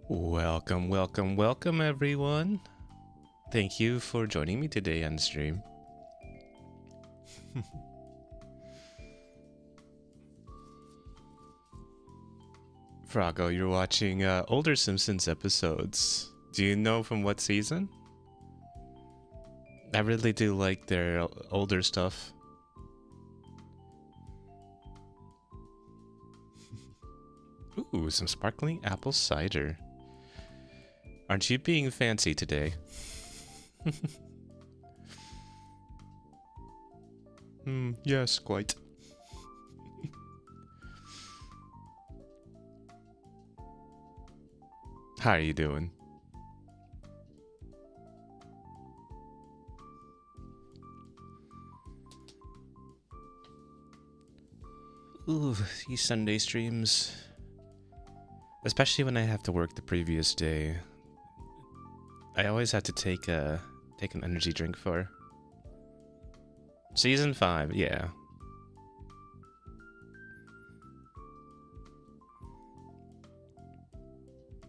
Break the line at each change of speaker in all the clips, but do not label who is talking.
Welcome, welcome, welcome, everyone. Thank you for joining me today on stream. Froggo, you're watching older Simpsons episodes. Do you know from what season? I really do like their older stuff. Ooh, some sparkling apple cider. Aren't you being fancy today? Yes, quite. How are you doing? Ooh, these Sunday streams. Especially when I have to work the previous day. I always have to take an energy drink for. Season 5, yeah.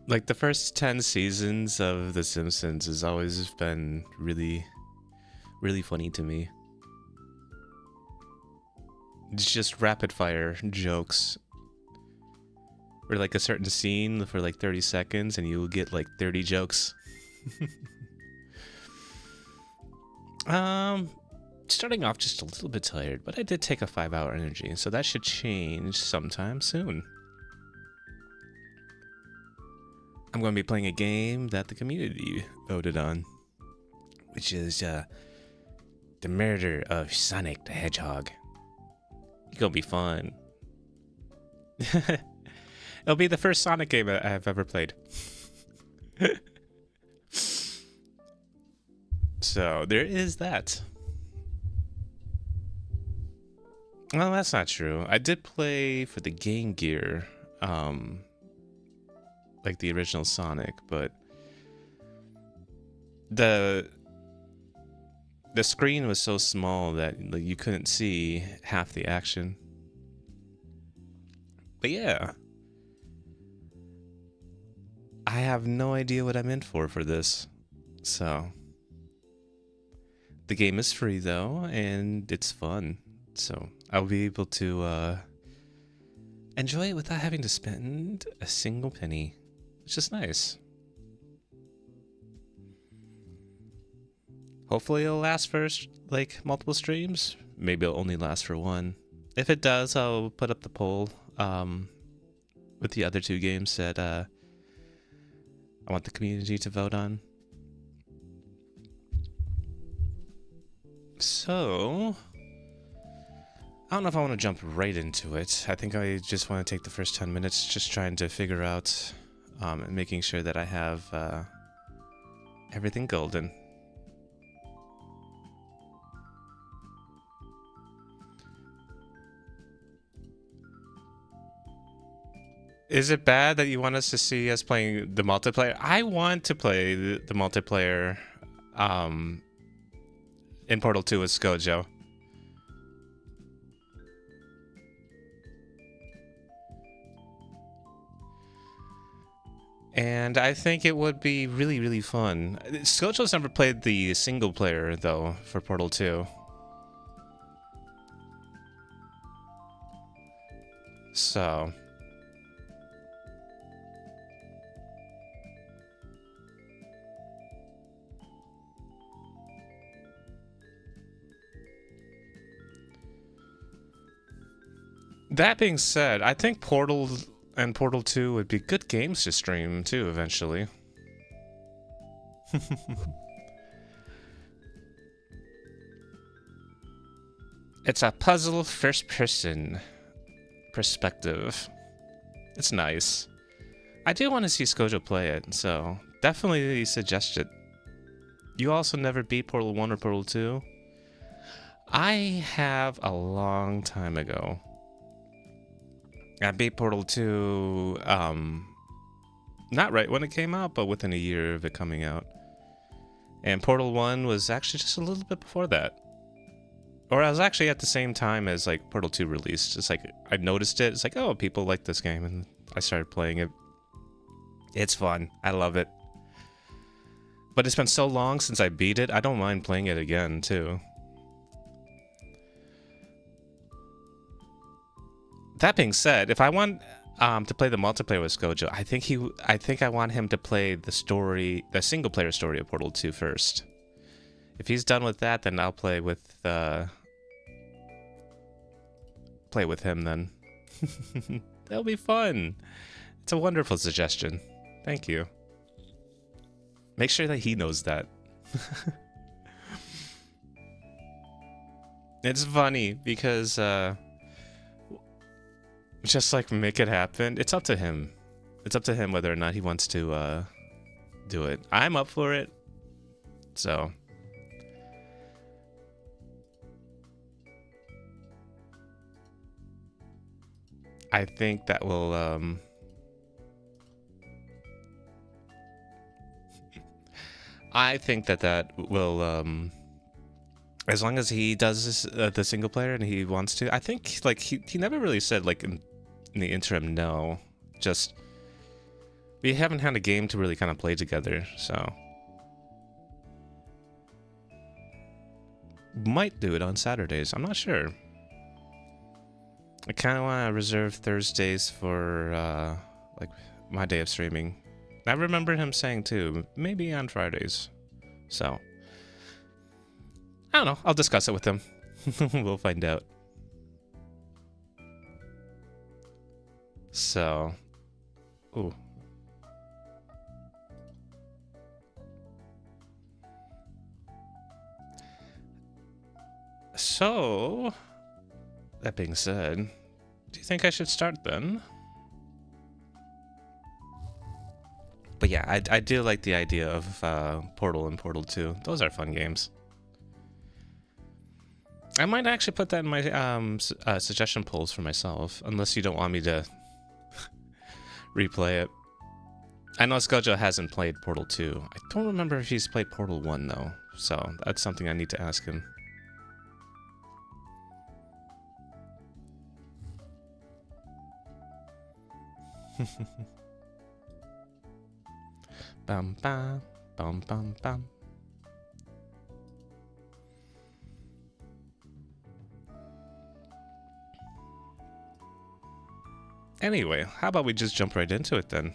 Like the first 10 seasons of The Simpsons has always been really, really funny to me. It's just rapid fire jokes. Or like a certain scene for like 30 seconds and you will get like 30 jokes. Starting off just a little bit tired, but I did take a 5-hour energy, so that should change sometime soon. I'm going to be playing a game that the community voted on, which is the murder of Sonic the Hedgehog. It's going to be fun. It'll be the first Sonic game I've ever played. So there is that. Well, that's not true. I did play for the Game Gear, like the original Sonic, but the screen was so small that like, you couldn't see half the action. But yeah, I have no idea what I'm in for this. So the game is free though, and it's fun. So I'll be able to enjoy it without having to spend a single penny, which is nice. Hopefully it'll last for like multiple streams. Maybe it'll only last for one. If it does, I'll put up the poll with the other two games that I want the community to vote on. So I don't know if I want to jump right into it. I think I just want to take the first 10 minutes just trying to figure out and making sure that I have everything golden. Is it bad that you want us to see us playing the multiplayer? I want to play the multiplayer in Portal 2 with Skojo. And I think it would be really, really fun. Skojo's never played the single player, though, for Portal 2. So that being said, I think Portal and Portal 2 would be good games to stream, too, eventually. It's a puzzle first-person perspective. It's nice. I do want to see Skojo play it, so definitely suggest it. You also never beat Portal 1 or Portal 2? I have a long time ago. I beat Portal 2, not right when it came out, but within a year of it coming out. And Portal 1 was actually just a little bit before that. Or I was actually at the same time as, like, Portal 2 released. It's like, I noticed it. It's like, oh, people like this game, and I started playing it. It's fun. I love it. But it's been so long since I beat it, I don't mind playing it again, too. That being said, if I want to play the multiplayer with Skojo, I think I want him to play the single player story of Portal 2 first. If he's done with that, then I'll play with him then. That'll be fun. It's a wonderful suggestion. Thank you. Make sure that he knows that. It's funny because just like make it happen. It's up to him. It's up to him whether or not he wants to do it. I'm up for it. So I think that will I think that will as long as he does this, the single player and he wants to. I think like he never really said like in the interim no. Just we haven't had a game to really kind of play together, so might do it on Saturdays. I'm not sure. I kind of want to reserve Thursdays for like my day of streaming. I remember him saying too, maybe on Fridays. So I don't know. I'll discuss it with him. We'll find out. So, ooh. So, that being said, do you think I should start then? But yeah, I do like the idea of Portal and Portal 2. Those are fun games. I might actually put that in my suggestion polls for myself, unless you don't want me to replay it. I know Skojo hasn't played Portal 2. I don't remember if he's played Portal 1 though, so that's something I need to ask him. Bum bum bum bum bum. Anyway, how about we just jump right into it then?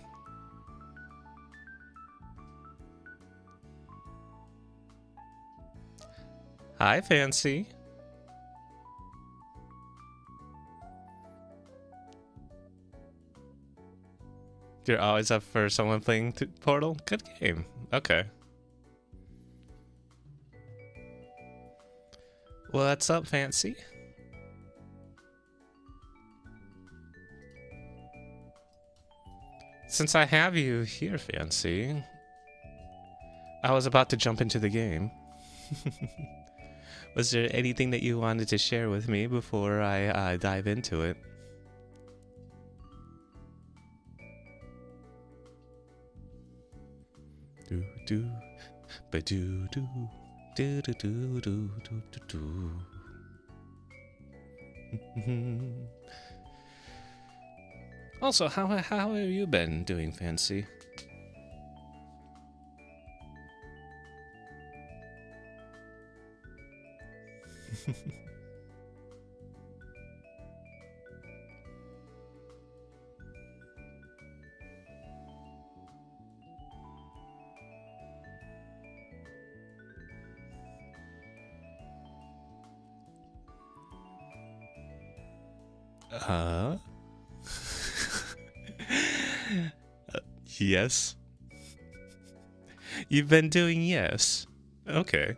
Hi, Fancy. You're always up for someone playing Portal? Good game. Okay. What's up, Fancy? Since I have you here, Fancy, I was about to jump into the game. Was there anything that you wanted to share with me before I dive into it? Do do ba do do do do do do do do. Also, how have you been doing, Fancy? Yes. You've been doing yes. Okay.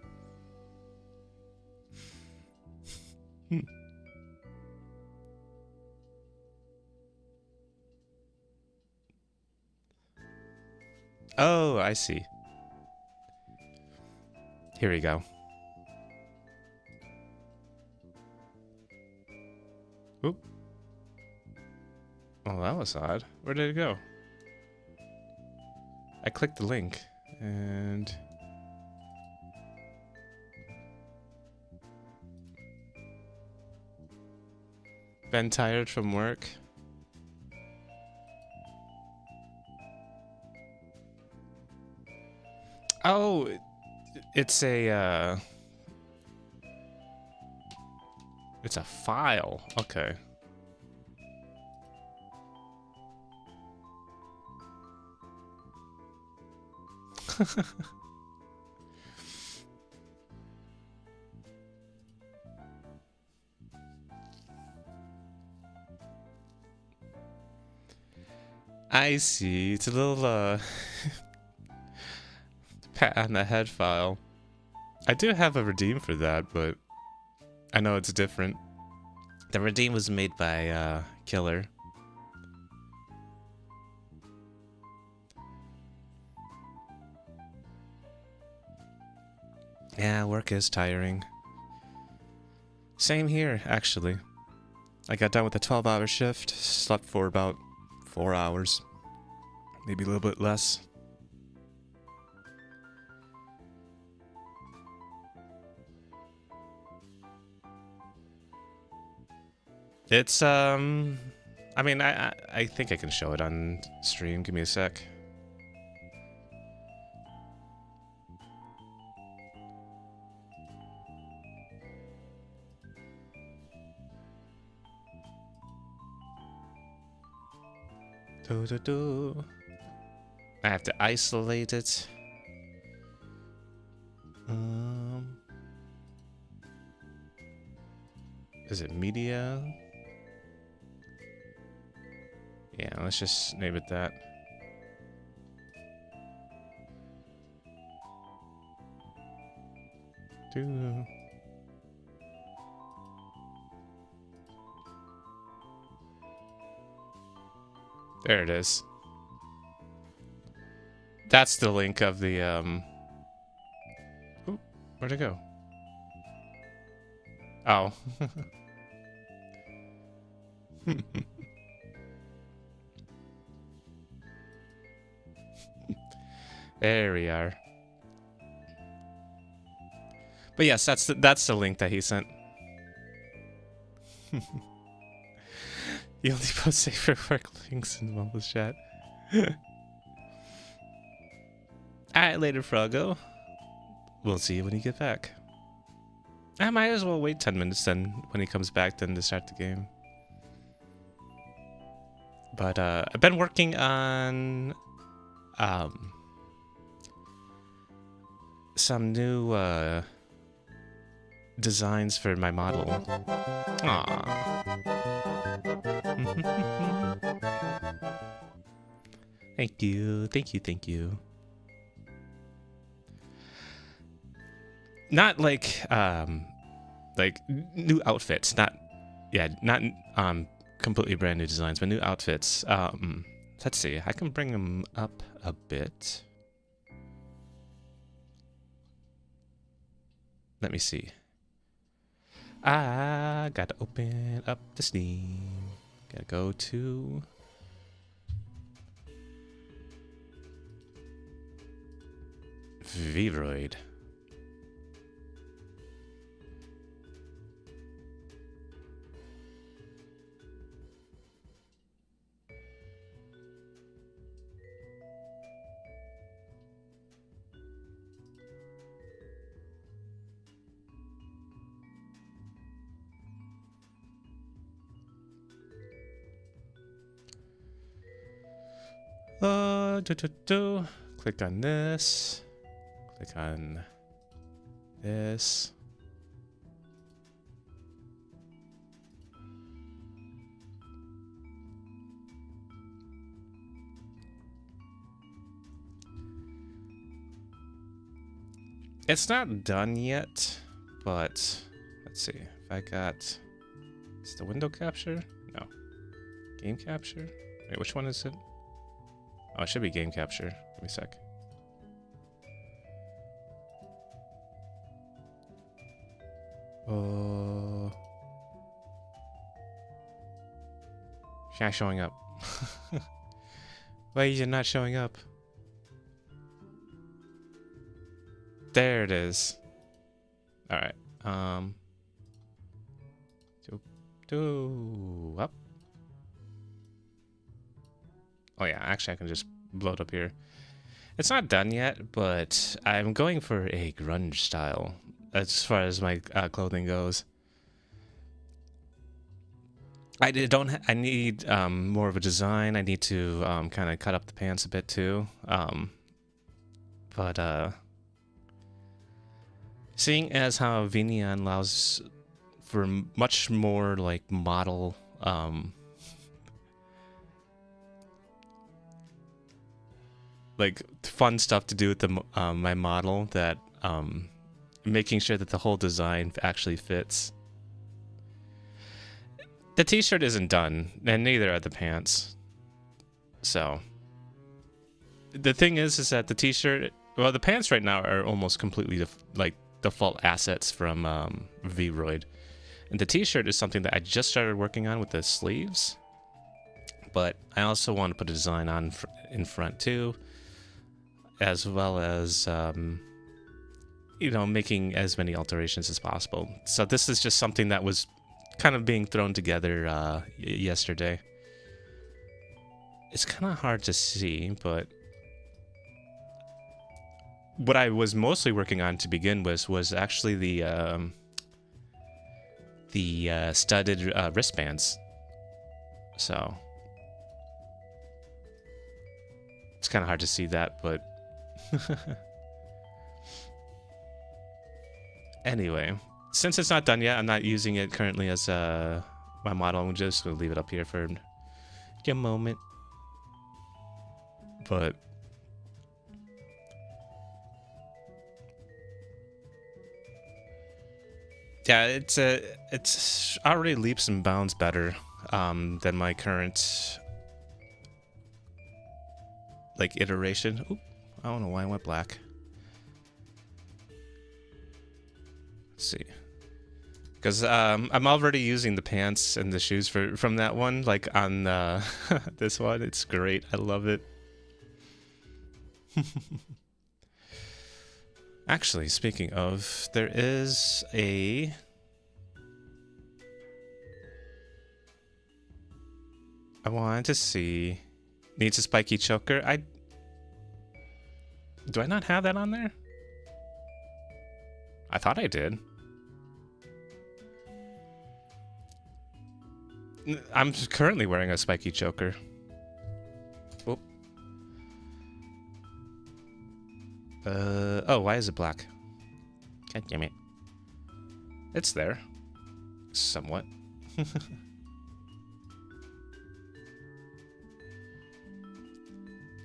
Oh, I see. Here we go. Oop. Oh, that was odd. Where did it go? I clicked the link, and... Been tired from work? Oh, it's it's a file. Okay. I see. It's a little pat on the head file. I do have a redeem for that, but I know it's different. The redeem was made by Killer. Yeah, work is tiring. Same here, actually. I got done with a 12-hour shift, slept for about 4 hours. Maybe a little bit less. It's, I mean, I think I can show it on stream. Give me a sec. I have to isolate it. Is it media? Yeah, let's just name it that. There it is. That's the link of the, Ooh, where'd it go? Oh. There we are. But yes, that's the link that he sent. You only post safer work links in Mumble's chat. Alright, later, Froggo. We'll see you when you get back. I might as well wait 10 minutes then, when he comes back, then to start the game. But, I've been working on, some new, designs for my model. Aww. Thank you, thank you, thank you. Not like new outfits, not completely brand new designs, but new outfits. Let's see, I can bring them up a bit. Let me see. I gotta open up the Steam. Gotta go to Vivroid. Click on this. Click on this. It's not done yet, but let's see. If I got... Is the window capture? No. Game capture? Wait, which one is it? Oh, it should be game capture. Give me a sec. She's not showing up. Why is it not showing up? There it is. Alright. Up. Oh yeah, actually I can just blow it up here. It's not done yet, but I'm going for a grunge style as far as my clothing goes. I don't. I need more of a design. I need to kind of cut up the pants a bit too. But seeing as how Vinian allows for much more like model like fun stuff to do with the my model, that making sure that the whole design actually fits. The t-shirt isn't done, and neither are the pants. So the thing is that the t-shirt, well, the pants right now are almost completely like default assets from Vroid, and the t-shirt is something that I just started working on with the sleeves. But I also want to put a design on in front too, as well as you know, making as many alterations as possible. So this is just something that was kind of being thrown together yesterday. It's kind of hard to see, but what I was mostly working on to begin with was actually the studded wristbands. So it's kind of hard to see that, but anyway, since it's not done yet, I'm not using it currently as my model. I'm just going to leave it up here for a moment. But yeah, it's already leaps and bounds better than my current like iteration. Oop, I don't know why I went black. Let's see. Because I'm already using the pants and the shoes from that one, like on this one. It's great. I love it. Actually, speaking of, there is a... I wanted to see... Needs a spiky choker. Do I not have that on there? I thought I did. I'm currently wearing a spiky choker. Oop. Oh, why is it black? God damn it. It's there. Somewhat.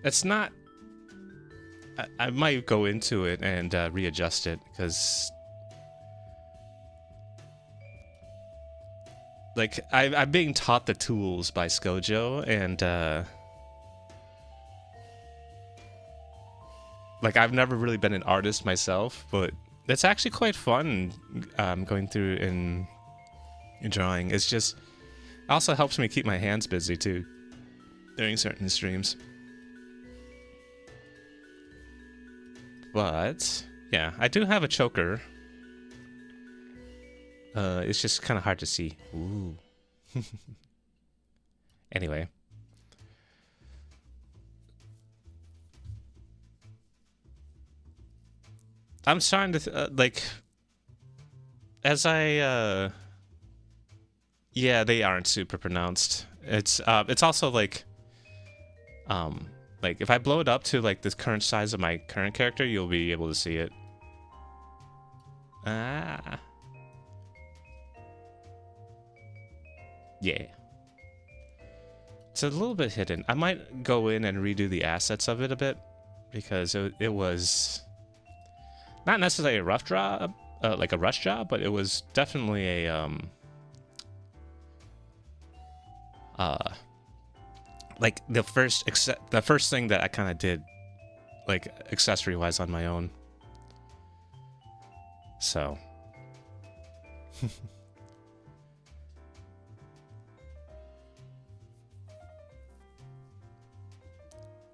It's not... I might go into it and readjust it, because... Like, I'm being taught the tools by Skojo, and, like, I've never really been an artist myself, but it's actually quite fun, going through and drawing. It's just... also helps me keep my hands busy, too, during certain streams. But, yeah, I do have a choker. It's just kind of hard to see. Ooh. Anyway. I'm starting to, like... As I, yeah, they aren't super pronounced. It's also, like if I blow it up to, like, the current size of my current character, you'll be able to see it. Ah... Yeah. It's a little bit hidden. I might go in and redo the assets of it a bit, because it was not necessarily a rough job, like a rush job, but it was definitely a like the first thing that I kind of did, like accessory wise, on my own. So.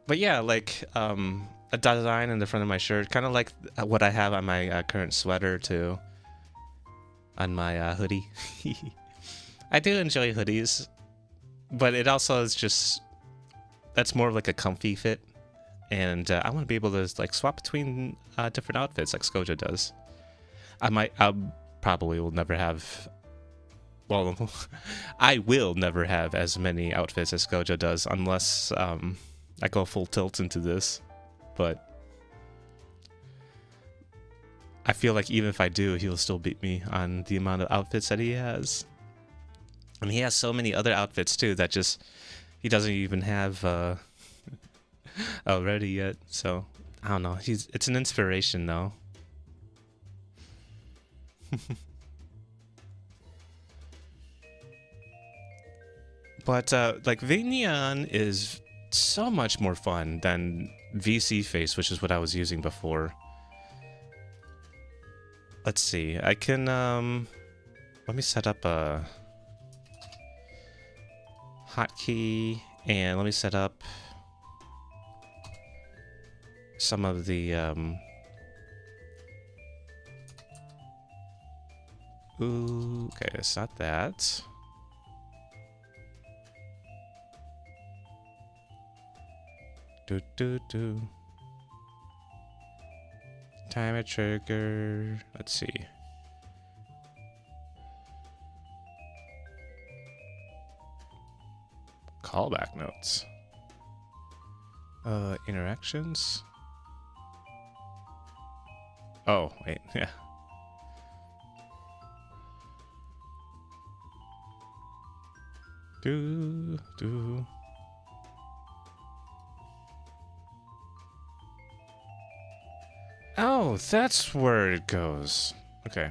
But yeah, like a design in the front of my shirt, kind of like what I have on my current sweater too, on my hoodie. I do enjoy hoodies, but it also is just, that's more of like a comfy fit. and I want to be able to like swap between different outfits like Skoja does. I probably will never have. Well, I will never have as many outfits as Skoja does unless I go full tilt into this. But I feel like even if I do, he'll still beat me on the amount of outfits that he has. And he has so many other outfits too that just he doesn't even have already yet. So I don't know. It's an inspiration though. But like Vigneon is so much more fun than VC Face, which is what I was using before. Let's see. I can let me set up a hotkey and let me set up some of the ooh, okay, it's not that. Do. Timer trigger. Let's see. Callback notes. Interactions. Oh, wait, yeah. Do. Oh, that's where it goes. Okay.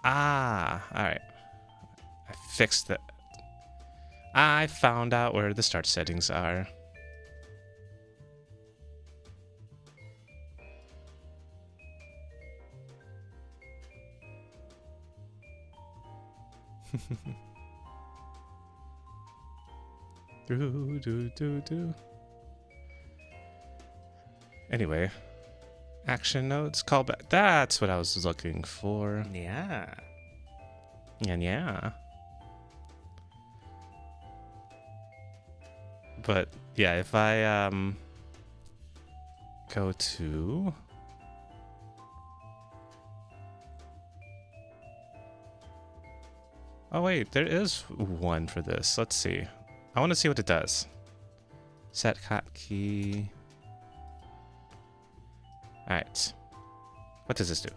Ah, alright. I fixed that. I found out where the start settings are. Do. Anyway, action notes, callback. That's what I was looking for.
Yeah.
Yeah. But yeah, if I go to oh wait, there is one for this. Let's see. I want to see what it does. Set hotkey. Alright. What does this do?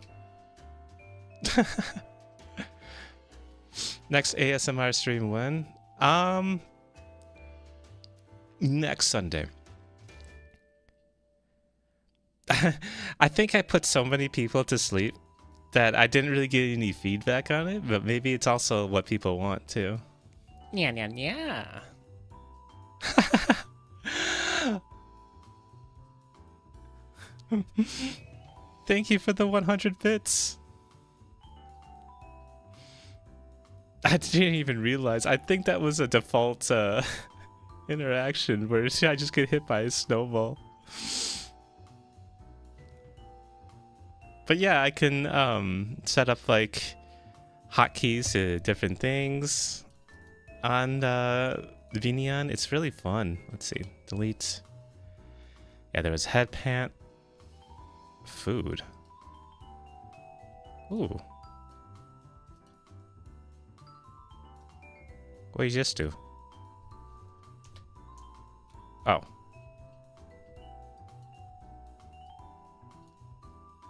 Next ASMR stream when? Next Sunday. I think I put so many people to sleep that I didn't really get any feedback on it, but maybe it's also what people want too.
Yeah.
Thank you for the 100 bits. I didn't even realize. I think that was a default interaction where I just get hit by a snowball. But yeah, I can set up like hotkeys to different things on Vigneon. It's really fun. Let's see. Delete. Yeah, there was head pant. Food. Ooh. What did you just do? Oh.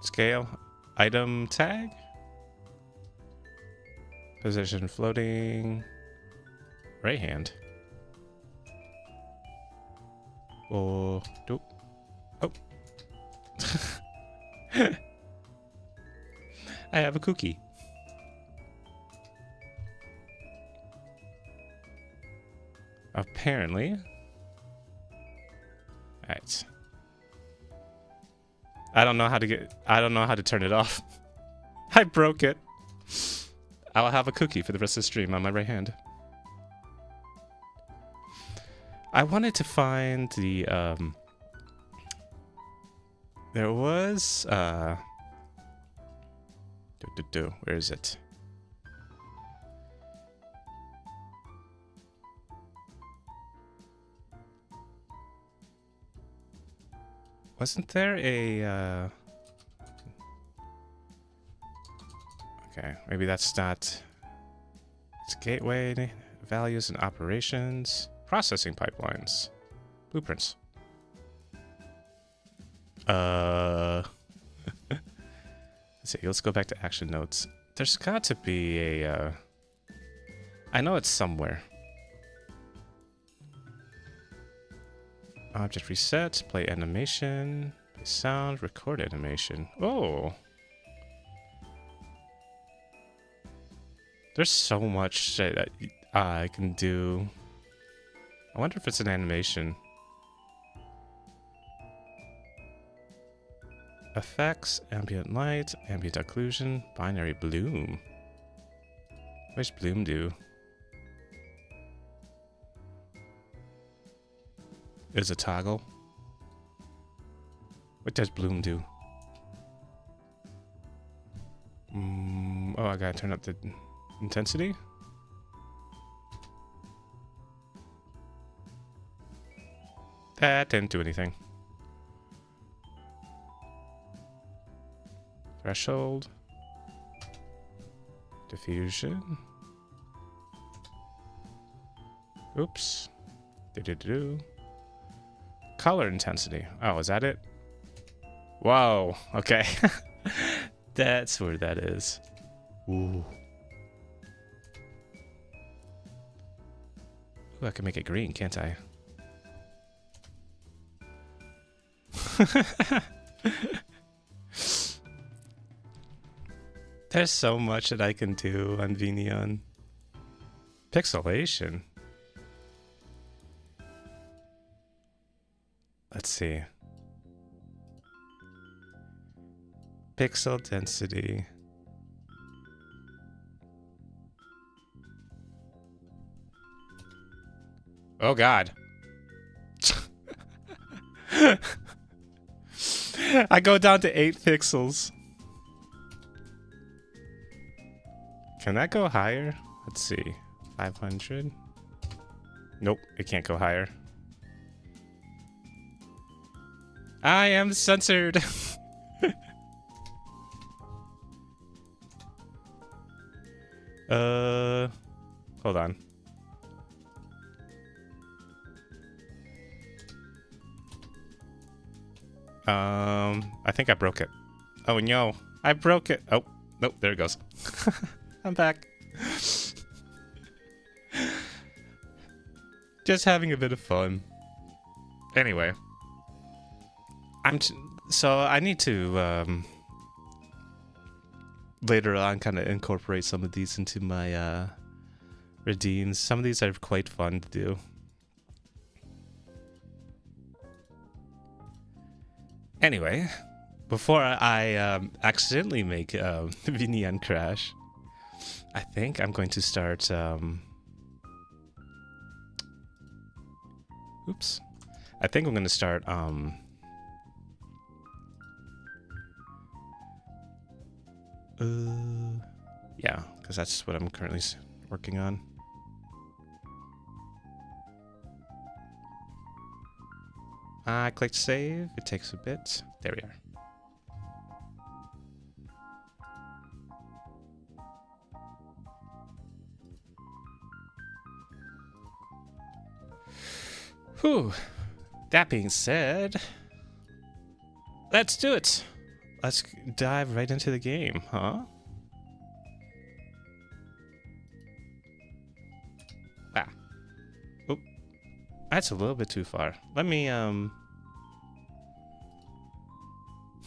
Scale. Item tag. Position floating. Right hand. Oh. Doop. Oh. I have a cookie. Apparently. Alright. I don't know how to turn it off. I broke it. I'll have a cookie for the rest of the stream on my right hand. I wanted to find the there was where is it? Wasn't there a... Okay, maybe that's not... It's gateway, values and operations, processing pipelines, blueprints. Let's see, let's go back to action notes. There's got to be a... I know it's somewhere. Object reset, play animation, play sound, record animation. Oh! There's so much that I can do. I wonder if it's an animation. Effects, ambient light, ambient occlusion, binary bloom. What does bloom do? Is a toggle. What does bloom do? Oh, I gotta turn up the intensity? That didn't do anything. Threshold. Diffusion. Oops. Do-do-do-do. Color intensity. Oh, is that it? Whoa. Okay. That's where that is. Ooh. Ooh, I can make it green, can't I? There's so much that I can do on Vneon. Pixelation. Let's see. Pixel density. Oh God. I go down to 8 pixels. Can that go higher? Let's see. 500. Nope, it can't go higher. I am censored. Hold on. I think I broke it. Oh no, I broke it. Oh, nope, there it goes. I'm back. Just having a bit of fun. Anyway. So I need to later on kind of incorporate some of these into my redeems. Some of these are quite fun to do. Anyway, before I accidentally make Vneon crash, I think I'm going to start oops. I think I'm going to start yeah, because that's what I'm currently working on. I clicked save. It takes a bit. There we are. Whew. That being said, let's do it. Let's dive right into the game, huh? Ah. Oop. That's a little bit too far. Let me, yeah,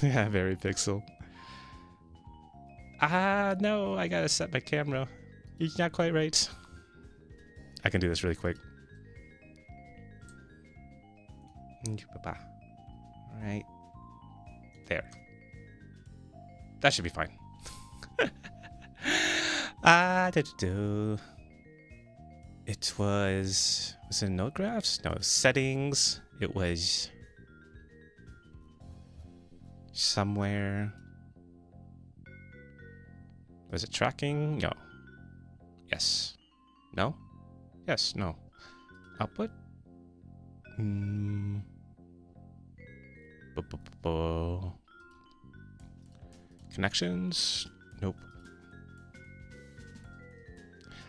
very pixel. Ah, no, I gotta set my camera. It's not quite right. I can do this really quick. Alright. There. That should be fine. It was it node graphs? No, settings. It was somewhere. Was it tracking? No. Yes. No? Yes, no. Output? Expo. Connections? Nope.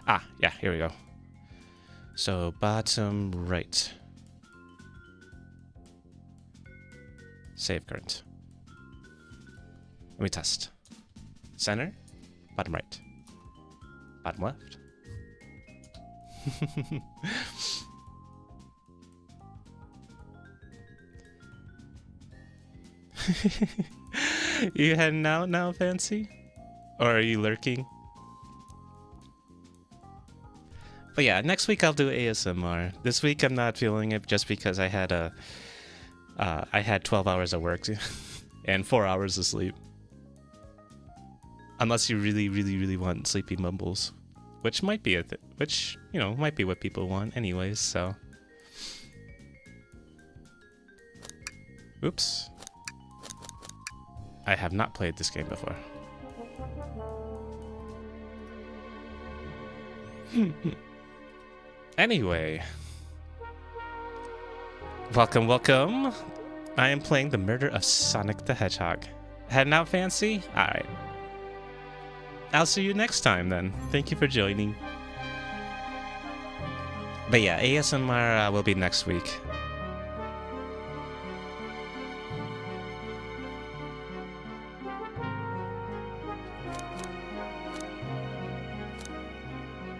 Ah, yeah, here we go. So, bottom right. Save current. Let me test. Center, bottom right. Bottom left. You heading out now, Fancy? Or are you lurking? But yeah, next week I'll do ASMR. This week I'm not feeling it just because I had I had 12 hours of work and 4 hours of sleep. Unless you really want sleepy mumbles, which might be which, you know, might be what people want anyways, so. Oops. I have not played this game before. Anyway. Welcome. I am playing the Murder of Sonic the Hedgehog. Heading out, Fancy? Alright. I'll see you next time then. Thank you for joining. But yeah, ASMR will be next week.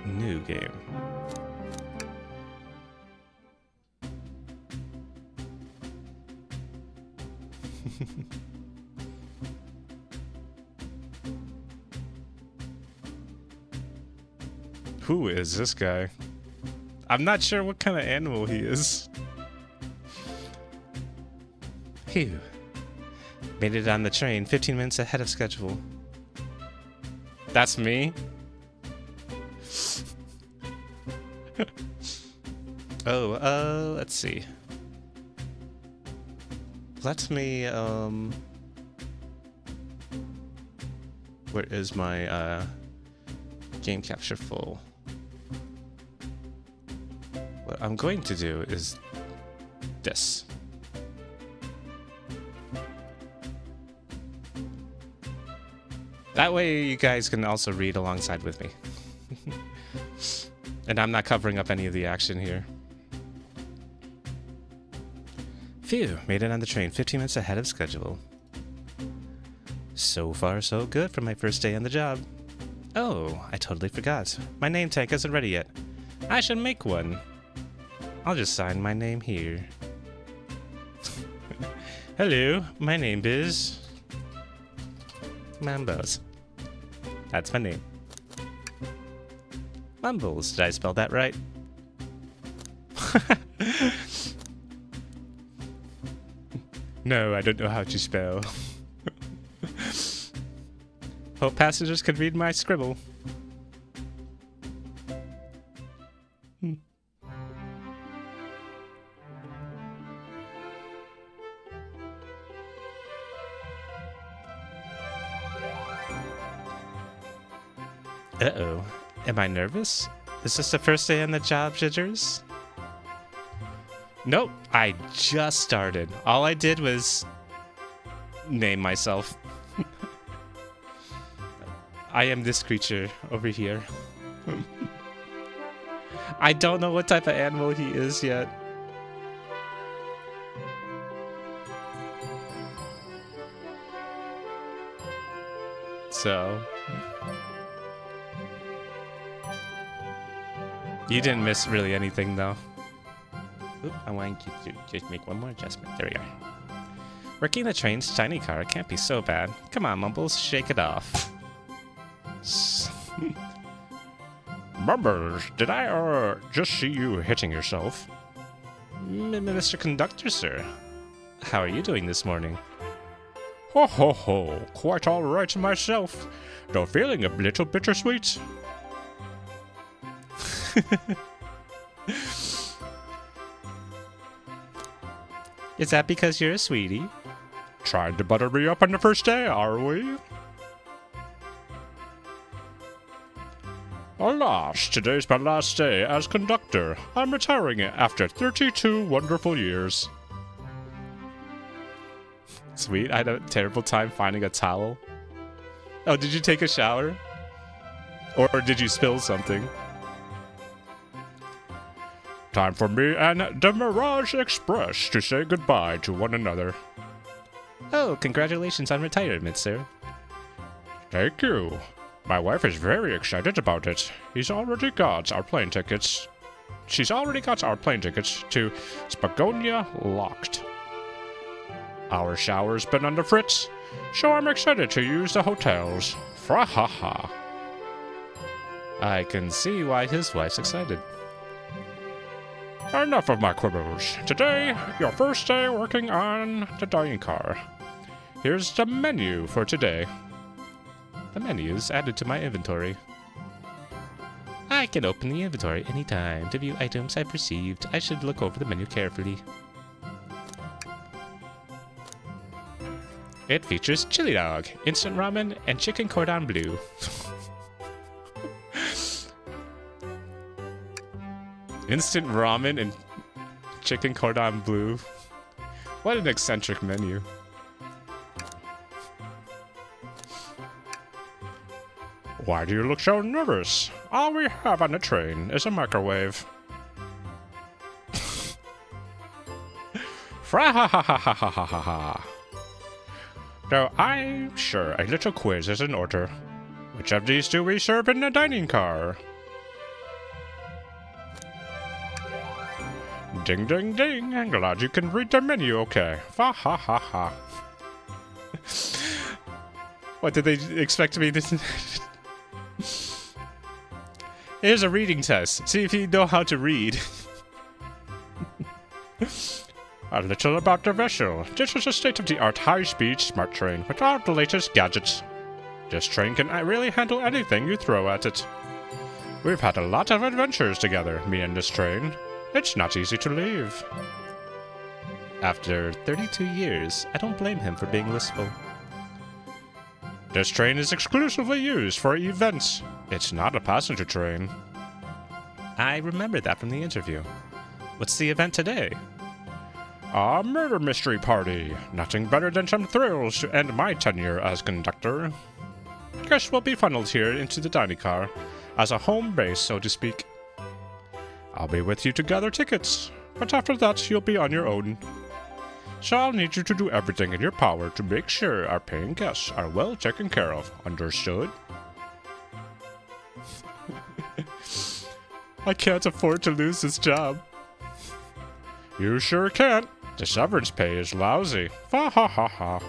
New game. Who is this guy? I'm not sure what kind of animal he is. Phew. Made it on the train 15 minutes ahead of schedule. That's me? Oh, let's see. Let me, where is my, game capture full? What I'm going to do is this. That way you guys can also read alongside with me. And I'm not covering up any of the action here. Phew, made it on the train 15 minutes ahead of schedule. So far, so good for my first day on the job. Oh, I totally forgot. My name tag isn't ready yet. I should make one. I'll just sign my name here. Hello, my name is Mambos. That's my name. Mumbles, did I spell that right? No, I don't know how to spell. Hope passengers can read my scribble. Uh-oh. Am I nervous? Is this the first day on the job, jitters? Nope, I just started. All I did was name myself. I am this creature over here. I don't know what type of animal he is yet. So... You didn't miss really anything, though. Oop, I want to just make one more adjustment. There we are. Working the train's shiny car can't be so bad. Come on, Mumbles, shake it off. Mumbles, did I just see you hitting yourself? Mr. Conductor, sir. How are you doing this morning? Ho ho ho, quite all right myself. Though feeling a little bittersweet. Is that because you're a sweetie? Trying to butter me up on the first day, are we? Alas, today's my last day as conductor. I'm retiring after 32 wonderful years. Sweet, I had a terrible time finding a towel. Oh, did you take a shower? Or did you spill something? Time for me and the Mirage Express to say goodbye to one another. Oh, congratulations on retirement, sir. Thank you. My wife is very excited about it. She's already got our plane tickets to Spagonia locked. Our shower's been on the fritz, so I'm excited to use the hotels. Frahaha. I can see why his wife's excited. Enough of my quibbles. Today, your first day working on the dining car. Here's the menu for today. The menu is added to my inventory. I can open the inventory anytime to view items I perceived. I should look over the menu carefully. It features chili dog, instant ramen, and chicken cordon bleu. Instant ramen and chicken cordon bleu. What an eccentric menu. Why do you look so nervous? All we have on the train is a microwave. Fra-ha-ha-ha-ha-ha-ha-ha. Now, I'm sure a little quiz is in order. Which of these do we serve in the dining car? Ding, ding, ding. I'm glad you can read the menu okay. Fa-ha-ha-ha. What did they expect me to... Here's a reading test. See if you know how to read. A little about the vessel. This is a state-of-the-art high-speed smart train with all the latest gadgets. This train can really handle anything you throw at it. We've had a lot of adventures together, me and this train. It's not easy to leave. After 32 years, I don't blame him for being wistful. This train is exclusively used for events. It's not a passenger train. I remember that from the interview. What's the event today? A murder mystery party. Nothing better than some thrills to end my tenure as conductor. Guests will be funneled here into the dining car, as a home base, so to speak. I'll be with you to gather tickets, but after that you'll be on your own. So I'll need you to do everything in your power to make sure our paying guests are well taken care of. Understood? I can't afford to lose this job. You sure can't. The severance pay is lousy. Ha ha ha ha.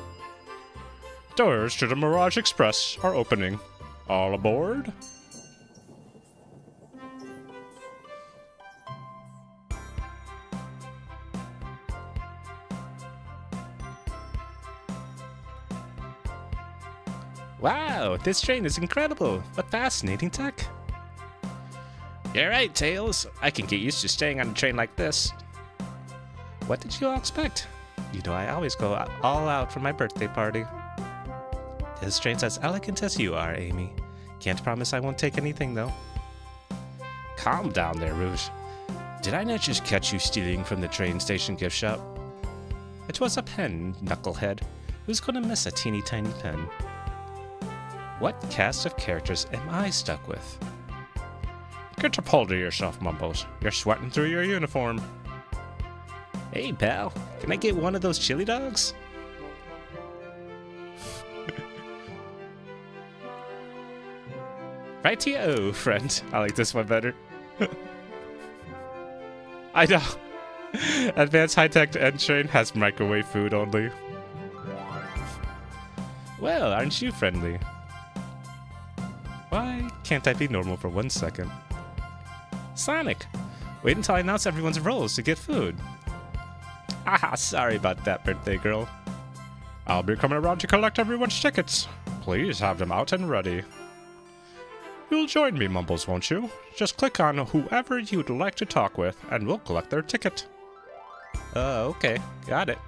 Doors to the Mirage Express are opening. All aboard? Wow, this train is incredible. What fascinating tech. You're right, Tails. I can get used to staying on a train like this. What did you all expect? You know I always go all out for my birthday party. This train's as elegant as you are, Amy. Can't promise I won't take anything, though. Calm down there, Rouge. Did I not just catch you stealing from the train station gift shop? It was a pen, knucklehead. Who's gonna miss a teeny tiny pen? What cast of characters am I stuck with? Get a hold of yourself, Mumbles. You're sweating through your uniform. Hey, pal. Can I get one of those chili dogs? Right-o, friend. I like this one better. I know. Advanced high-tech end train has microwave food only. Well, aren't you friendly? Why can't I be normal for 1 second? Sonic! Wait until I announce everyone's roles to get food. Ah, sorry about that, birthday girl. I'll be coming around to collect everyone's tickets. Please have them out and ready. You'll join me, Mumbles, won't you? Just click on whoever you'd like to talk with, and we'll collect their ticket. Okay. Got it.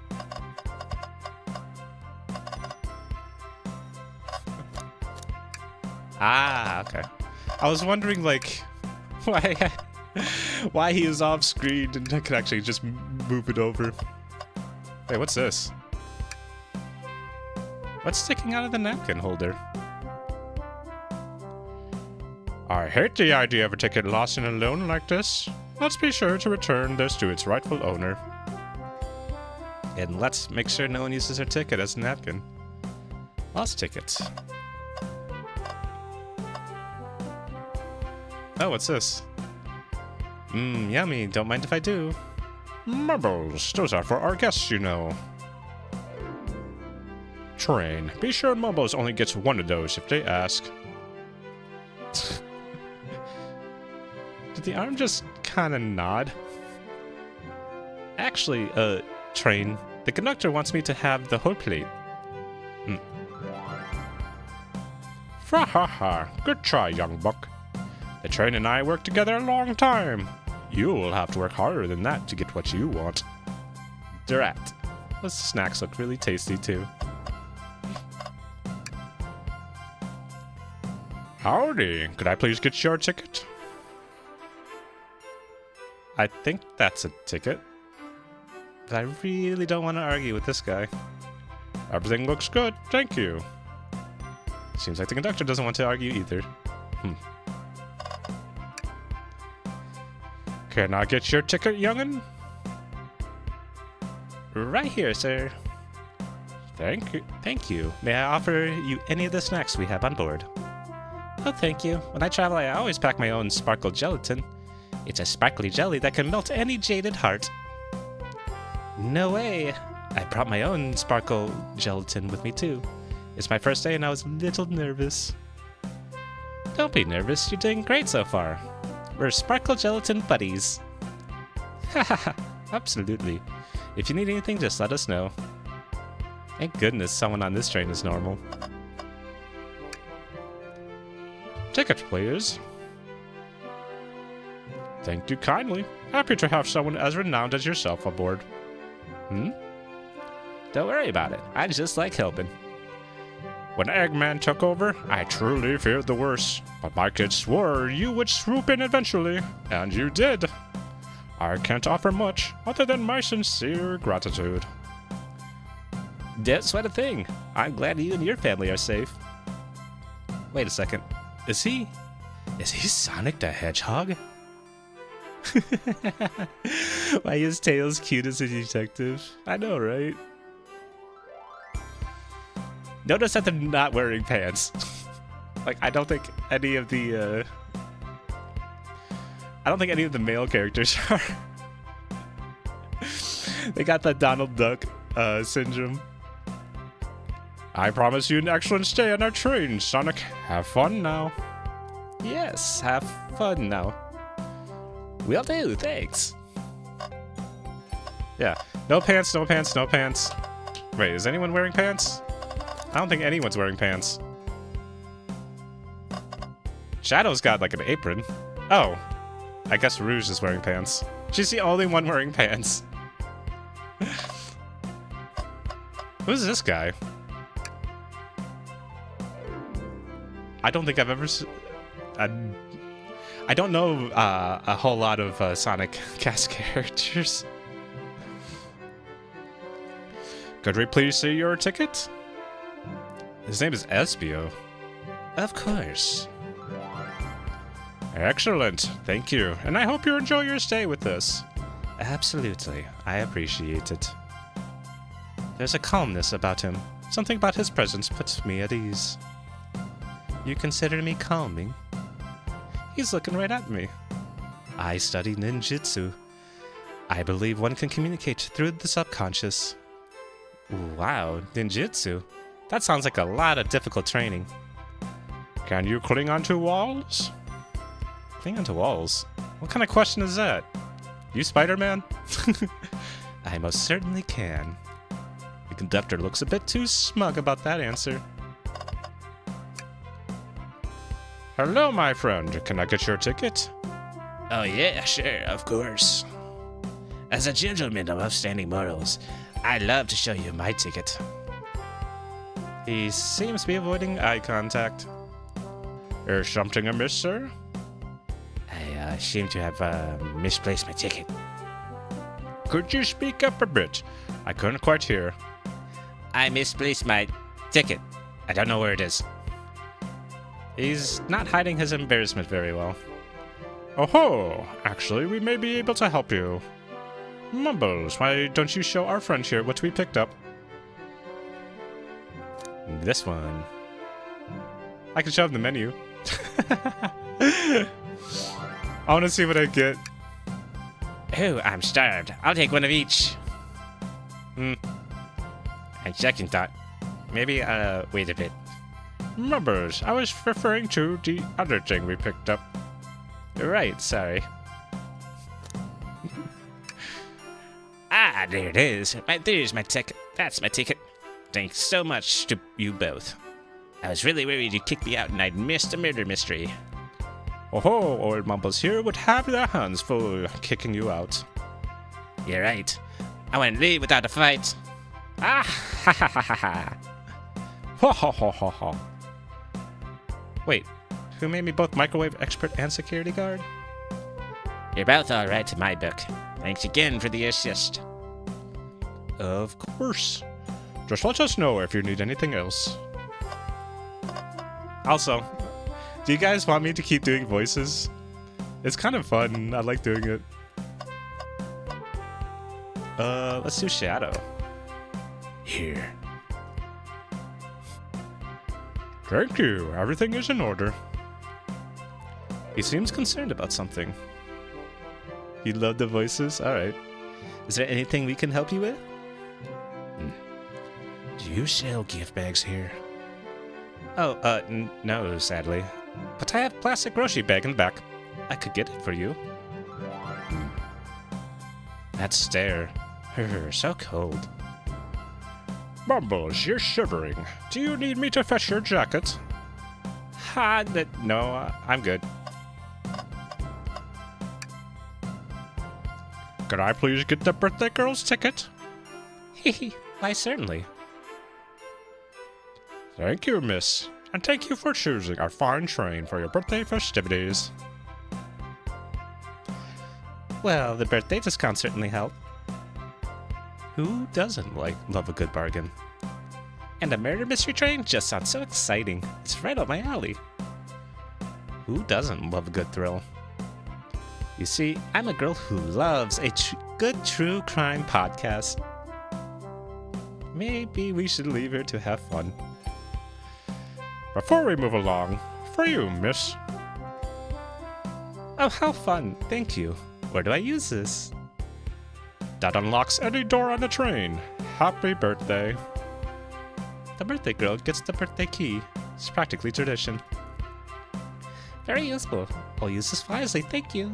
Ah, okay. I was wondering, like, why he was off screen and I could actually just move it over. Wait, what's this? What's sticking out of the napkin holder? I hate the idea of a ticket lost and alone like this. Let's be sure to return this to its rightful owner. And let's make sure no one uses our ticket as a napkin. Lost tickets. Oh, what's this? Yummy. Don't mind if I do. Marbles. Those are for our guests, you know. Train. Be sure Mumbles only gets one of those if they ask. Did the arm just kind of nod? Actually, Train, the conductor wants me to have the whole plate. Fra ha ha. Good try, young buck. The Train and I worked together a long time. You'll have to work harder than that to get what you want. Drat. Those snacks look really tasty, too. Howdy. Could I please get your ticket? I think that's a ticket. But I really don't want to argue with this guy. Everything looks good, thank you. Seems like the conductor doesn't want to argue either. Can I get your ticket, young'un? Right here, sir. Thank you. May I offer you any of the snacks we have on board? Oh, thank you. When I travel, I always pack my own sparkle gelatin. It's a sparkly jelly that can melt any jaded heart. No way. I brought my own sparkle gelatin with me, too. It's my first day and I was a little nervous. Don't be nervous. You're doing great so far. We're sparkle gelatin buddies. Hahaha. Absolutely. If you need anything, just let us know. Thank goodness someone on this train is normal. Ticket, please. Thank you kindly. Happy to have someone as renowned as yourself aboard. Don't worry about it. I just like helping. When Eggman took over, I truly feared the worst. But my kids swore you would swoop in eventually, and you did. I can't offer much other than my sincere gratitude. Don't sweat a thing. I'm glad you and your family are safe. Wait a second. Is he Sonic the Hedgehog? Why is Tails cute as a detective? I know, right? Notice that they're not wearing pants. Like, I don't think any of the male characters are. They got the Donald Duck syndrome. I promise you an excellent stay on our train, Sonic. Have fun now. Yes, have fun now. Will do, thanks. Yeah, no pants, no pants, no pants. Wait, is anyone wearing pants? I don't think anyone's wearing pants. Shadow's got like an apron. Oh, I guess Rouge is wearing pants. She's the only one wearing pants. Who's this guy? I don't think I've ever I don't know a whole lot of Sonic cast characters. Could we please see your ticket? His name is Espio. Of course. Excellent, thank you. And I hope you enjoy your stay with us. Absolutely, I appreciate it. There's a calmness about him. Something about his presence puts me at ease. You consider me calming? He's looking right at me. I study ninjutsu. I believe one can communicate through the subconscious. Wow, ninjutsu? That sounds like a lot of difficult training. Can you cling onto walls? Cling onto walls? What kind of question is that? You Spider-Man? I most certainly can. The conductor looks a bit too smug about that answer. Hello, my friend. Can I get your ticket?
Oh yeah, sure, of course. As a gentleman of upstanding morals, I'd love to show you my ticket.
He seems to be avoiding eye contact. Is something amiss, sir?
I seem to have misplaced my ticket.
Could you speak up a bit? I couldn't quite hear.
I misplaced my Ticket. I don't know where it is.
He's not hiding his embarrassment very well. Oh-ho! Actually, we may be able to help you. Mumbles, why don't you show our friend here what we picked up? This one. I can show him the menu. I want to see what I get.
Oh, I'm starved. I'll take one of each. On second thought, maybe wait a bit.
Mumbles, I was referring to the other thing we picked up.
Right, sorry. Ah, there it is. There's my ticket. That's my ticket. Thanks so much to you both. I was really worried you'd kick me out and I'd missed the murder mystery.
Oh-ho, old Mumbles here would have their hands full kicking you out.
You're right. I wouldn't leave without a fight. Ah, ha ha ha ha ha.
Ha ha ha ha ha. Wait, who made me both microwave expert and security guard?
You're both alright in my book. Thanks again for the assist.
Of course. Just let us know if you need anything else. Also, do you guys want me to keep doing voices? It's kind of fun. I like doing it. Let's do Shadow.
Here.
Thank you. Everything is in order. He seems concerned about something. You love the voices? Alright. Is there anything we can help you with?
Do you sell gift bags here?
Oh, no, sadly. But I have plastic grocery bag in the back. I could get it for you.
That stare. So cold.
Mumbles, you're shivering. Do you need me to fetch your jacket? No, I'm good. Could I please get the birthday girl's ticket?
Why, certainly.
Thank you, miss. And thank you for choosing our fine train for your birthday festivities. Well, the birthday discount certainly helped. Who doesn't love a good bargain? And a murder mystery train just sounds so exciting. It's right up my alley. Who doesn't love a good thrill? You see, I'm a girl who loves a good true crime podcast. Maybe we should leave her to have fun. Before we move along, for you, miss. Oh, how fun. Thank you. Where do I use this? That unlocks any door on the train. Happy birthday. The birthday girl gets the birthday key. It's practically tradition. Very useful. I'll use this wisely. Thank you.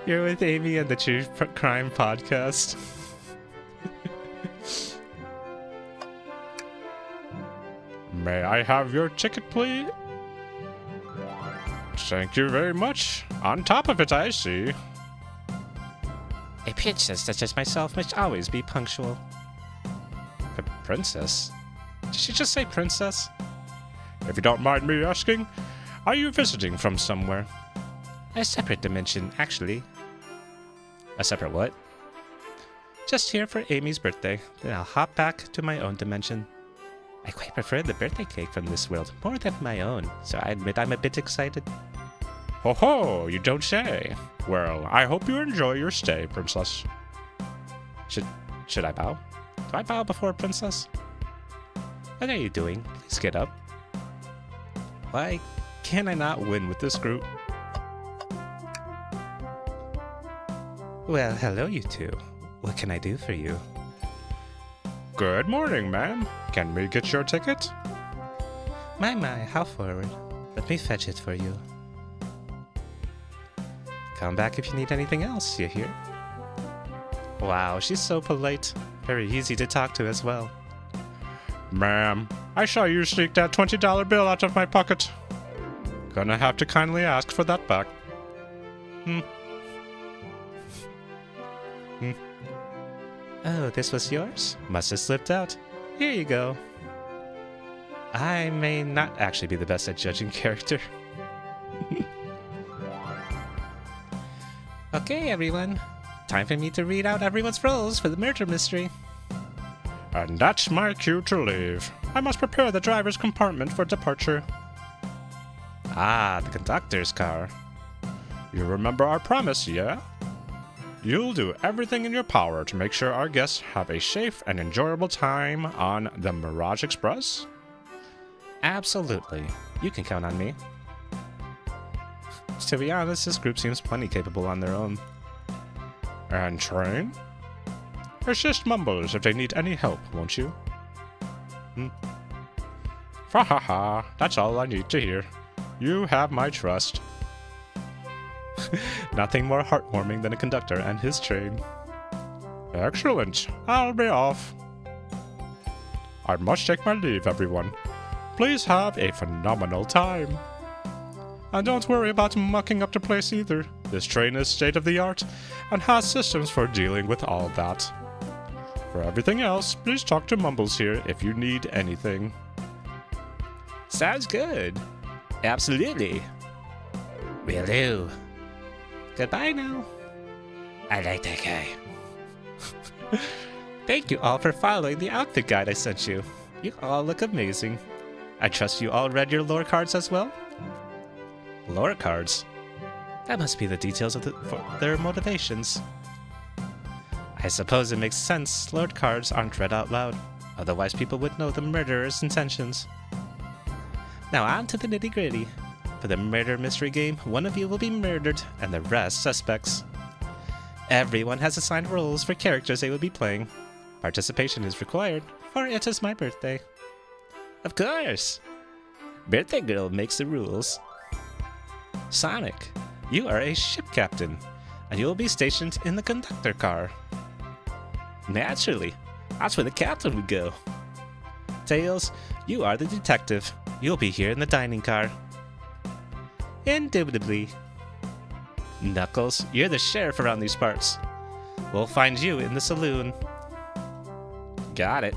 You're with Amy and the True Crime Podcast. May I have your ticket, please? Thank you very much. On top of it, I see.
A princess such as myself must always be punctual.
A princess? Did she just say princess? If you don't mind me asking, are you visiting from somewhere?
A separate dimension, actually.
A separate what?
Just here for Amy's birthday. Then I'll hop back to my own dimension. I quite prefer the birthday cake from this world more than my own, so I admit I'm a bit excited.
Ho ho, you don't say. Well, I hope you enjoy your stay, princess. Should I bow? Do I bow before a princess?
What are you doing? Please get up.
Why can I not win with this group?
Well, hello you two. What can I do for you?
Good morning, ma'am. Can we get your ticket?
My, how forward. Let me fetch it for you.
Come back if you need anything else, you hear? Wow, she's so polite. Very easy to talk to as well. Ma'am, I saw you sneak that $20 bill out of my pocket. Gonna have to kindly ask for that back.
Oh, this was yours?
Must have slipped out. Here you go. I may not actually be the best at judging character.
Okay, everyone.
Time for me to read out everyone's roles for the murder mystery.
And that's my cue to leave. I must prepare the driver's compartment for departure.
Ah, the conductor's car.
You remember our promise, yeah? You'll do everything in your power to make sure our guests have a safe and enjoyable time on the Mirage Express?
Absolutely. You can count on me. To be honest, this group seems plenty capable on their own.
And train? Assist Mumbles if they need any help, won't you? Fa ha ha, that's all I need to hear. You have my trust.
Nothing more heartwarming than a conductor and his train.
Excellent. I'll be off. I must take my leave, everyone. Please have a phenomenal time. And don't worry about mucking up the place either. This train is state-of-the-art and has systems for dealing with all that. For everything else, please talk to Mumbles here if you need anything.
Sounds good. Absolutely. Will do. Goodbye now. I like that guy. Thank you all for following the outfit guide I sent you. You all look amazing. I trust you all read your lore cards as well? Lore cards? That must be the details of their motivations. I suppose it makes sense lore cards aren't read out loud. Otherwise people would know the murderer's intentions. Now on to the nitty-gritty. For the murder mystery game, one of you will be murdered and the rest suspects. Everyone has assigned roles for characters they will be playing. Participation is required, for it is my birthday. Of course! Birthday Girl makes the rules. Sonic, you are a ship captain, and you will be stationed in the conductor car. Naturally, that's where the captain would go. Tails, you are the detective. You'll be here in the dining car. Indubitably. Knuckles, you're the sheriff around these parts. We'll find you in the saloon. Got it.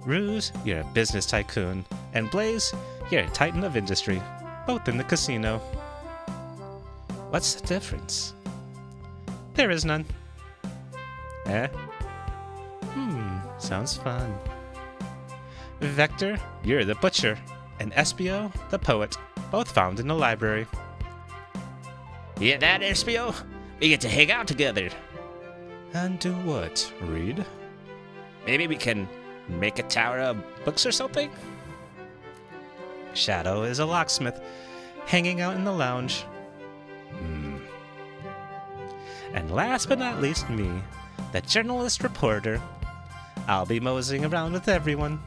Ruse, you're a business tycoon. And Blaze, you're a titan of industry, both in the casino. What's the difference? There is none. Eh? Sounds fun. Vector, you're the butcher. And Espio, the poet, both found in the library.
Yeah, that Espio? We get to hang out together.
And do what, Reed?
Maybe we can make a tower of books or something?
Shadow is a locksmith, hanging out in the lounge. And last but not least me, the journalist reporter. I'll be moseying around with everyone.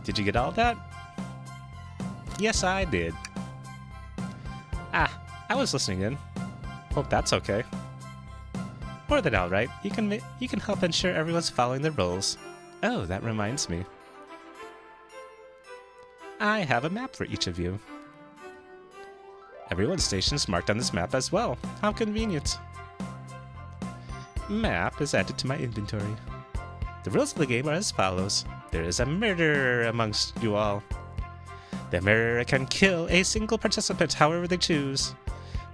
Did you get all that? Yes, I did. I was listening in. Hope that's okay. More than all right. You can help ensure everyone's following their roles. Oh, that reminds me. I have a map for each of you. Everyone's station's marked on this map as well. How convenient. Map is added to my inventory. The rules of the game are as follows. There is a murderer amongst you all. The murderer can kill a single participant however they choose,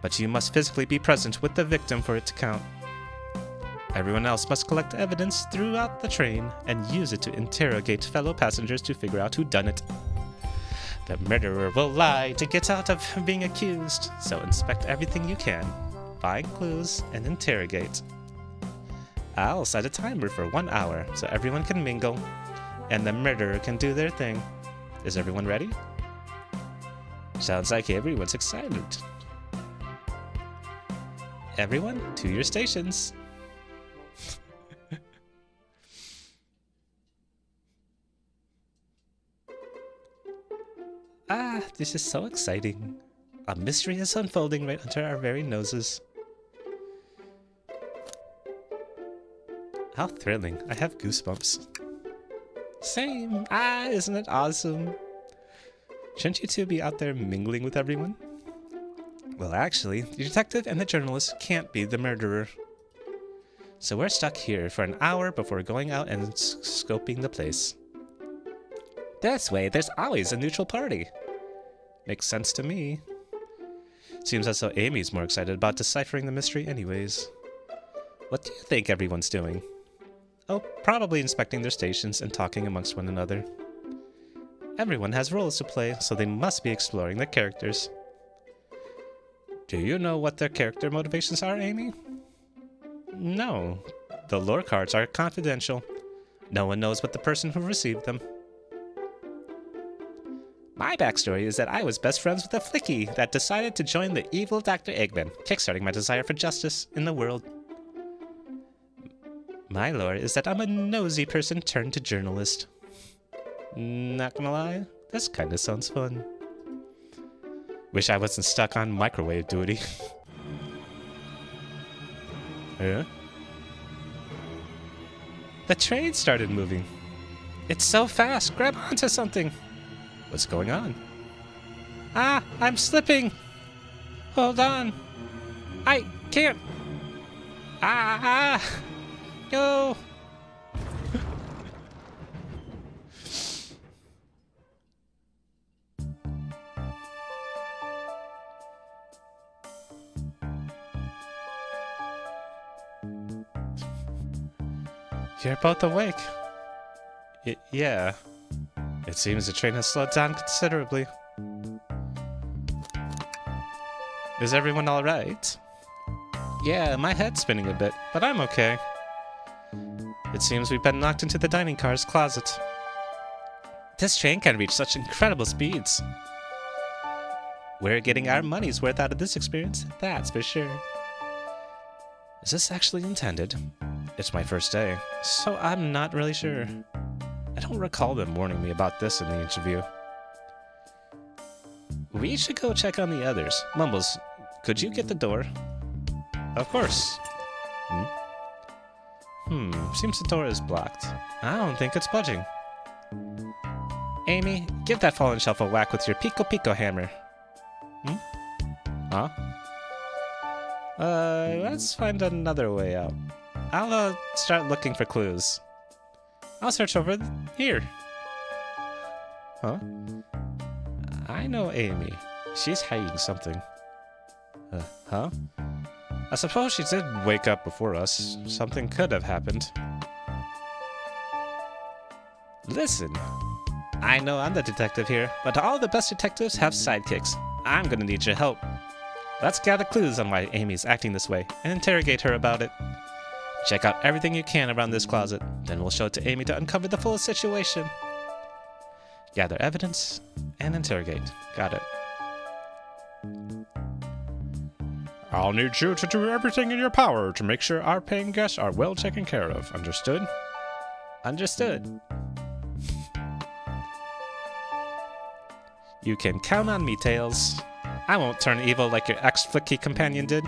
but you must physically be present with the victim for it to count. Everyone else must collect evidence throughout the train and use it to interrogate fellow passengers to figure out who done it. The murderer will lie to get out of being accused, so inspect everything you can, find clues, and interrogate. I'll set a timer for 1 hour so everyone can mingle, and the murderer can do their thing. Is everyone ready? Sounds like everyone's excited. Everyone, to your stations. This is so exciting. A mystery is unfolding right under our very noses. How thrilling. I have goosebumps. Same. Isn't it awesome? Shouldn't you two be out there mingling with everyone? Well, actually, the detective and the journalist can't be the murderer. So we're stuck here for an hour before going out and scoping the place. This way, there's always a neutral party. Makes sense to me. Seems as though Amy's more excited about deciphering the mystery anyways. What do you think everyone's doing? Oh, probably inspecting their stations and talking amongst one another. Everyone has roles to play, so they must be exploring their characters. Do you know what their character motivations are, Amy? No. The lore cards are confidential. No one knows but the person who received them. My backstory is that I was best friends with a flicky that decided to join the evil Dr. Eggman, kickstarting my desire for justice in the world. My lore is that I'm a nosy person turned to journalist. Not gonna lie, this kinda sounds fun. Wish I wasn't stuck on microwave duty. Huh? The train started moving. It's so fast, grab onto something. What's going on? Ah, I'm slipping. Hold on. I can't. Ah, no. You're both awake. Yeah. It seems the train has slowed down considerably. Is everyone alright? Yeah, my head's spinning a bit, but I'm okay. It seems we've been knocked into the dining car's closet. This train can reach such incredible speeds. We're getting our money's worth out of this experience, that's for sure. Is this actually intended? It's my first day, so I'm not really sure. I don't recall them warning me about this in the interview. We should go check on the others. Mumbles, could you get the door? Of course. Seems the door is blocked. I don't think it's budging. Amy, give that fallen shelf a whack with your Pico Pico hammer. Huh? Let's find another way out. I'll, start looking for clues. I'll search over here. Huh? I know Amy. She's hiding something. Huh? I suppose she did wake up before us. Something could have happened. Listen. I know I'm the detective here, but all the best detectives have sidekicks. I'm gonna need your help. Let's gather clues on why Amy's acting this way and interrogate her about it. Check out everything you can around this closet, then we'll show it to Amy to uncover the full situation. Gather evidence and interrogate. Got it.
I'll need you to do everything in your power to make sure our paying guests are well taken care of. Understood?
Understood. You can count on me, Tails. I won't turn evil like your ex-flicky companion did.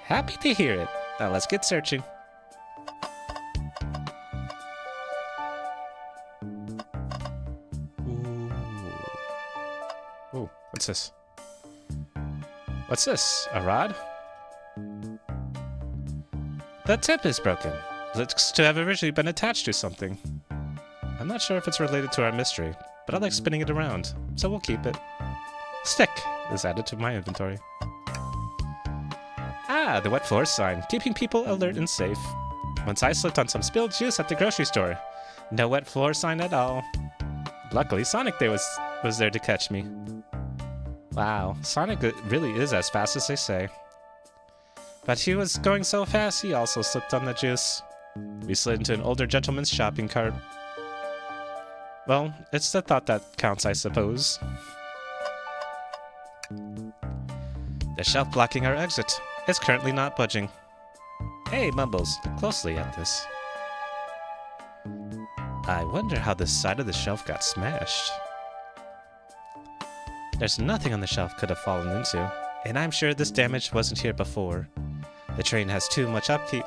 Happy to hear it. Now let's get searching.
Ooh, what's this?
What's this? A rod? The tip is broken. Looks to have originally been attached to something. I'm not sure if it's related to our mystery, but I like spinning it around, so we'll keep it. Stick is added to my inventory. Ah, the wet floor sign, keeping people alert and safe. Once I slipped on some spilled juice at the grocery store. No wet floor sign at all. Luckily, Sonic there was there to catch me. Wow, Sonic really is as fast as they say. But he was going so fast, he also slipped on the juice. We slid into an older gentleman's shopping cart. Well, it's the thought that counts, I suppose. The shelf blocking our exit is currently not budging. Hey, Mumbles, look closely at this. I wonder how this side of the shelf got smashed. There's nothing on the shelf could have fallen into, and I'm sure this damage wasn't here before. The train has too much upkeep.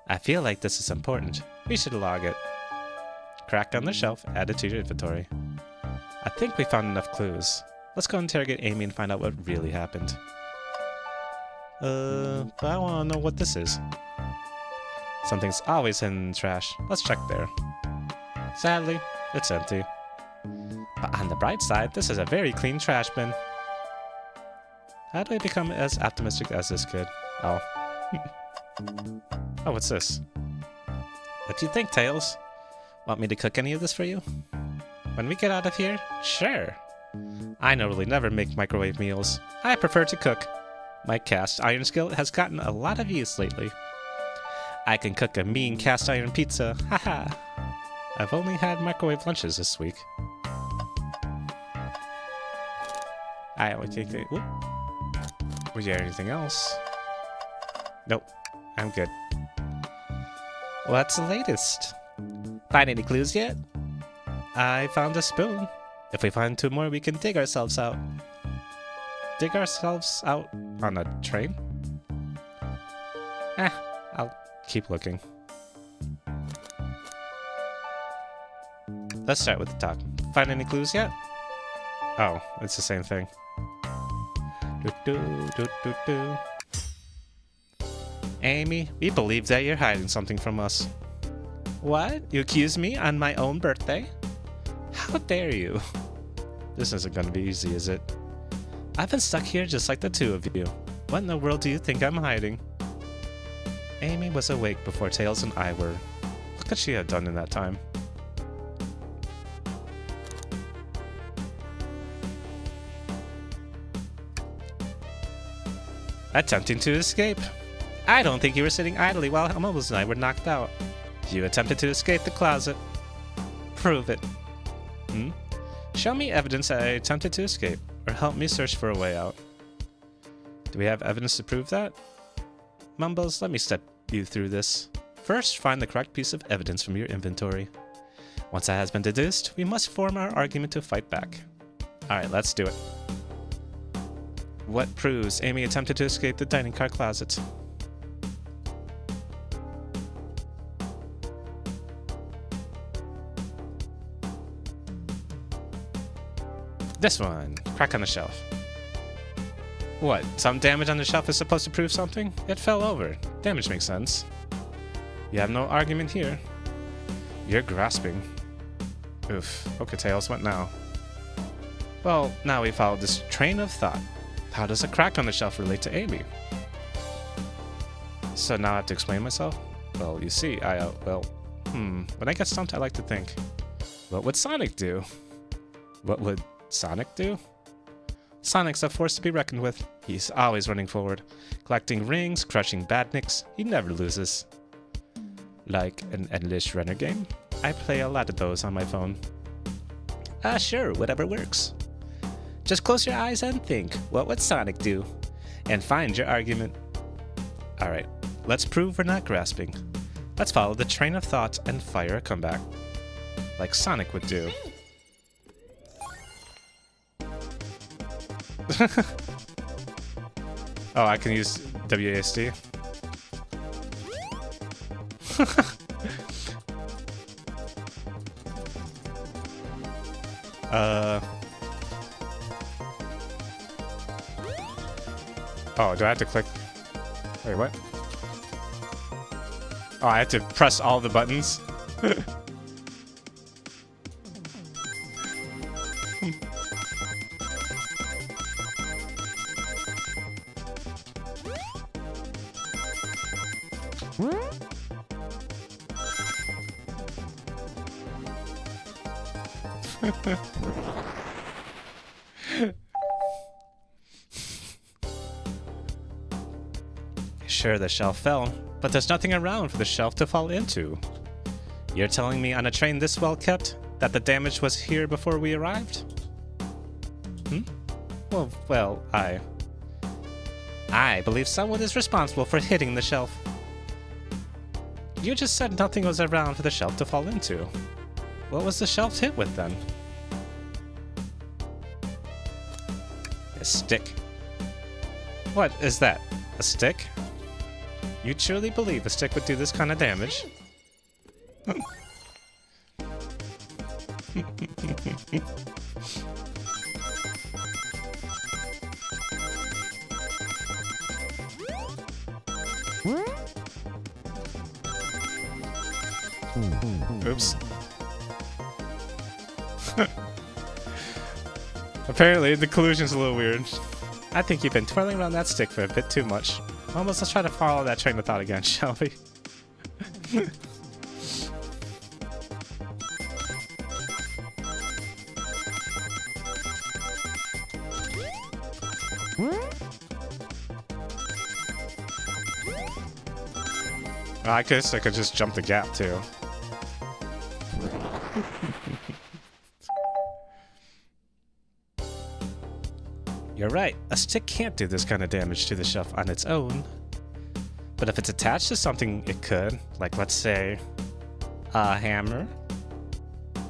I feel like this is important. We should log it. Crack on the shelf, add it to your inventory. I think we found enough clues. Let's go interrogate Amy and find out what really happened. But I want to know what this is. Something's always hidden in the trash. Let's check there. Sadly, it's empty. But on the bright side, this is a very clean trash bin. How do I become as optimistic as this kid? Oh. Oh, what's this? What do you think, Tails? Want me to cook any of this for you? When we get out of here? Sure. I normally never make microwave meals. I prefer to cook. My cast iron skill has gotten a lot of use lately. I can cook a mean cast iron pizza. Haha. I've only had microwave lunches this week. I would take it. Whoop. Was there anything else? Nope. I'm good. What's the latest? Find any clues yet? I found a spoon. If we find 2 more, we can dig ourselves out. Dig ourselves out on a train? I'll keep looking. Let's start with the top. Find any clues yet? Oh, it's the same thing. Amy, we believe that you're hiding something from us. What? You accuse me on my own birthday? How dare you? This isn't gonna be easy, is it? I've been stuck here just like the 2 of you. What in the world do you think I'm hiding? Amy was awake before Tails and I were. What could she have done in that time? Attempting to escape. I don't think you were sitting idly while Mumbles and I were knocked out. You attempted to escape the closet. Prove it. Show me evidence that I attempted to escape, or help me search for a way out. Do we have evidence to prove that? Mumbles, let me step you through this. First, find the correct piece of evidence from your inventory. Once that has been deduced, we must form our argument to fight back. Alright, let's do it. What proves Amy attempted to escape the dining car closet? This one. Crack on the shelf. What? Some damage on the shelf is supposed to prove something? It fell over. Damage makes sense. You have no argument here. You're grasping. Oof. Okay, Tails, what now? Well, now we follow this train of thought. How does a crack on the shelf relate to Amy? So now I have to explain myself? Well, you see, when I get stumped, I like to think. What would Sonic do? What would Sonic do? Sonic's a force to be reckoned with. He's always running forward, collecting rings, crushing badniks. He never loses. Like an endless runner game? I play a lot of those on my phone. Sure, whatever works. Just close your eyes and think, what would Sonic do? And find your argument. Alright, let's prove we're not grasping. Let's follow the train of thought and fire a comeback. Like Sonic would do. Oh, I can use WASD. Oh, do I have to click? Wait, what? Oh, I have to press all the buttons? Sure, the shelf fell, but there's nothing around for the shelf to fall into. You're telling me on a train this well kept that the damage was here before we arrived? Well, I believe someone is responsible for hitting the shelf. You just said nothing was around for the shelf to fall into. What was the shelf hit with then? A stick. What is that? A stick? You truly believe a stick would do this kind of damage? Oops. Apparently, the collusion's a little weird. I think you've been twirling around that stick for a bit too much. Almost, let's try to follow that train of thought again, shall we? I guess I could just jump the gap too. You're right, a stick can't do this kind of damage to the shelf on its own. But if it's attached to something, it could. Like, let's say, a hammer.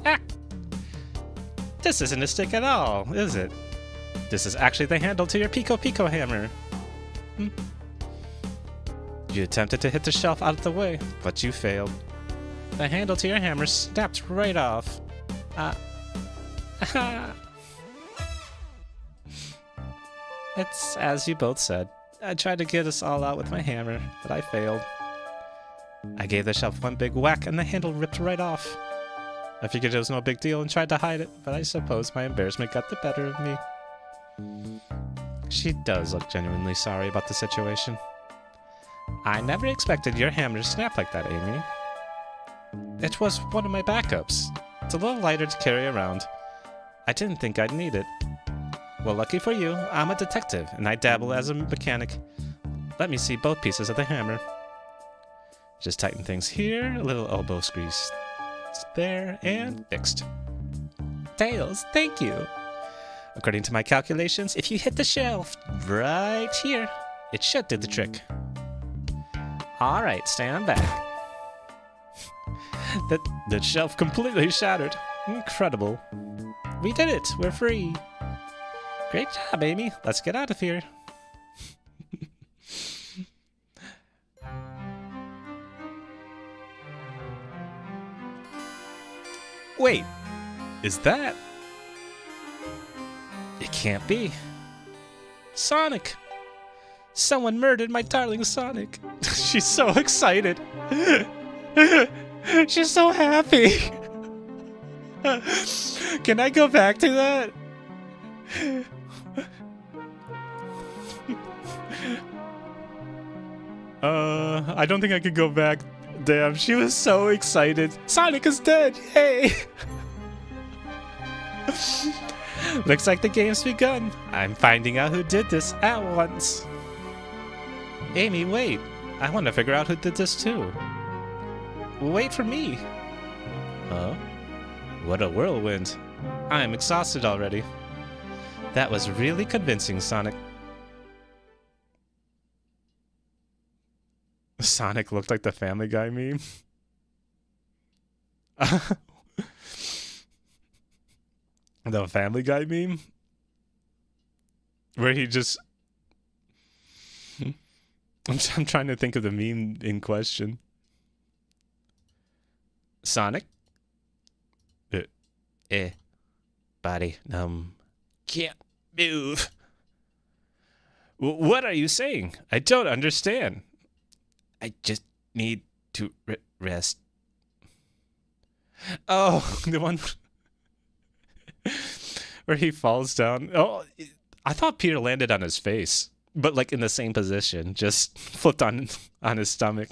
Ah! This isn't a stick at all, is it? This is actually the handle to your Pico Pico hammer. You attempted to hit the shelf out of the way, but you failed. The handle to your hammer snapped right off. It's as you both said. I tried to get us all out with my hammer, but I failed. I gave the shelf one big whack and the handle ripped right off. I figured it was no big deal and tried to hide it, but I suppose my embarrassment got the better of me. She does look genuinely sorry about the situation. I never expected your hammer to snap like that, Amy. It was one of my backups. It's a little lighter to carry around. I didn't think I'd need it. Well, lucky for you, I'm a detective, and I dabble as a mechanic. Let me see both pieces of the hammer. Just tighten things here, a little elbow grease there, and fixed. Tails, thank you. According to my calculations, if you hit the shelf right here, it should do the trick. Alright, stand back. The shelf completely shattered. Incredible. We did it, we're free. Great job, Amy. Let's get out of here. Wait, is that? It can't be. Sonic! Someone murdered my darling Sonic. She's so excited. She's so happy. Can I go back to that? I don't think I could go back. Damn, she was so excited. Sonic is dead! Yay! Looks like the game's begun. I'm finding out who did this at once. Amy, wait. I want to figure out who did this too. Wait for me. Huh? What a whirlwind. I'm exhausted already. That was really convincing, Sonic. Sonic looked like the Family Guy meme. The Family Guy meme? Where he just... I'm trying to think of the meme in question. Sonic? Body, can't move. What are you saying? I don't understand. I just need to rest. Oh, the one where he falls down. Oh, I thought Peter landed on his face, but like in the same position, just flipped on his stomach.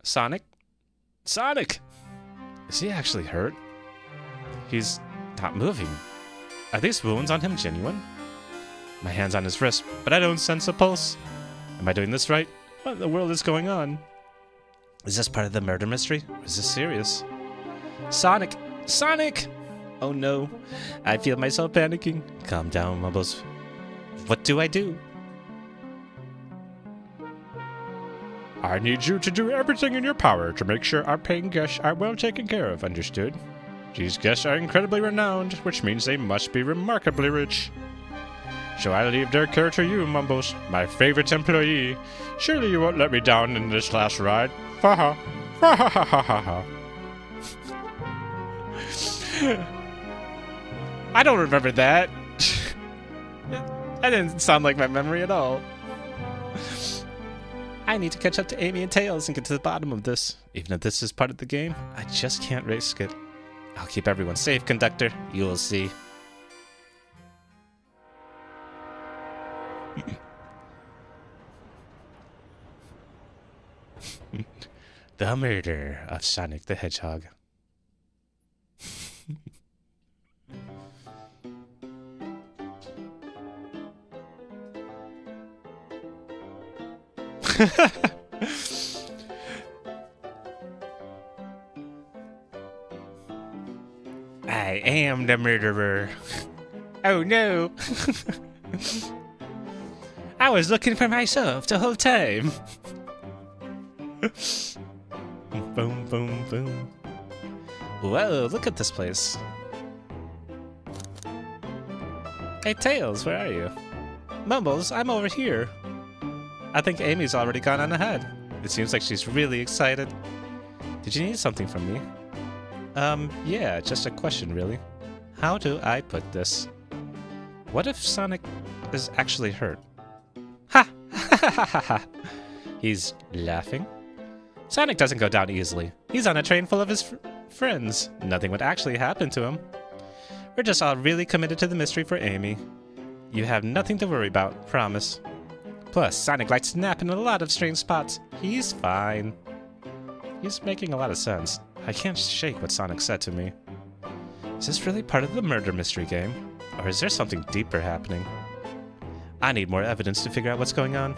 Sonic? Sonic! Is he actually hurt? He's not moving. Are these wounds on him genuine? My hand's on his wrist, but I don't sense a pulse. Am I doing this right? What in the world is going on? Is this part of the murder mystery? Or is this serious? Sonic! Sonic! Oh no. I feel myself panicking. Calm down, Mumbles. What do I do?
I need you to do everything in your power to make sure our paying guests are well taken care of, understood? These guests are incredibly renowned, which means they must be remarkably rich. So I leave their care to you, Mumbles, my favorite employee. Surely you won't let me down in this last ride. Ha-ha. Ha-ha-ha-ha-ha.
I don't remember that. That didn't sound like my memory at all. I need to catch up to Amy and Tails and get to the bottom of this. Even if this is part of the game, I just can't risk it. I'll keep everyone safe, conductor. You'll see. The murder of Sonic the Hedgehog. I am the murderer. Oh no. I was looking for myself the whole time. Boom, boom, boom. Whoa, look at this place. Hey, Tails, where are you? Mumbles, I'm over here. I think Amy's already gone on ahead. It seems like she's really excited. Did you need something from me? Yeah, just a question, really. How do I put this? What if Sonic is actually hurt? Ha! Ha ha ha ha! He's laughing. Sonic doesn't go down easily. He's on a train full of his friends. Nothing would actually happen to him. We're just all really committed to the mystery for Amy. You have nothing to worry about, promise. Plus, Sonic likes to nap in a lot of strange spots. He's fine. He's making a lot of sense. I can't shake what Sonic said to me. Is this really part of the murder mystery game? Or is there something deeper happening? I need more evidence to figure out what's going on.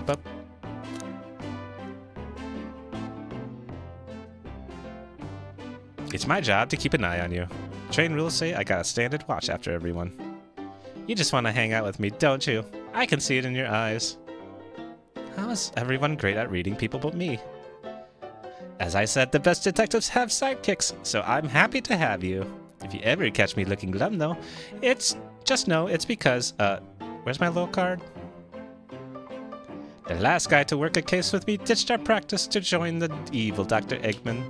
Bup. It's my job to keep an eye on you. Train rules say I gotta stand and watch after everyone. You just want to hang out with me, don't you? I can see it in your eyes. How is everyone great at reading people but me? As I said, the best detectives have sidekicks, so I'm happy to have you. If you ever catch me looking glum, though, just know it's because, where's my little card? The last guy to work a case with me ditched our practice to join the evil Dr. Eggman.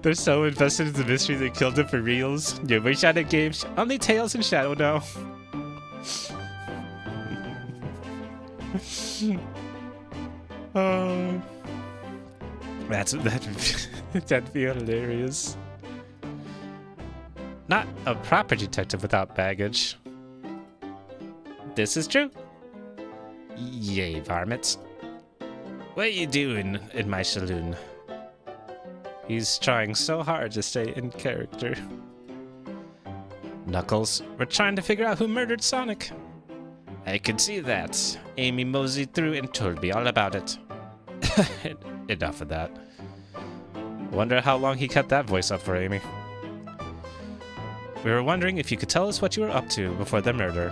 They're so invested in the mystery they killed him for reals. You wish I had games. Only Tails and Shadow now. Oh, that'd be hilarious. Not a proper detective without baggage. This is true. Yay, varmints. What are you doing in my saloon? He's trying so hard to stay in character. Knuckles, we're trying to figure out who murdered Sonic. I could see that. Amy moseyed through and told me all about it. Enough of that. Wonder how long he kept that voice up for Amy. We were wondering if you could tell us what you were up to before the murder.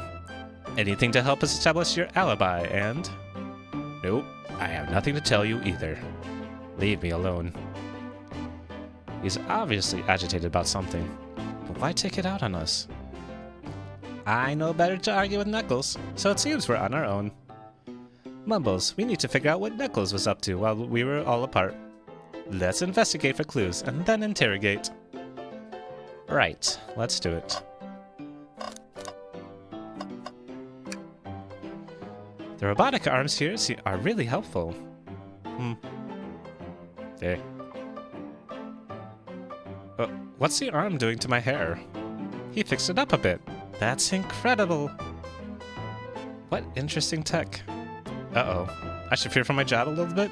Anything to help us establish your alibi, and... Nope, I have nothing to tell you either. Leave me alone. He's obviously agitated about something, but why take it out on us? I know better to argue with Knuckles, so it seems we're on our own. Mumbles, we need to figure out what Knuckles was up to while we were all apart. Let's investigate for clues and then interrogate. Right, let's do it. The robotic arms here are really helpful. There. What's the arm doing to my hair? He fixed it up a bit. That's incredible. What interesting tech. Uh-oh. I should fear for my job a little bit?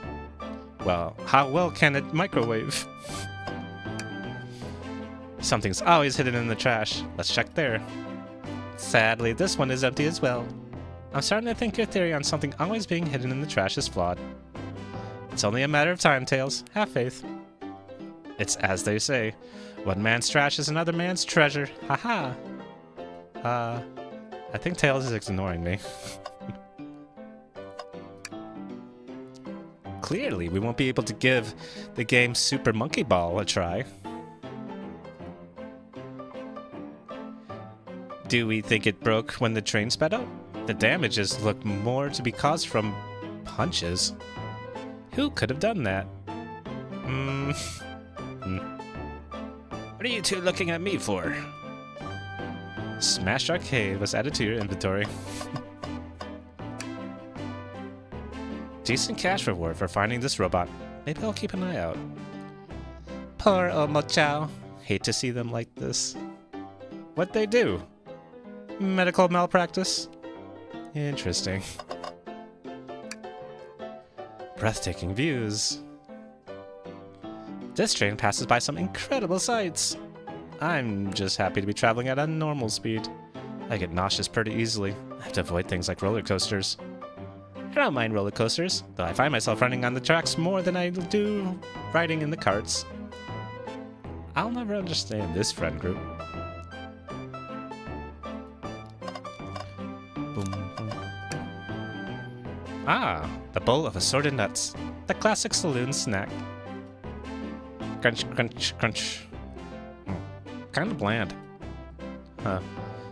Well, how well can it microwave? Something's always hidden in the trash. Let's check there. Sadly, this one is empty as well. I'm starting to think your theory on something always being hidden in the trash is flawed. It's only a matter of time, Tails. Have faith. It's as they say. One man's trash is another man's treasure. Haha. I think Tails is ignoring me. Clearly, we won't be able to give the game Super Monkey Ball a try. Do we think it broke when the train sped up? The damages look more to be caused from punches. Who could have done that?
What are you two looking at me for?
Smash Arcade was added to your inventory. Decent cash reward for finding this robot. Maybe I'll keep an eye out. Poor Omochao. hate to see them like this. What'd they do? Medical malpractice? Interesting. Breathtaking views. This train passes by some incredible sights. I'm just happy to be traveling at a normal speed. I get nauseous pretty easily. I have to avoid things like roller coasters. I don't mind roller coasters, though I find myself running on the tracks more than I do riding in the carts. I'll never understand this friend group. Boom, boom. Ah, the bowl of assorted nuts. The classic saloon snack. Crunch, crunch, crunch. Kind of bland. Huh.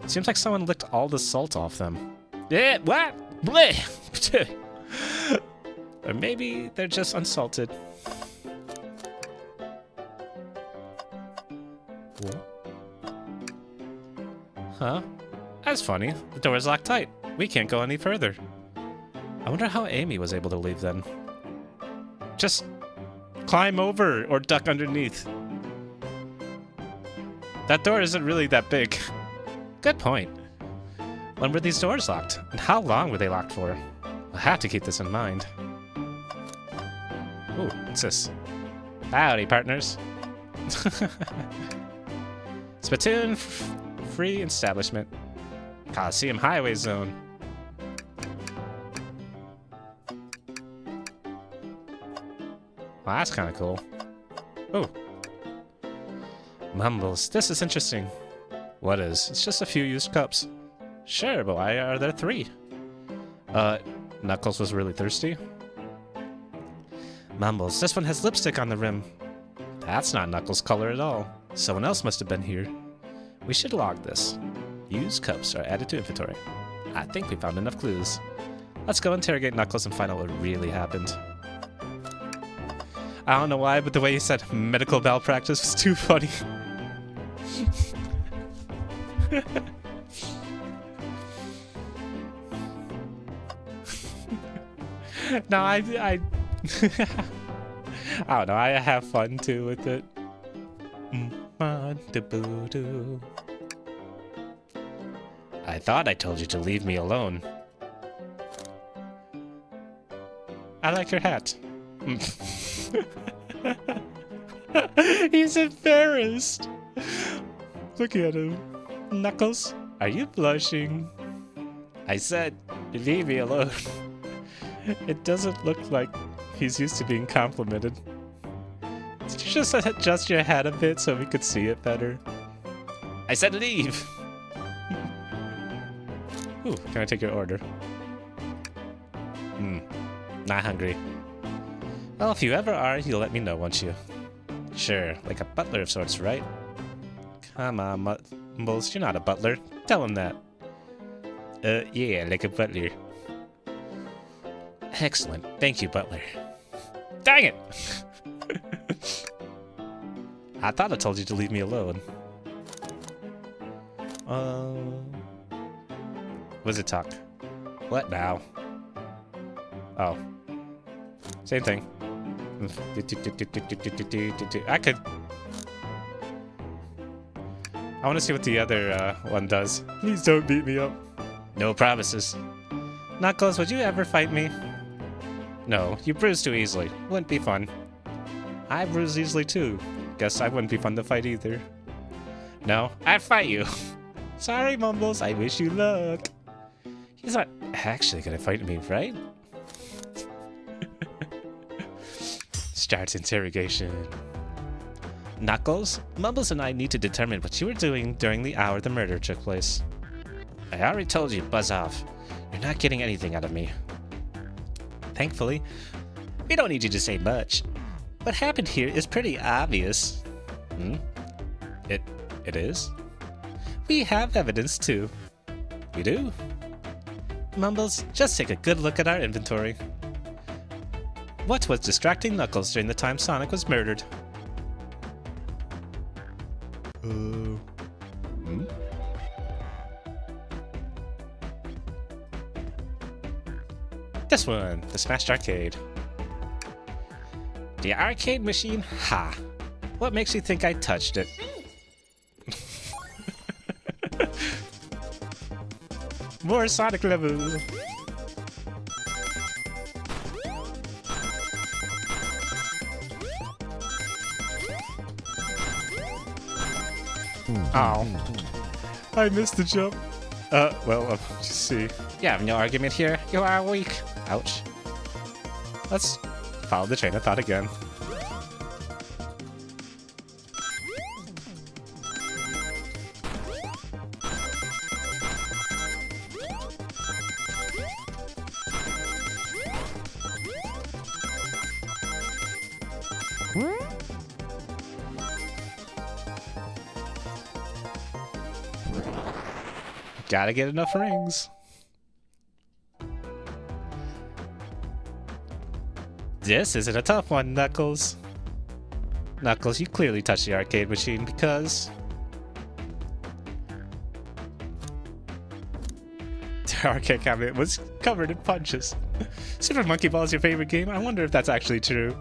Seems like someone licked all the salt off them.
Yeah, what? Bleh.
Or maybe they're just unsalted. Huh? That's funny. The door is locked tight. We can't go any further. I wonder how Amy was able to leave then. Just climb over or duck underneath. That door isn't really that big. Good point. When were these doors locked? And how long were they locked for? I'll have to keep this in mind. Ooh, what's this? Howdy, partners. Splatoon free establishment. Coliseum Highway Zone. Well, that's kind of cool. Oh. Mumbles, this is interesting. What is? It's just a few used cups. Sure, but why are there 3? Knuckles was really thirsty. Mumbles, this one has lipstick on the rim. That's not Knuckles' color at all. Someone else must have been here. We should log this. Used cups are added to inventory. I think we found enough clues. Let's go interrogate Knuckles and find out what really happened. I don't know why, but the way he said medical malpractice was too funny. No, I don't know. I have fun too with it. I thought I told you to leave me alone. I like your hat. He's embarrassed. Look at him. Knuckles, are you blushing? I said, leave me alone. It doesn't look like he's used to being complimented. Did you just adjust your hat a bit so we could see it better? I said leave! Ooh, can I take your order? Not hungry. Well, if you ever are, you'll let me know, won't you? Sure, like a butler of sorts, right? Come on, Mumbles, you're not a butler. Tell him that. Yeah, like a butler. Excellent. Thank you, butler. Dang it! I thought I told you to leave me alone. Wizard talk. What now? Oh. Same thing. I could... I want to see what the other one does. Please don't beat me up. No promises. Knuckles, would you ever fight me? No, you bruise too easily. Wouldn't be fun. I bruise easily too. Guess I wouldn't be fun to fight either. No, I'd fight you. Sorry, Mumbles, I wish you luck. He's not actually gonna fight me, right? Starts interrogation. Knuckles, Mumbles and I need to determine what you were doing during the hour the murder took place. I already told you, buzz off. You're not getting anything out of me. Thankfully, we don't need you to say much. What happened here is pretty obvious. It is? We have evidence too. We do? Mumbles, just take a good look at our inventory. What was distracting Knuckles during the time Sonic was murdered? This one, the Smashed Arcade. The arcade machine? Ha! What makes you think I touched it?
More Sonic level. Ow. I missed the jump. Well, just see. You have no argument here. You are weak. Ouch. Let's follow the train of thought again. Gotta get enough rings. This isn't a tough one, Knuckles. Knuckles, you clearly touched the arcade machine because the arcade cabinet was covered in punches. Super Monkey Ball is your favorite game? I wonder if that's actually true.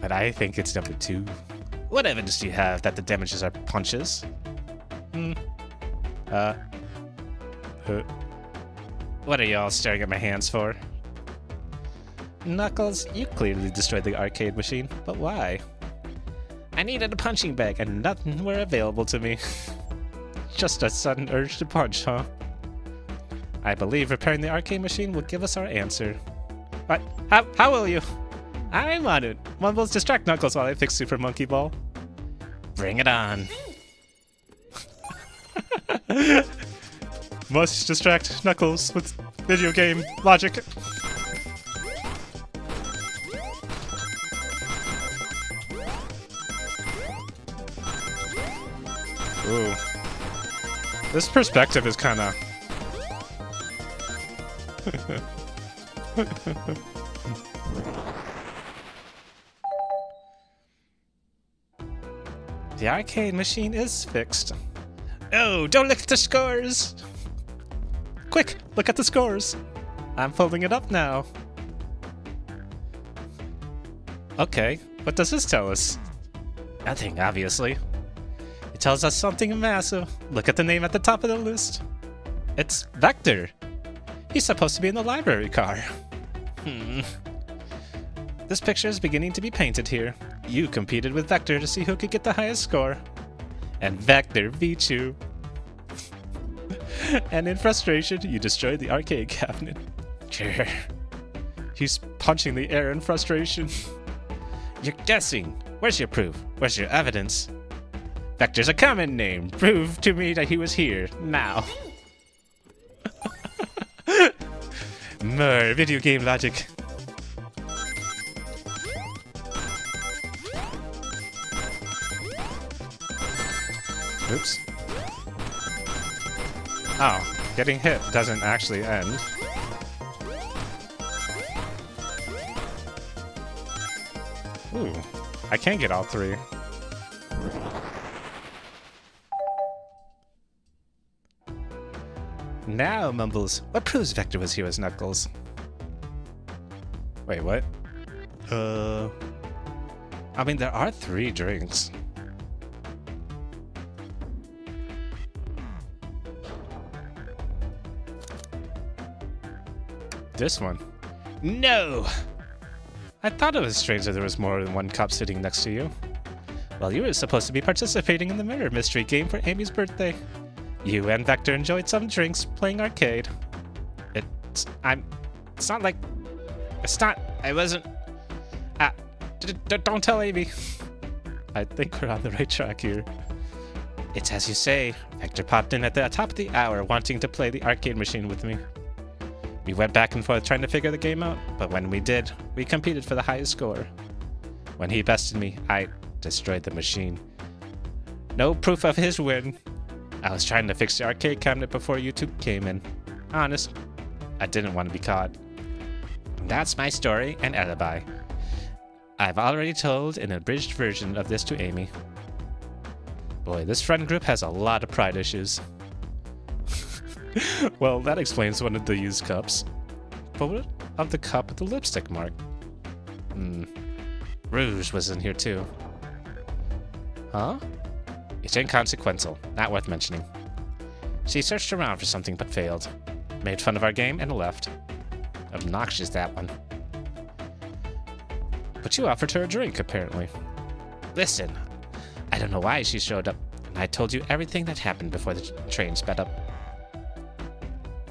But I think it's number 2. What evidence do you have that the damages are punches? What are y'all staring at my hands for? Knuckles, you clearly destroyed the arcade machine, but why? I needed a punching bag and nothing were available to me. Just a sudden urge to punch, huh? I believe repairing the arcade machine will give us our answer. What? How will you? I'm on it. Mumbles, distract Knuckles while I fix Super Monkey Ball. Bring it on. Must distract Knuckles with video game logic. Ooh. This perspective is kinda... The arcade machine is fixed. Oh, don't look at the scores! Quick, look at the scores! I'm pulling it up now. Okay, what does this tell us? Nothing, obviously. It tells us something massive. Look at the name at the top of the list. It's Vector. He's supposed to be in the library car. This picture is beginning to be painted here. You competed with Vector to see who could get the highest score. And Vector beat you. And in frustration, you destroyed the arcade cabinet. He's punching the air in frustration. You're guessing. Where's your proof? Where's your evidence? Vector's a common name. Prove to me that he was here, now. More video game logic. Oops. Oh, getting hit doesn't actually end. Ooh, I can get all 3. Now, Mumbles, what proves Vector was here as Knuckles? Wait, what? I mean, there are 3 drinks. This one. No! I thought it was strange that there was more than one cop sitting next to you. Well, you were supposed to be participating in the Mirror Mystery game for Amy's birthday. You and Vector enjoyed some drinks playing arcade. I wasn't... don't tell Amy. I think we're on the right track here. It's as you say. Vector popped in at the top of the hour wanting to play the arcade machine with me. We went back and forth trying to figure the game out, but when we did, we competed for the highest score. When he bested me, I destroyed the machine. No proof of his win. I was trying to fix the arcade cabinet before you two came in. Honest, I didn't want to be caught. That's my story and alibi. I've already told an abridged version of this to Amy. Boy, this friend group has a lot of pride issues. Well, that explains one of the used cups. But what of the cup with the lipstick mark? Rouge was in here too. Huh? It's inconsequential, not worth mentioning.
She searched around for something but failed. Made fun of our game and left. Obnoxious, that one. But you offered her a drink, apparently. Listen, I don't know why she showed up, and I told you everything that happened before the train sped up.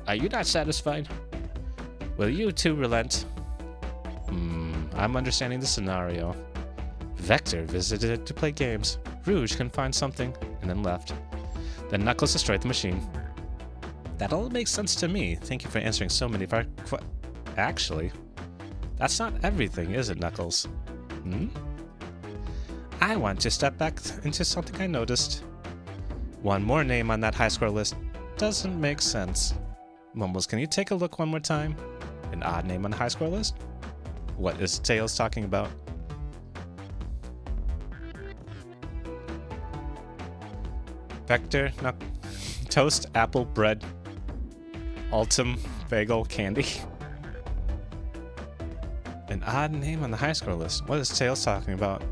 Are you not satisfied? Will you two relent? I'm understanding the scenario. Vector visited to play games. Rouge can find something, and then left. Then Knuckles destroyed the machine. That all makes sense to me. Thank you for answering so many of our Actually, that's not everything, is it, Knuckles? I want to step back into something I noticed. One more name on that high score list doesn't make sense. Mumbles, can you take a look one more time? An odd name on the high score list? What is Tails talking about? Vector, toast, apple, bread, Ultim, bagel, candy. An odd name on the high score list. What is Tails talking about?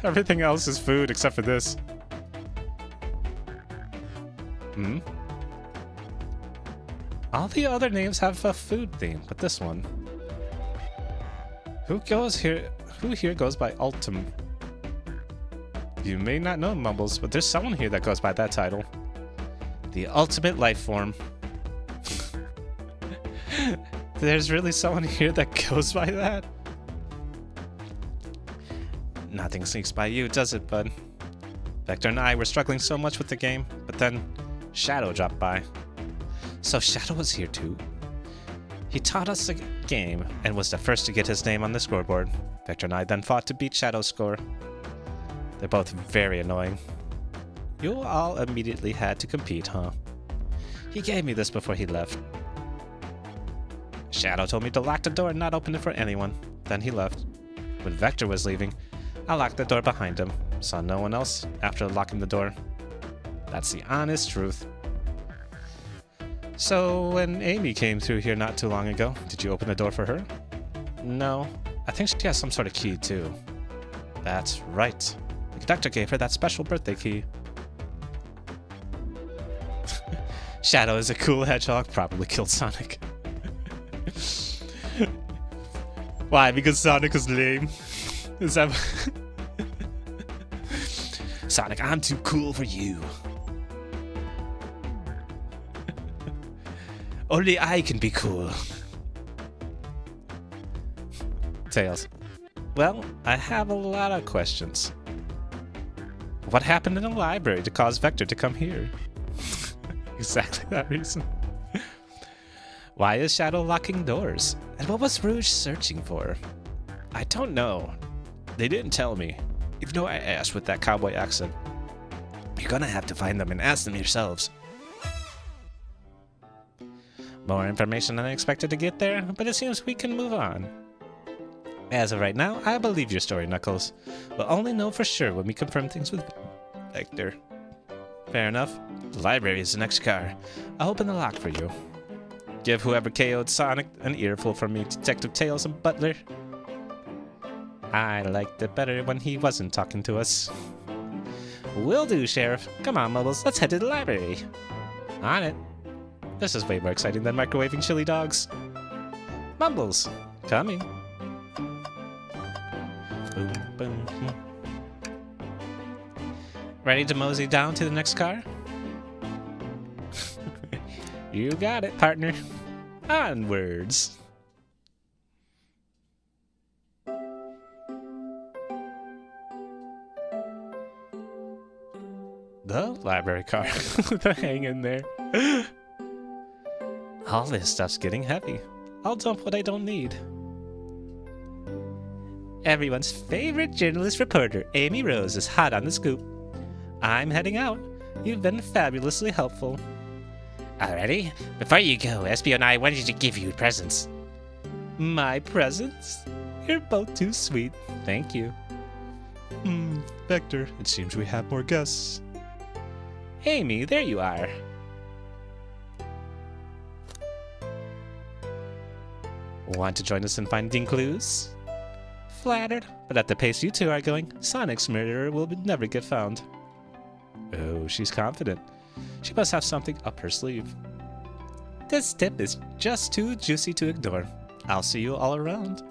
Everything else is food except for this. All the other names have a food theme, but this one. Who here goes by Ultim? You may not know, Mumbles, but there's someone here that goes by that title. The ultimate life form. There's really someone here that goes by that? Nothing sneaks by you, does it, bud? Vector and I were struggling so much with the game, but then Shadow dropped by. So Shadow was here too. He taught us the game and was the first to get his name on the scoreboard. Vector and I then fought to beat Shadow's score. They're both very annoying. You all immediately had to compete, huh? He gave me this before he left. Shadow told me to lock the door and not open it for anyone. Then he left. When Vector was leaving, I locked the door behind him. Saw no one else after locking the door. That's the honest truth. So when Amy came through here not too long ago, did you open the door for her? No. I think she has some sort of key too. That's right. The conductor gave her that special birthday key. Shadow is a cool hedgehog, probably killed Sonic. Why? Because Sonic is lame? Is that... Sonic, I'm too cool for you. Only I can be cool. Tails. Well, I have a lot of questions. What happened in the library to cause Vector to come here? Exactly that reason. Why is Shadow locking doors? And what was Rouge searching for? I don't know. They didn't tell me. Even though I asked with that cowboy accent. You're gonna have to find them and ask them yourselves. More information than I expected to get there, but it seems we can move on. As of right now, I believe your story, Knuckles. We'll only know for sure when we confirm things with Vector. Fair enough. The library is the next car. I'll open the lock for you. Give whoever KO'd Sonic an earful from me, Detective Tails and Butler. I liked it better when he wasn't talking to us. Will do, Sheriff. Come on, Mumbles, let's head to the library. On it. This is way more exciting than microwaving chili dogs. Mumbles, coming. Boom, boom, boom. Ready to mosey down to the next car? You got it, partner. Onwards. The library car. Hang in there. All this stuff's getting heavy. I'll dump what I don't need. Everyone's favorite journalist reporter, Amy Rose, is hot on the scoop. I'm heading out. You've been fabulously helpful.
Already? Before you go, Espio and I wanted to give you presents.
My presents? You're both too sweet. Thank you.
Vector, it seems we have more guests.
Amy, there you are. Want to join us in finding clues? Flattered, but at the pace you two are going, Sonic's murderer will never get found. Oh, she's confident. She must have something up her sleeve. This tip is just too juicy to ignore. I'll see you all around.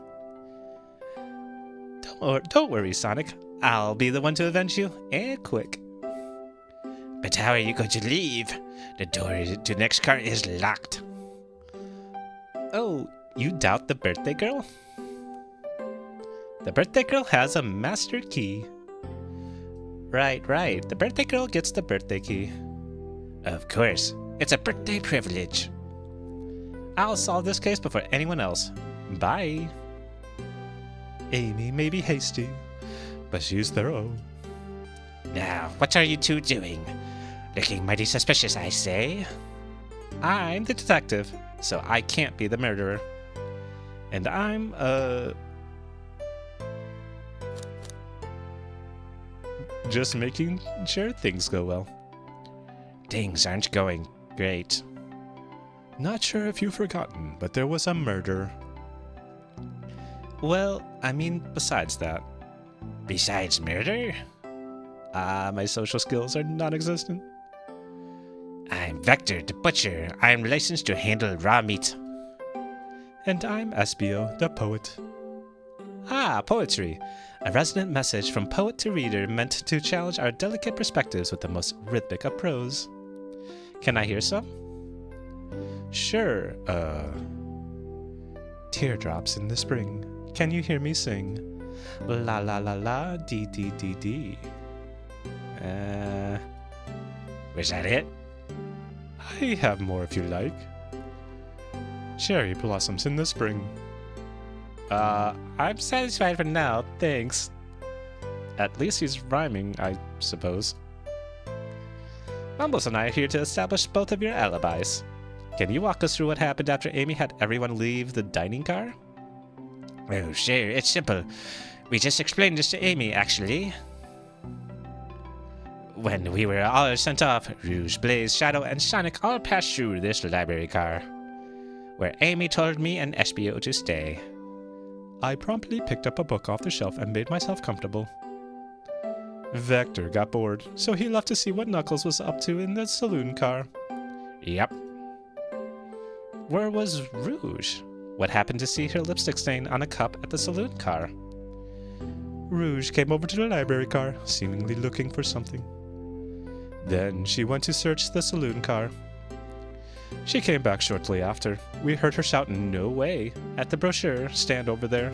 Don't worry, Sonic. I'll be the one to avenge you, and quick.
But how are you going to leave? The door to the next car is locked.
Oh, you doubt the birthday girl? The birthday girl has a master key. Right. The birthday girl gets the birthday key.
Of course. It's a birthday privilege.
I'll solve this case before anyone else. Bye. Amy may be hasty, but she's thorough.
Now, what are you two doing? Looking mighty suspicious, I say.
I'm the detective, so I can't be the murderer. And I'm, just making sure things go well.
Things aren't going great.
Not sure if you've forgotten, but there was a murder.
Well, I mean, besides that.
Besides murder?
My social skills are non-existent.
I'm Vector, the butcher. I'm licensed to handle raw meat.
And I'm Espio, the poet.
Ah, poetry. A resonant message from poet to reader meant to challenge our delicate perspectives with the most rhythmic of prose. Can I hear some?
Sure, Teardrops in the spring. Can you hear me sing? La la la la, dee dee dee dee.
Was that it?
I have more if you like. Cherry blossoms in the spring.
I'm satisfied for now, thanks. At least he's rhyming, I suppose. Mumbles and I are here to establish both of your alibis. Can you walk us through what happened after Amy had everyone leave the dining car?
Oh, sure, it's simple. We just explained this to Amy, actually. When we were all sent off, Rouge, Blaze, Shadow, and Sonic all passed through this library car, where Amy told me and Espio to stay.
I promptly picked up a book off the shelf and made myself comfortable. Vector got bored, so he left to see what Knuckles was up to in the saloon car.
Yep.
Where was Rouge? What happened to see her lipstick stain on a cup at the saloon car?
Rouge came over to the library car, seemingly looking for something. Then she went to search the saloon car. She came back shortly after. We heard her shout "No way" at the brochure stand over there.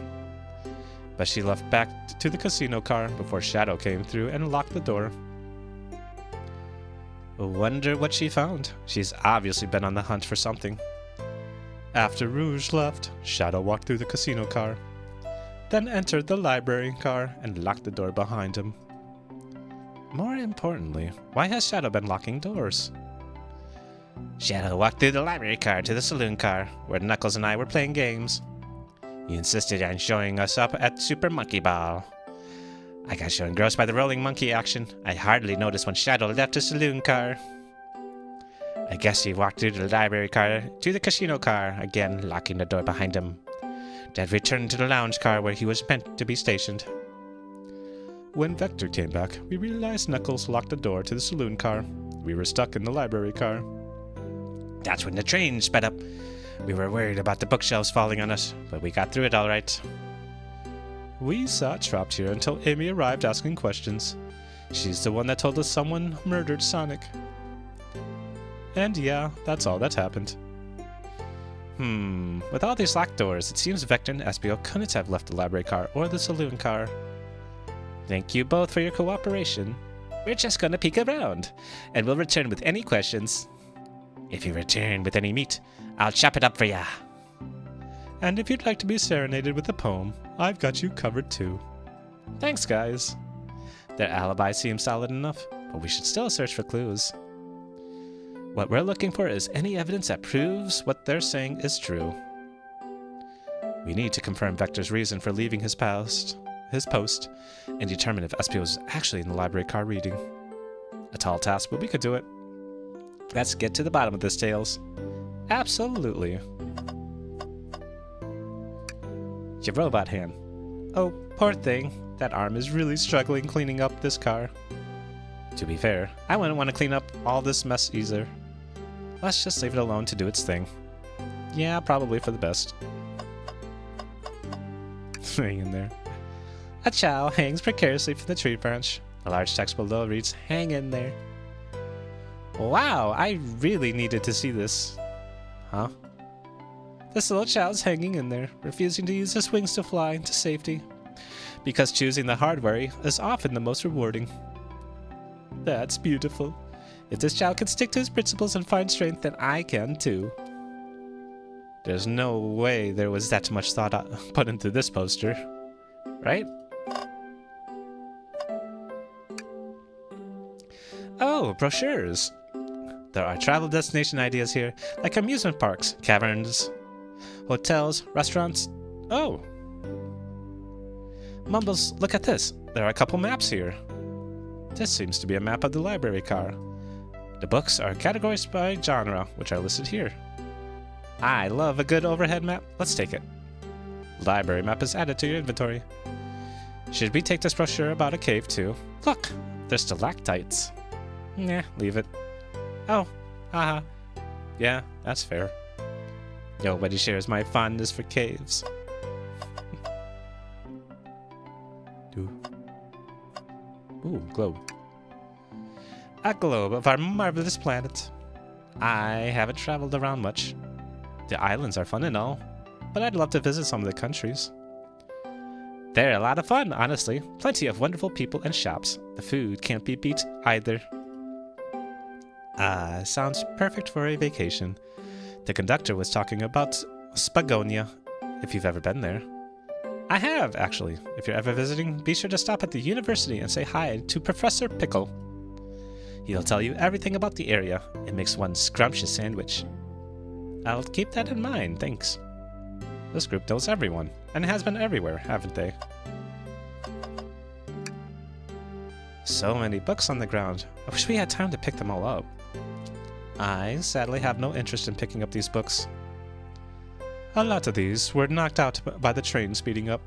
But she left back to the casino car before Shadow came through and locked the door.
Wonder what she found. She's obviously been on the hunt for something.
After Rouge left, Shadow walked through the casino car, then entered the library car and locked the door behind him.
More importantly, why has Shadow been locking doors?
Shadow walked through the library car to the saloon car, where Knuckles and I were playing games. He insisted on showing us up at Super Monkey Ball. I got so engrossed by the rolling monkey action, I hardly noticed when Shadow left the saloon car. I guess he walked through the library car to the casino car, again locking the door behind him. Then returned to the lounge car where he was meant to be stationed.
When Vector came back, we realized Knuckles locked the door to the saloon car. We were stuck in the library car.
That's when the train sped up. We were worried about the bookshelves falling on us, but we got through it all right.
We sat trapped here until Amy arrived asking questions. She's the one that told us someone murdered Sonic. And yeah, that's all that happened.
With all these locked doors, it seems Vector and Espio couldn't have left the library car or the saloon car. Thank you both for your cooperation.
We're just gonna peek around, and we'll return with any questions. If you return with any meat, I'll chop it up for ya.
And if you'd like to be serenaded with a poem, I've got you covered too.
Thanks, guys. Their alibi seems solid enough, but we should still search for clues. What we're looking for is any evidence that proves what they're saying is true. We need to confirm Vector's reason for leaving his post, and determine if Espio was actually in the library car reading. A tall task, but we could do it. Let's get to the bottom of this, Tails. Absolutely. Your robot hand. Oh, poor thing. That arm is really struggling cleaning up this car.
To be fair, I wouldn't want to clean up all this mess either. Let's just leave it alone to do its thing. Yeah, probably for the best. Hang in there. A chow hangs precariously from the tree branch. A large text below reads, "Hang in there." Wow, I really needed to see this. Huh? This little chow's hanging in there, refusing to use his wings to fly to safety. Because choosing the hard way is often the most rewarding. That's beautiful. If this child can stick to his principles and find strength, then I can too. There's no way there was that much thought put into this poster, right? Oh, brochures. There are travel destination ideas here, like amusement parks, caverns, hotels, restaurants. Oh. Mumbles, look at this. There are a couple maps here. This seems to be a map of the library car. The books are categorized by genre, which are listed here. I love a good overhead map. Let's take it. Library map is added to your inventory. Should we take this brochure about a cave too? Look, there's stalactites. Nah, leave it. Oh, haha. Yeah, that's fair. Nobody shares my fondness for caves. Ooh, globe. A globe of our marvelous planet. I haven't traveled around much. The islands are fun and all, but I'd love to visit some of the countries. They're a lot of fun, honestly. Plenty of wonderful people and shops. The food can't be beat either. Sounds perfect for a vacation. The conductor was talking about Spagonia, if you've ever been there. I have, actually. If you're ever visiting, be sure to stop at the university and say hi to Professor Pickle. He'll tell you everything about the area. It makes one scrumptious sandwich. I'll keep that in mind, thanks. This group knows everyone, and has been everywhere, haven't they? So many books on the ground. I wish we had time to pick them all up. I sadly have no interest in picking up these books. A lot of these were knocked out by the train speeding up.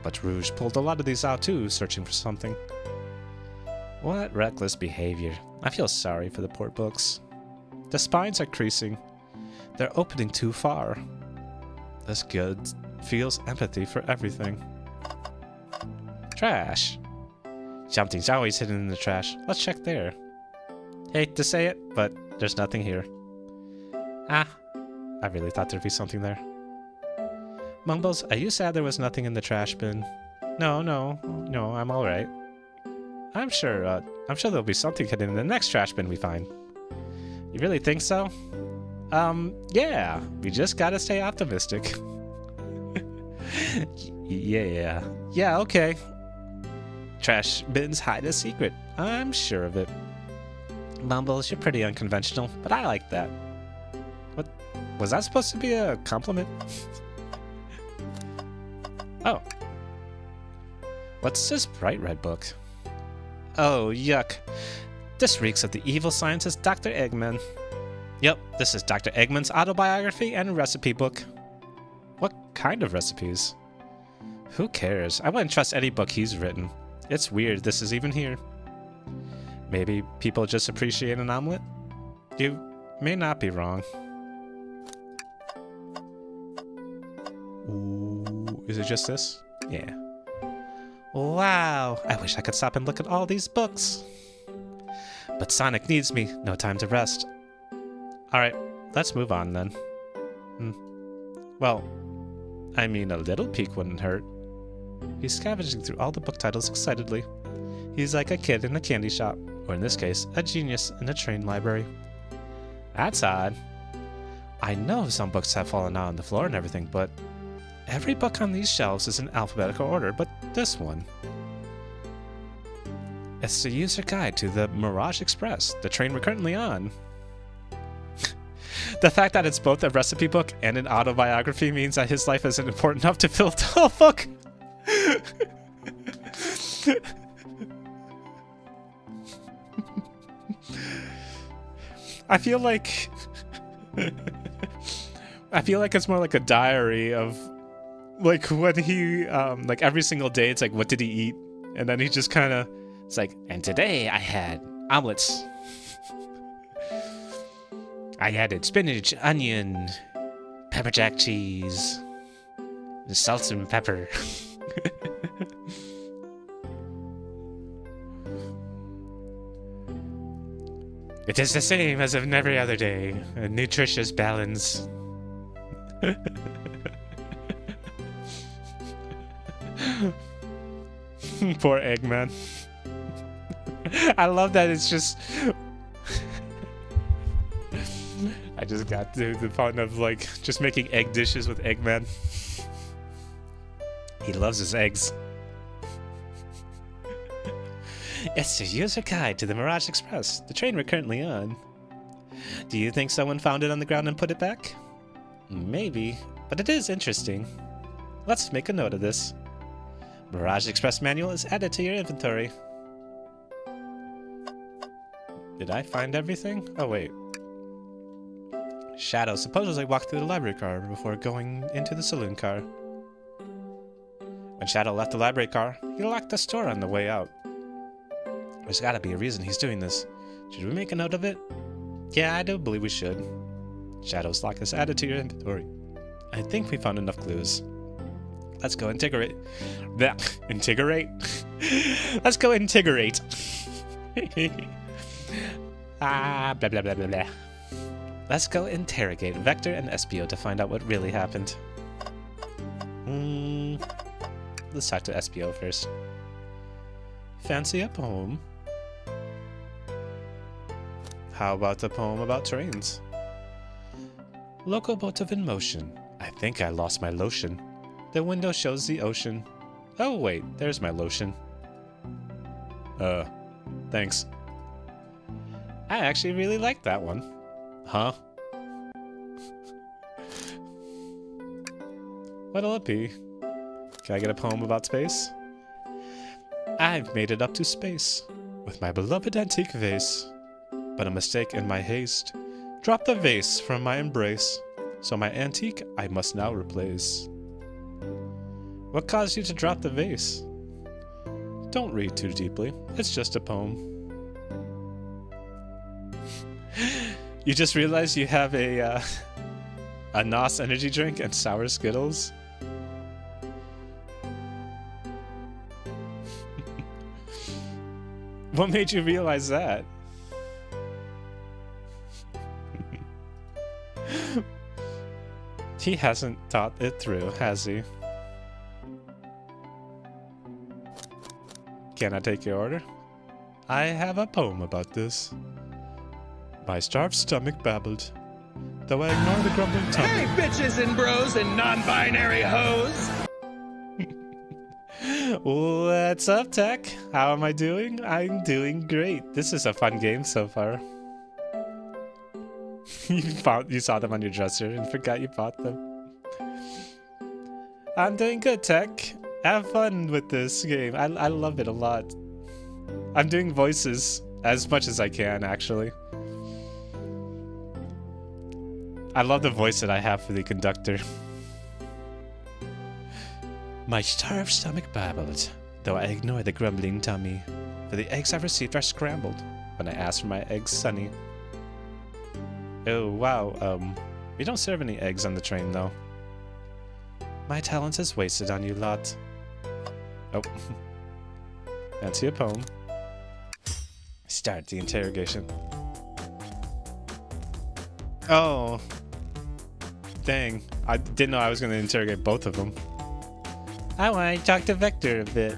But Rouge pulled a lot of these out too, searching for something. What reckless behavior. I feel sorry for the poor books. The spines are creasing. They're opening too far. This kid feels empathy for everything. Trash. Something's always hidden in the trash. Let's check there. Hate to say it, but there's nothing here. Ah, I really thought there'd be something there. Mumbles, are you sad there was nothing in the trash bin? No, I'm alright. I'm sure there'll be something hidden in the next trash bin we find. You really think so? Yeah, we just gotta stay optimistic. Yeah, okay. Trash bins hide a secret. I'm sure of it. Mumbles, you're pretty unconventional, but I like that. What? Was that supposed to be a compliment? Oh. What's this bright red book? Oh, yuck. This reeks of the evil scientist Dr. Eggman. Yep, this is Dr. Eggman's autobiography and recipe book. What kind of recipes? Who cares? I wouldn't trust any book he's written. It's weird this is even here. Maybe people just appreciate an omelet? You may not be wrong. Ooh, is it just this? Yeah. Wow, I wish I could stop and look at all these books. But Sonic needs me, no time to rest. Alright, let's move on then. Well, I mean, a little peek wouldn't hurt. He's scavenging through all the book titles excitedly. He's like a kid in a candy shop, or in this case, a genius in a train library. That's odd. I know some books have fallen out on the floor and everything, but every book on these shelves is in alphabetical order, but this one. It's the user guide to the Mirage Express, the train we're currently on. The fact that it's both a recipe book and an autobiography means that his life isn't important enough to fill a whole book. I feel like it's more like a diary of like when he like every single day it's like what did he eat, and then he just kind of
It's like, and today I had omelets. I added spinach, onion, pepper jack cheese, and salt and pepper. It is the same as of every other day. A nutritious balance. Poor Eggman. I love that it's just... I just got to the fun of like just making egg dishes with Eggman. He loves his eggs. It's a user guide to the Mirage Express, the train we're currently on. Do you think someone found it on the ground and put it back? Maybe, but it is interesting. Let's make a note of this. Mirage Express manual is added to your inventory. Did I find everything? Oh wait. Shadow supposedly walked through the library car before going into the saloon car. When Shadow left the library car, he locked the store on the way out. There's gotta be a reason he's doing this. Should we make a note of it? Yeah, I do believe we should. Shadow's lock is added to your inventory. I think we found enough clues. Let's go integrate. Integrate? Let's go integrate. Blah blah blah blah blah. Let's go interrogate Vector and Espio to find out what really happened. Let's talk to Espio first. Fancy a poem? How about a poem about trains? Locomotive in motion. I think I lost my lotion. The window shows the ocean. Oh wait, there's my lotion. Thanks. I actually really like that one. Huh? What'll it be? Can I get a poem about space? I've made it up to space with my beloved antique vase. But a mistake in my haste dropped the vase from my embrace, so my antique I must now replace. What caused you to drop the vase? Don't read too deeply, it's just a poem. You just realized you have a NOS energy drink and sour Skittles? What made you realize that? He hasn't thought it through, has he? Can I take your order? I have a poem about this. My starved stomach babbled, though I ignore the grumbling tongue.
Hey, bitches and bros and non-binary hoes!
What's up, Tech? How am I doing? I'm doing great. This is a fun game so far. You saw them on your dresser and forgot you bought them. I'm doing good, Tech. Have fun with this game. I love it a lot. I'm doing voices as much as I can, actually. I love the voice that I have for the conductor. My starved stomach babbled, though I ignore the grumbling tummy, for the eggs I've received are scrambled when I ask for my eggs sunny. Oh, wow, we don't serve any eggs on the train, though. My talent is wasted on you lot. Oh. Fancy a poem. Start the interrogation. Oh. Dang. I didn't know I was going to interrogate both of them. I want to talk to Vector a bit.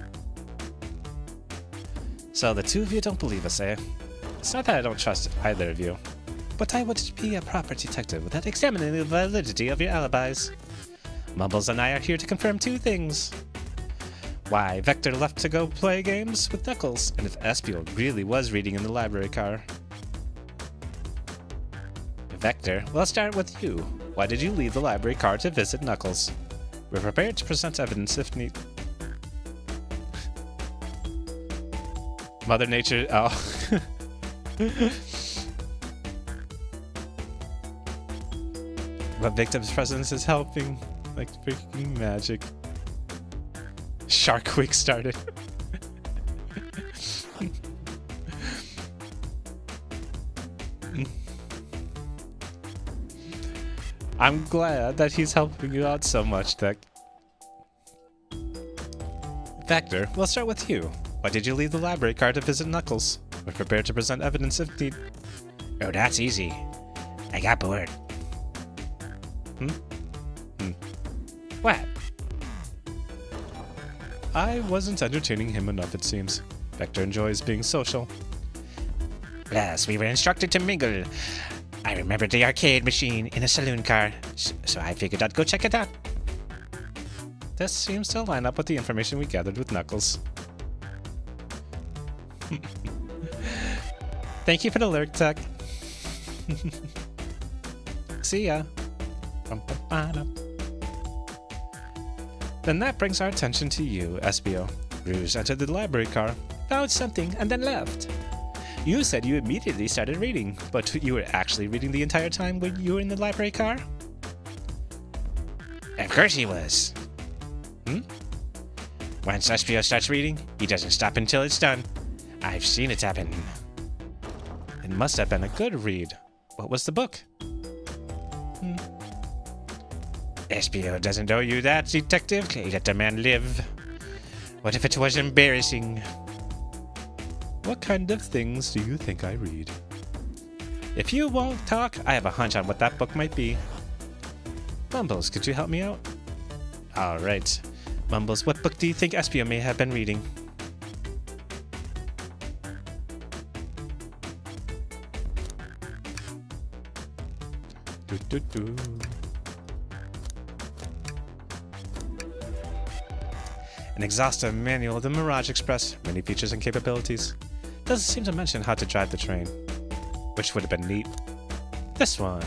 So the two of you don't believe us, eh? It's not that I don't trust either of you, but I would be a proper detective without examining the validity of your alibis. Mumbles and I are here to confirm two things. Why Vector left to go play games with Knuckles, and if Espio really was reading in the library car. Vector, we'll start with you. Why did you leave the library car to visit Knuckles? We're prepared to present evidence if need. Mother Nature. Oh. But Victim's presence is helping. Like freaking magic. Shark Week started. I'm glad that he's helping you out so much, Tech. Vector, we'll start with you. Why did you leave the library card to visit Knuckles? We're prepared to present evidence if need.
Oh, that's easy. I got bored.
What? I wasn't entertaining him enough, it seems. Vector enjoys being social.
Plus, we were instructed to mingle. I remembered the arcade machine in a saloon car, so I figured I'd go check it out.
This seems to line up with the information we gathered with Knuckles. Thank you for the lurk, Tech. See ya. Then that brings our attention to you, Espio. Rouge entered the library car, found something, and then left. You said you immediately started reading, but you were actually reading the entire time when you were in the library car?
Of course he was.
Hmm?
Once Espio starts reading, he doesn't stop until it's done. I've seen it happen.
It must have been a good read. What was the book?
Espio doesn't owe you that, detective. Let the man live. What if it was embarrassing?
What kind of things do you think I read? If you won't talk, I have a hunch on what that book might be. Mumbles, could you help me out? Alright. Mumbles, what book do you think Espio may have been reading? Do. An exhaustive manual of the Mirage Express, many features and capabilities. Doesn't seem to mention how to drive the train, which would have been neat. This one.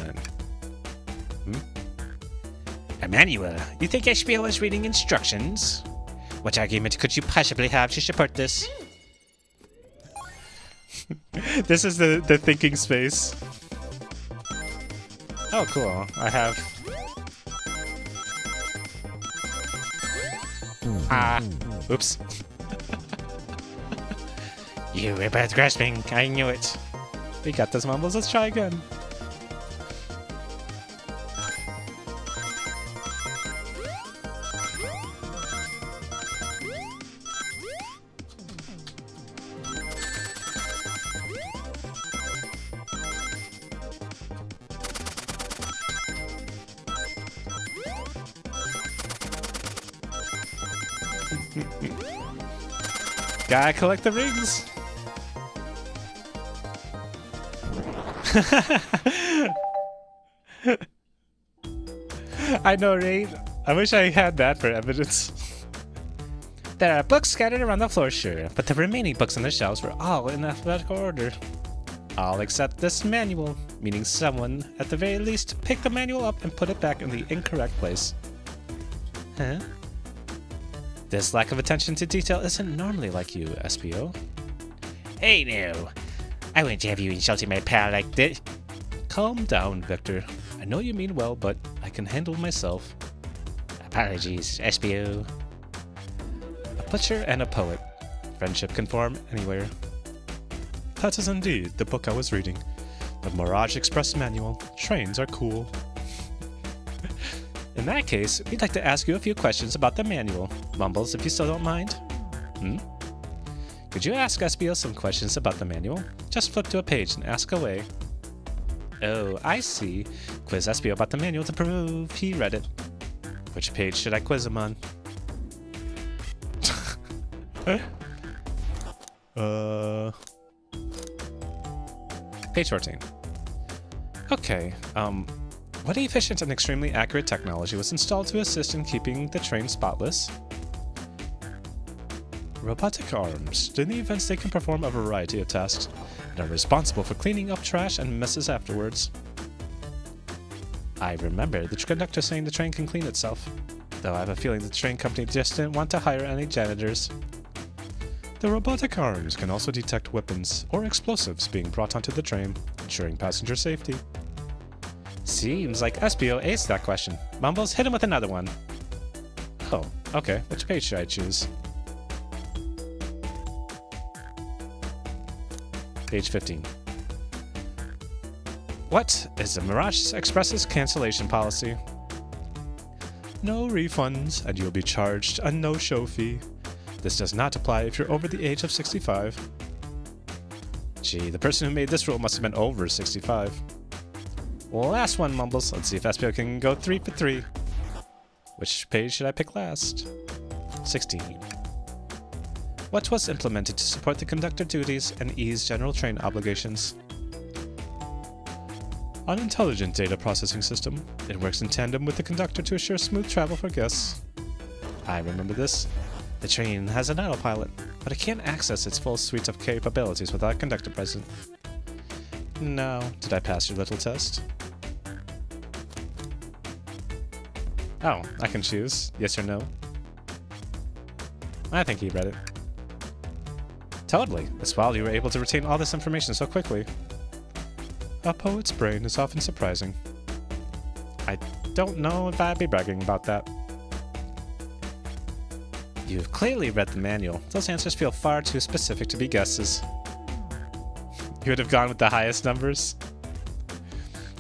A manual? You think Espio was reading instructions? What argument could you possibly have to support this?
This is the thinking space. Oh, cool. I have... Oops.
You were both grasping. I knew it.
We got this, Mumbles. Let's try again. Gotta collect the rings. I know, right? I wish I had that for evidence. There are books scattered around the floor, sure, but the remaining books on the shelves were all in alphabetical order. All except this manual, meaning someone, at the very least, picked the manual up and put it back in the incorrect place. Huh? This lack of attention to detail isn't normally like you, Espio.
Hey now, I wouldn't have you insulting my pal like this.
Calm down, Victor. I know you mean well, but I can handle myself.
Apologies, Espio.
A butcher and a poet. Friendship can form anywhere. That is indeed the book I was reading. The Mirage Express Manual. Trains are cool. In that case, we'd like to ask you a few questions about the manual. Mumbles, if you still don't mind. Could you ask Espio some questions about the manual? Just flip to a page and ask away. Oh, I see. Quiz Espio about the manual to prove he read it. Which page should I quiz him on? Page 14. Okay, what efficient and extremely accurate technology was installed to assist in keeping the train spotless? Robotic arms. During the events, they can perform a variety of tasks and are responsible for cleaning up trash and messes afterwards. I remember the conductor saying the train can clean itself, though I have a feeling the train company just didn't want to hire any janitors. The robotic arms can also detect weapons or explosives being brought onto the train, ensuring passenger safety. Seems like Espio aced that question. Mumbles, hit him with another one. Oh, okay. Which page should I choose? Page 15. What is the Mirage Express's cancellation policy? No refunds, and you'll be charged a no-show fee. This does not apply if you're over the age of 65. Gee, the person who made this rule must have been over 65. Last one, Mumbles. Let's see if Espio can go 3 for 3. Which page should I pick last? 16. What was implemented to support the conductor duties and ease general train obligations? An intelligent data processing system. It works in tandem with the conductor to assure smooth travel for guests. I remember this. The train has an autopilot, but it can't access its full suite of capabilities without a conductor present. Now, did I pass your little test? Oh, I can choose yes or no. I think he read it. Totally. It's wild you were able to retain all this information so quickly. A poet's brain is often surprising. I don't know if I'd be bragging about that. You've clearly read the manual. Those answers feel far too specific to be guesses. You would have gone with the highest numbers?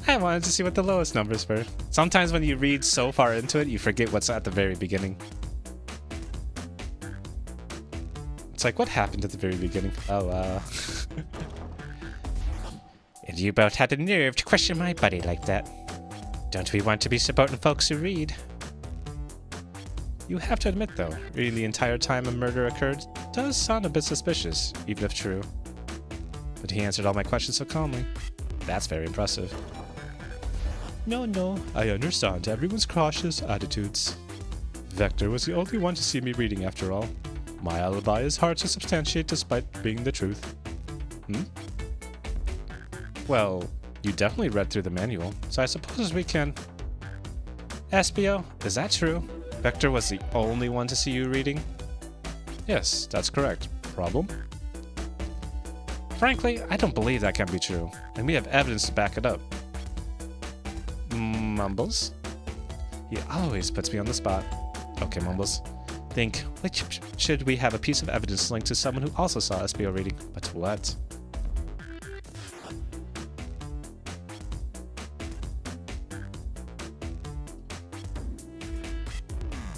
I wanted to see what the lowest numbers were. Sometimes when you read so far into it, you forget what's at the very beginning. It's like, what happened at the very beginning? Oh, And you both had the nerve to question my buddy like that. Don't we want to be supporting folks who read? You have to admit, though, reading the entire time a murder occurred does sound a bit suspicious, even if true. But he answered all my questions so calmly. That's very impressive. No, I understand everyone's cautious attitudes. Vector was the only one to see me reading after all. My alibi is hard to substantiate despite being the truth. Well, you definitely read through the manual, so I suppose we can... Espio, is that true? Vector was the only one to see you reading? Yes, that's correct. Problem? Frankly, I don't believe that can be true, and we have evidence to back it up. Mumbles? He always puts me on the spot. Okay, Mumbles. Think, which should we have a piece of evidence linked to someone who also saw Espio reading? But what?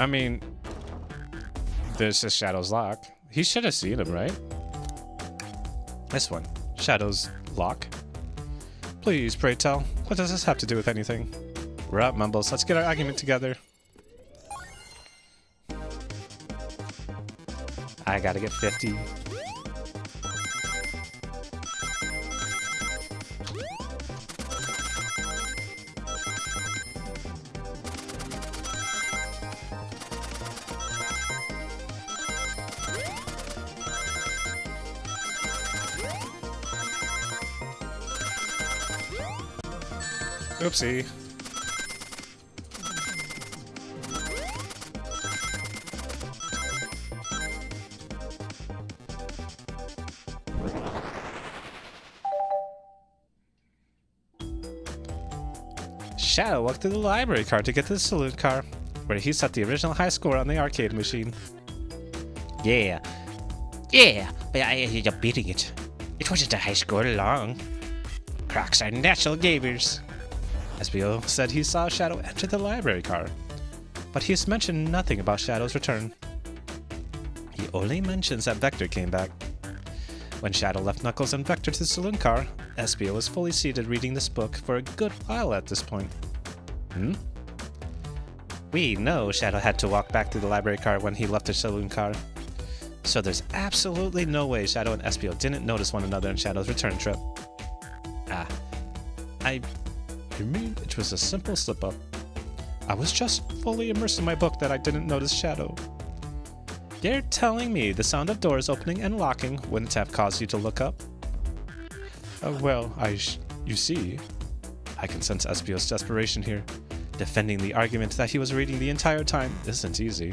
I mean, there's just Shadow's lock. He should have seen him, right? This one. Shadow's lock. Please, pray tell. What does this have to do with anything? We're up, Mumbles. Let's get our argument together. I gotta get 50. Oopsie. Shadow walked to the library car to get to the saloon car, where he set the original high score on the arcade machine.
Yeah, but I ended up beating it. It wasn't a high score long. Crocs are natural gamers.
Espio said he saw Shadow enter the library car, but he has mentioned nothing about Shadow's return. He only mentions that Vector came back. When Shadow left Knuckles and Vector to the saloon car, Espio was fully seated reading this book for a good while at this point. We know Shadow had to walk back to the library car when he left the saloon car, so there's absolutely no way Shadow and Espio didn't notice one another on Shadow's return trip. I mean, it was a simple slip-up. I was just fully immersed in my book that I didn't notice Shadow. You're telling me the sound of doors opening and locking wouldn't have caused you to look up? Well, you see, I can sense Espio's desperation here. Defending the argument that he was reading the entire time isn't easy.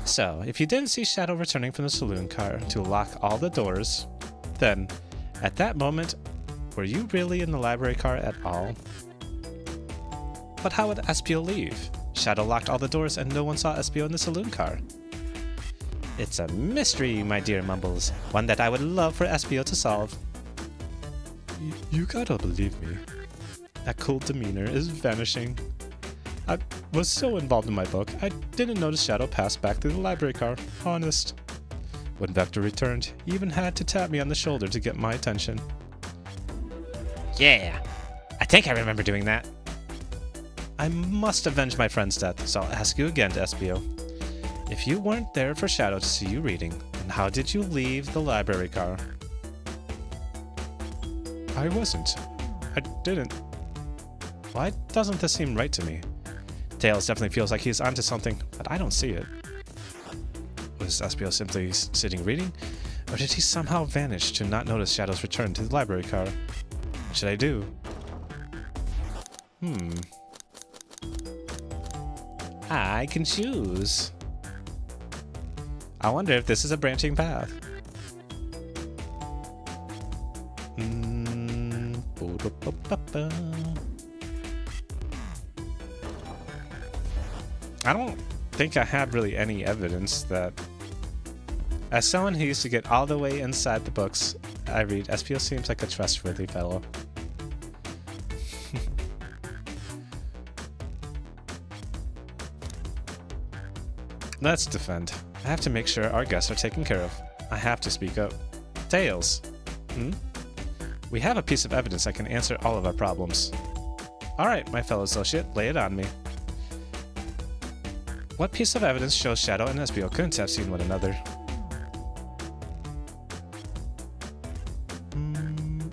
So, if you didn't see Shadow returning from the saloon car to lock all the doors, then, at that moment, were you really in the library car at all? But how would Espio leave? Shadow locked all the doors and no one saw Espio in the saloon car. It's a mystery, my dear Mumbles, one that I would love for Espio to solve.
You gotta believe me. That cool demeanor is vanishing. I was so involved in my book, I didn't notice Shadow pass back through the library car. Honest. When Vector returned, he even had to tap me on the shoulder to get my attention.
Yeah, I think I remember doing that.
I must avenge my friend's death, so I'll ask you again, Espio. If you weren't there for Shadow to see you reading, then how did you leave the library car? I wasn't. I didn't. Why doesn't this seem right to me? Tails definitely feels like he's onto something, but I don't see it. Was Espio simply sitting reading, or did he somehow vanish to not notice Shadow's return to the library car? What should I do?
I can choose.
I wonder if this is a branching path. I don't think I have really any evidence that... As someone who used to get all the way inside the books I read, Espio seems like a trustworthy fellow. Let's defend. I have to make sure our guests are taken care of. I have to speak up. Tails. We have a piece of evidence that can answer all of our problems. Alright, my fellow associate, lay it on me. What piece of evidence shows Shadow and Espio couldn't have seen one another?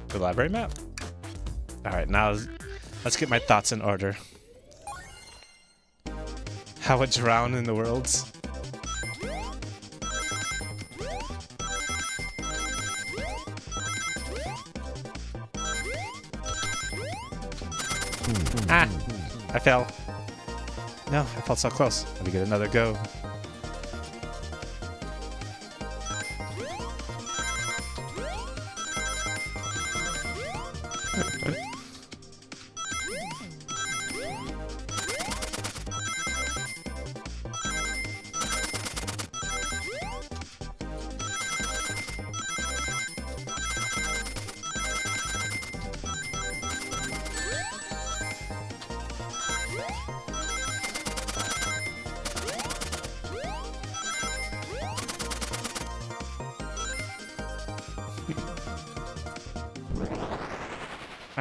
The library map? Alright, now let's get my thoughts in order. How it drown in the worlds. Ah! I fell. No, I felt so close. Let me get another go.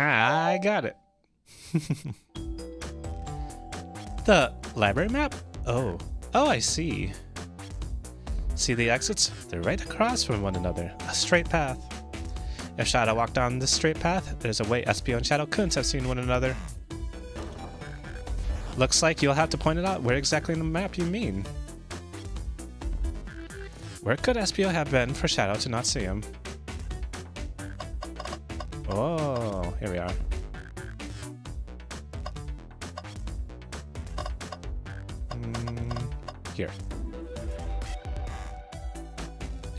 I got it. The library map? Oh, I see. See the exits? They're right across from one another. A straight path. If Shadow walked down this straight path, there's a way Espio and Shadow couldn't have seen one another. Looks like you'll have to point it out where exactly in the map you mean. Where could Espio have been for Shadow to not see him? Oh, here we are. Here.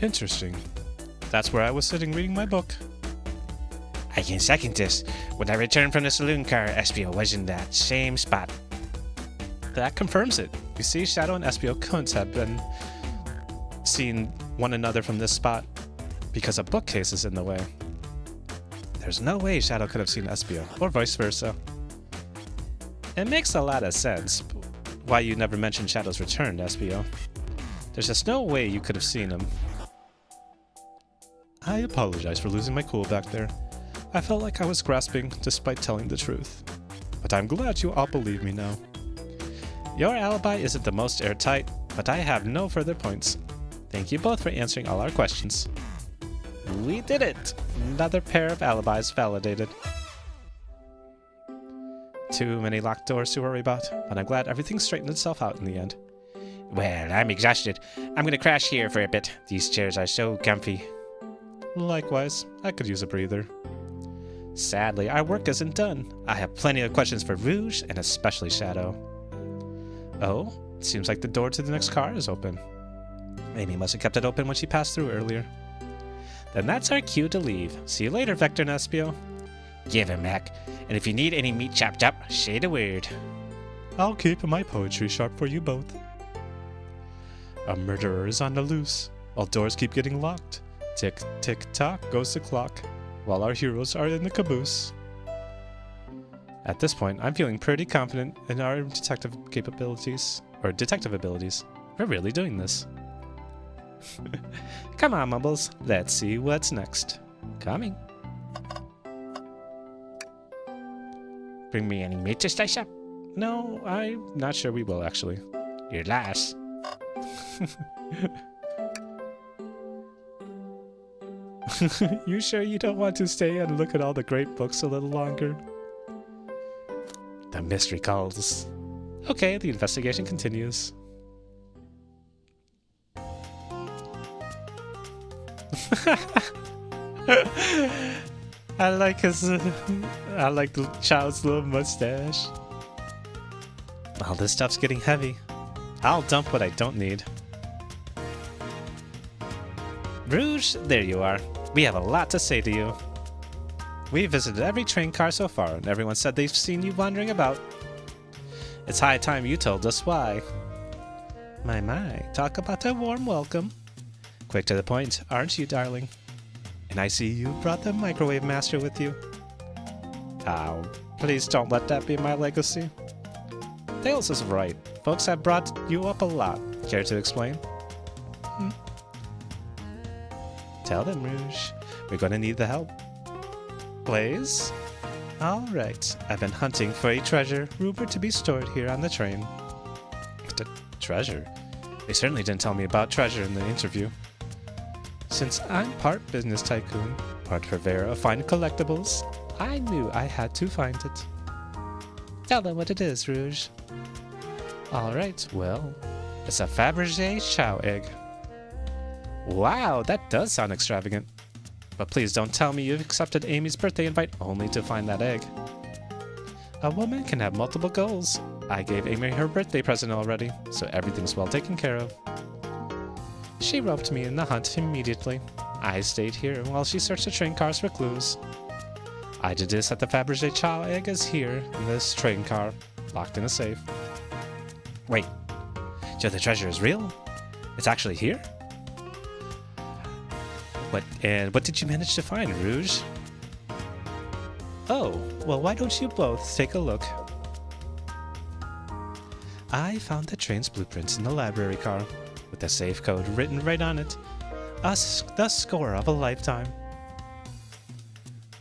Interesting. That's where I was sitting reading my book.
I can second this. When I returned from the saloon car, Espio was in that same spot.
That confirms it. You see, Shadow and Espio couldn't have been seen one another from this spot because a bookcase is in the way. There's no way Shadow could have seen Espio, or vice versa. It makes a lot of sense why you never mentioned Shadow's return, Espio. There's just no way you could have seen him. I apologize for losing my cool back there. I felt like I was grasping despite telling the truth. But I'm glad you all believe me now. Your alibi isn't the most airtight, but I have no further points. Thank you both for answering all our questions. We did it! Another pair of alibis validated. Too many locked doors to worry about, but I'm glad everything straightened itself out in the end.
Well, I'm exhausted. I'm gonna crash here for a bit. These chairs are so comfy.
Likewise, I could use a breather. Sadly, our work isn't done. I have plenty of questions for Rouge and especially Shadow. Oh, it seems like the door to the next car is open. Amy must have kept it open when she passed through earlier. Then that's our cue to leave. See you later, Vector and Espio.
Give him back. And if you need any meat chopped up, say the word.
I'll keep my poetry sharp for you both. A murderer is on the loose. All doors keep getting locked. Tick, tick, tock goes the clock.
while our heroes are in the caboose. At this point, I'm feeling pretty confident in our detective capabilities, or detective abilities. We're really doing this. Come on, Mumbles. Let's see what's next. Coming.
Bring me any meat to slice up.
No, I'm not sure we will, actually.
Your last.
You sure you don't want to stay and look at all the great books a little longer? The mystery calls. Okay, the investigation continues. I like the child's little mustache. All this stuff's getting heavy. I'll dump what I don't need. Rouge, there you are. We have a lot to say to you. We visited every train car so far, and everyone said they've seen you wandering about. It's high time you told us why. My, talk about a warm welcome. Quick to the point, aren't you, darling? And I see you brought the Microwave Master with you. Oh, please don't let that be my legacy. Tails is right. Folks have brought you up a lot. Care to explain? Tell them, Rouge. We're gonna need the help. Blaze? Alright, I've been hunting for a treasure rumored to be stored here on the train. Treasure? They certainly didn't tell me about treasure in the interview. Since I'm part business tycoon, part purveyor of fine collectibles, I knew I had to find it. Tell them what it is, Rouge. Alright, well, it's a Fabergé Chow egg. Wow, that does sound extravagant. But please don't tell me you've accepted Amy's birthday invite only to find that egg. A woman can have multiple goals. I gave Amy her birthday present already, so everything's well taken care of. She roped me in the hunt immediately. I stayed here while she searched the train cars for clues. I deduce that the Fabergé Chow egg is here in this train car, locked in a safe. Wait, so the treasure is real? It's actually here? What did you manage to find, Rouge? Oh, well, why don't you both take a look? I found the train's blueprints in the library car, with the safe code written right on it. The score of a lifetime.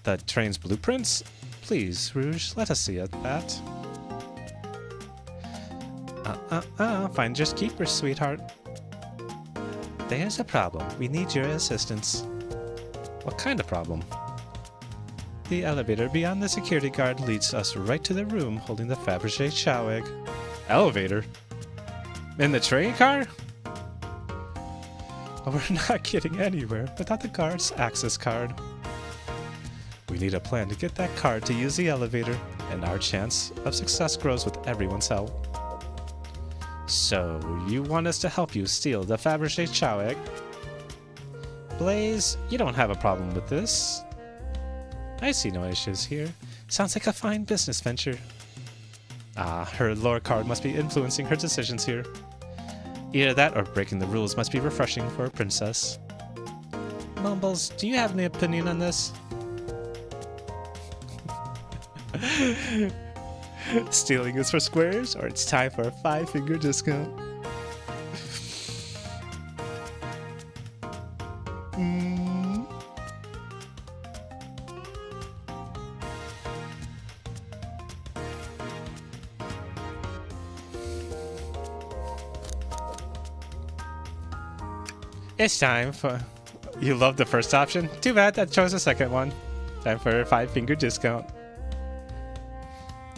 The train's blueprints? Please, Rouge, let us see that. Finders keepers, sweetheart. There's a problem. We need your assistance. What kind of problem? The elevator beyond the security guard leads us right to the room holding the Fabergé Chow egg. Elevator? In the train car? We're not getting anywhere without the guard's access card. We need a plan to get that card to use the elevator, and our chance of success grows with everyone's help. So, you want us to help you steal the Fabergé Chow egg? Blaze, you don't have a problem with this. I see no issues here. Sounds like a fine business venture. Her lore card must be influencing her decisions here. Either that or breaking the rules must be refreshing for a princess. Mumbles, do you have any opinion on this? Stealing is for squares, or it's time for a 5-finger discount. It's time for... You love the first option? Too bad that chose the second one. Time for a 5-finger discount.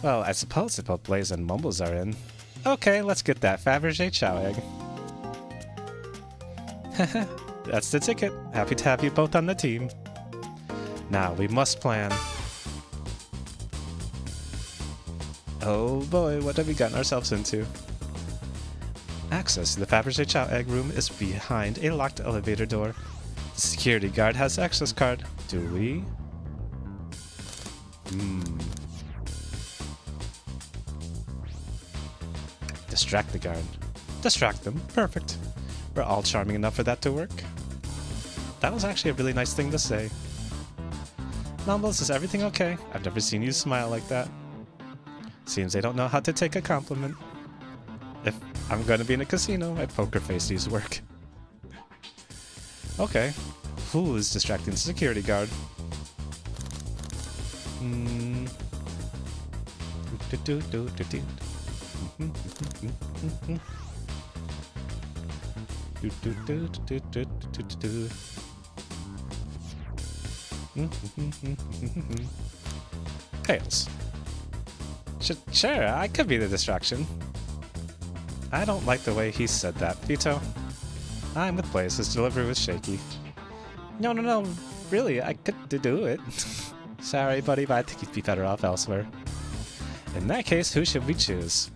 Well, I suppose if both Blaze and Mumbles are in. Okay, let's get that Fabergé Chow egg. That's the ticket. Happy to have you both on the team. Now, we must plan. Oh boy, what have we gotten ourselves into? Access to the Fabergé Chow egg room is behind a locked elevator door. The security guard has access card. Do we? Distract the guard. Distract them. Perfect. We're all charming enough for that to work. That was actually a really nice thing to say.
Mumbles, is everything okay? I've never seen you smile like that. Seems they don't know how to take a compliment. If I'm gonna be in a casino, my poker face needs work. Okay. Who is distracting the security guard? Tails. Sure, I could be the distraction. I don't like the way he said that. Vito, I'm with Blaze. His delivery was shaky. No. Really, I could do it. Sorry, buddy, but I think you'd be better off elsewhere. In that case, who should we choose?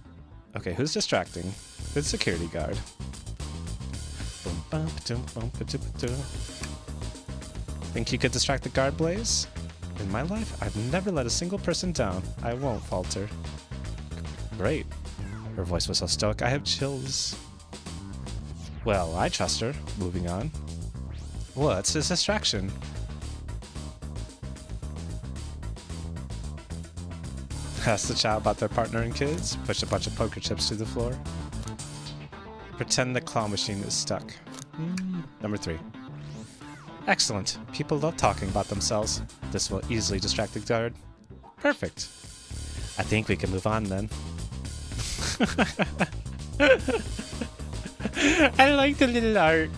Okay, who's distracting? The security guard. Think you could distract the guard, Blaze? In my life, I've never let a single person down. I won't falter. Great. Her voice was so stoic, I have chills. Well, I trust her. Moving on. What's his distraction? Ask the child about their partner and kids. Push a bunch of poker chips to the floor. Pretend the claw machine is stuck. Number 3. Excellent. People love talking about themselves. This will easily distract the guard. Perfect. I think we can move on then. I like the little art.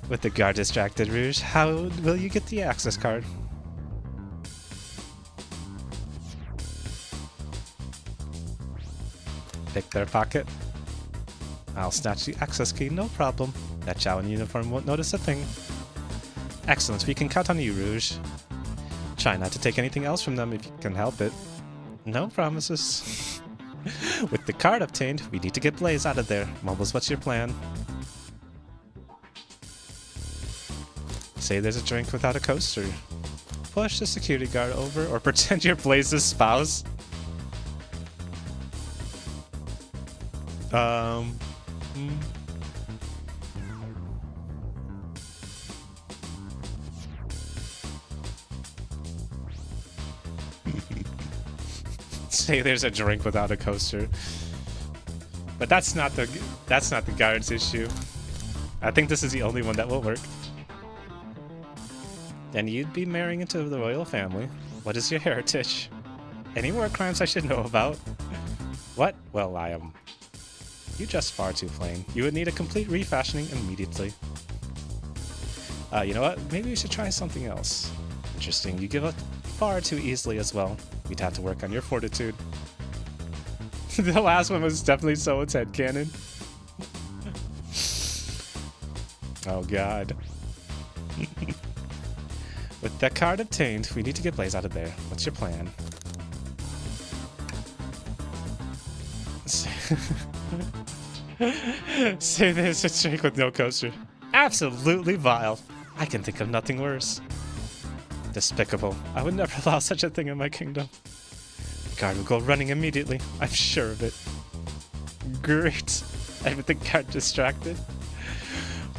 With the guard distracted, Rouge, how will you get the access card? Pick their pocket. I'll snatch the access key, no problem. That Chow in uniform won't notice a thing. Excellent, we can count on you, Rouge. Try not to take anything else from them if you can help it. No promises. With the card obtained, we need to get Blaze out of there. Mumbles, what's your plan? Say there's a drink without a coaster. Push the security guard over or pretend you're Blaze's spouse. Say there's a drink without a coaster. But that's not the guard's issue. I think this is the only one that will work. Then you'd be marrying into the royal family. What is your heritage? Any war crimes I should know about? What? Well, I am. You dress far too plain. You would need a complete refashioning immediately. You know what? Maybe we should try something else. Interesting. You give up far too easily as well. We'd have to work on your fortitude. The last one was definitely someone's headcanon. Oh god. With that card obtained, we need to get Blaze out of there. What's your plan? Say there's a drink with no coaster. Absolutely vile. I can think of nothing worse. Despicable. I would never allow such a thing in my kingdom. The guard will go running immediately. I'm sure of it. Great. And with the guard distracted,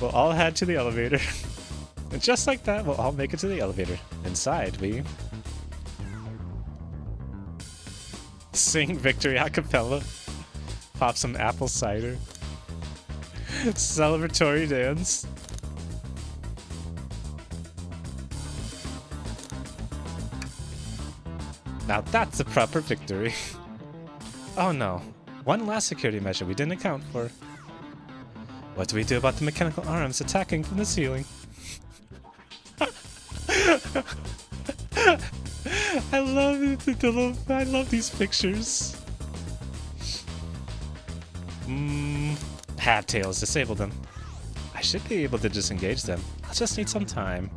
we'll all head to the elevator. And just like that, we'll all make it to the elevator. Inside, we sing victory a cappella, pop some apple cider, celebratory dance. Now that's a proper victory. Oh no, one last security measure we didn't account for. What do we do about the mechanical arms attacking from the ceiling? I love these pictures. Have Tails disable them. I should be able to disengage them. I'll just need some time.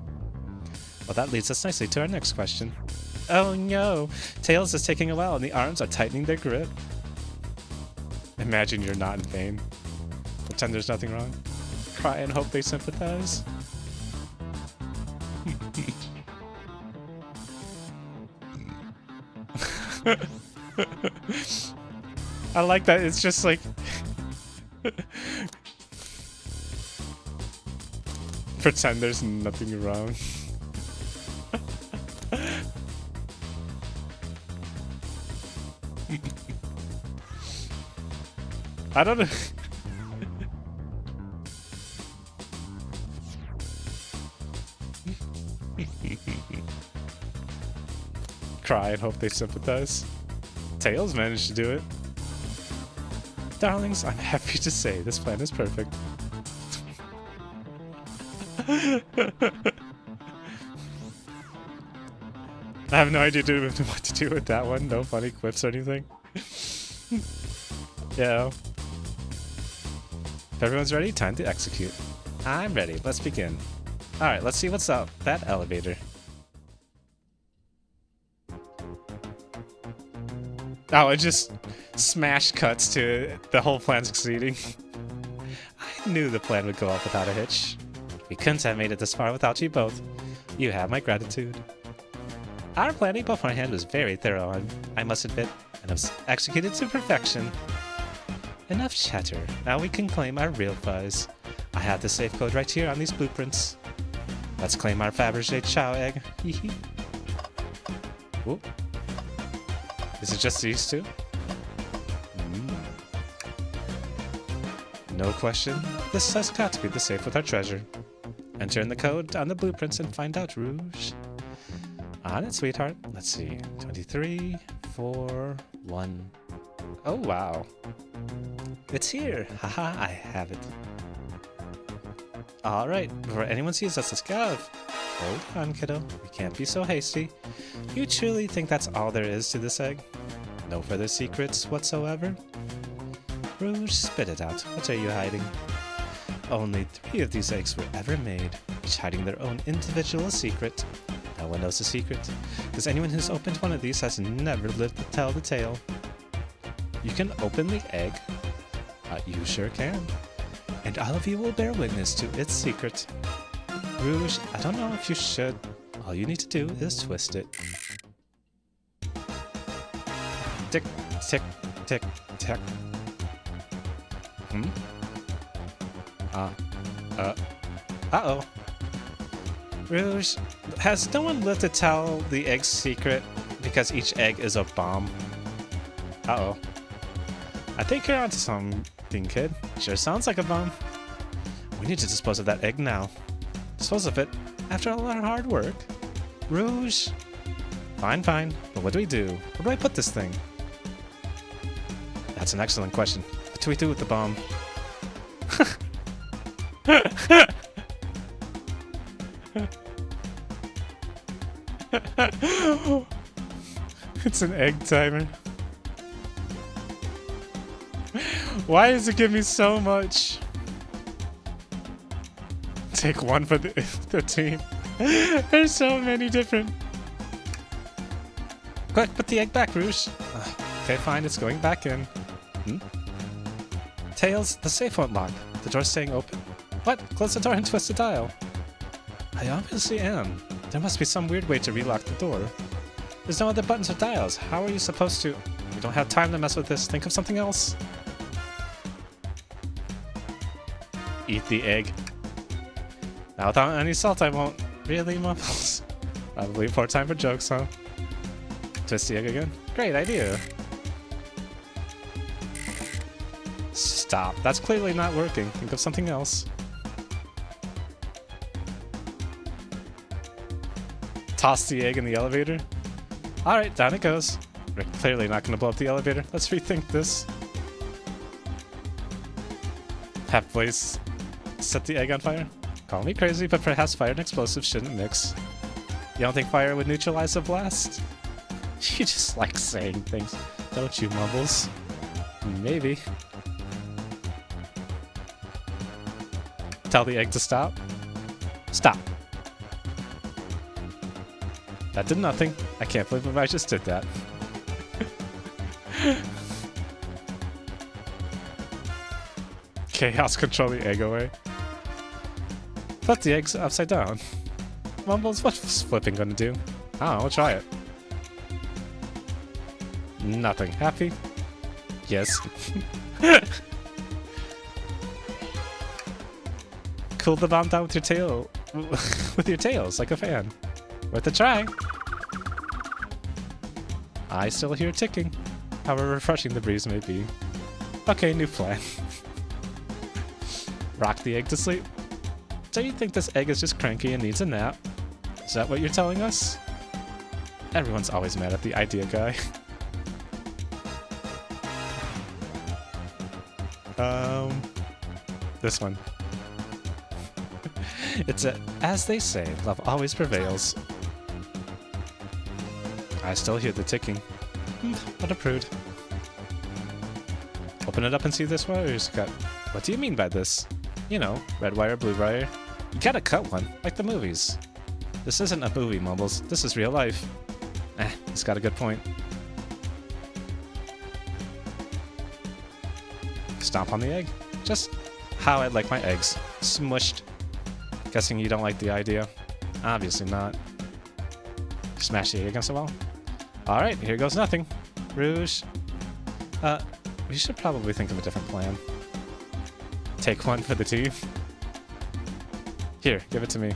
Well, that leads us nicely to our next question. Oh no! Tails is taking a while and the arms are tightening their grip. Imagine you're not in pain. Pretend there's nothing wrong. Cry and hope they sympathize. I like that. It's just like
Pretend there's nothing wrong. I don't know. Cry and hope they sympathize. Tails managed to do it. Darlings, I'm happy to say this plan is perfect. I have no idea what to do with that one. No funny quips or anything. Yeah. If everyone's ready, time to execute. I'm ready. Let's begin. Alright, let's see what's up that elevator. Oh, it just smash cuts to the whole plan succeeding. I knew the plan would go off without a hitch. We couldn't have made it this far without you both. You have my gratitude. Our planning beforehand was very thorough, I must admit, and it was executed to perfection. Enough chatter. Now we can claim our real prize. I have the safe code right here on these blueprints. Let's claim our Fabergé Chow egg. Hehe. Whoop. Is it just these two? No question. This has got to be the safe with our treasure. Enter in the code on the blueprints and find out, Rouge. On it, sweetheart. Let's see. 23, 4, 1. Oh, wow. It's here. Haha, I have it. Alright, before anyone sees us, let's go. Hold on, kiddo. We can't be so hasty. You truly think that's all there is to this egg? No further secrets whatsoever? Rouge, spit it out. What are you hiding? Only 3 of these eggs were ever made, each hiding their own individual secret. No one knows the secret, because anyone who's opened one of these has never lived to tell the tale. You can open the egg. You sure can. And all of you will bear witness to its secret. Rouge, I don't know if you should. All you need to do is twist it. Tick, tick, tick, tick. Uh-oh. Rouge, has no one lived to tell the egg's secret because each egg is a bomb? Uh-oh. I think you're onto something, kid. Sure sounds like a bomb. We need to dispose of that egg now. Dispose of it after all our hard work. Rouge. Fine. But what do we do? Where do I put this thing? That's an excellent question. What do we do with the bomb? It's an egg timer. Why does it give me so much? Take one for the team. There's so many different. Quick, put the egg back, Rouge. Okay, fine, it's going back in. Tails, the safe won't lock. The door's staying open. What? Close the door and twist the dial. I obviously am. There must be some weird way to relock the door. There's no other buttons or dials. How are you supposed to? We don't have time to mess with this. Think of something else. Eat the egg. Now without any salt, I won't. Really, Mumbles? Probably poor time for jokes, huh? Twist the egg again? Great idea. Stop. That's clearly not working. Think of something else. Toss the egg in the elevator. Alright, down it goes. We're clearly not going to blow up the elevator. Let's rethink this. Have Blaze set the egg on fire? Call me crazy, but perhaps fire and explosives shouldn't mix. You don't think fire would neutralize a blast? You just like saying things, don't you, Mumbles? Maybe. Tell the egg to stop. Stop. That did nothing. I can't believe I just did that. Chaos, control the egg away. Flip the eggs upside down. Mumbles, what's flipping gonna do? I don't know, try it. Nothing. Happy? Yes. Cool the bomb down with your tail.
with your tails like a fan. Worth a try. I still hear ticking, however refreshing the breeze may be. Okay, new plan. Rock the egg to sleep. So you think this egg is just cranky and needs a nap? Is that what you're telling us? Everyone's always mad at the idea guy. This one. It's a, as they say, love always prevails. I still hear the ticking. What a prude. Open it up and see this wire's cut. What do you mean by this? You know, red wire, blue wire. You gotta cut one, like the movies. This isn't a movie, Mumbles. This is real life. He's got a good point. Stomp on the egg. Just how I'd like my eggs. Smushed. Guessing you don't like the idea? Obviously not. Smash the egg against the wall. Alright, here goes nothing. Rouge. We should probably think of a different plan. Take one for the team. Here, give it to me.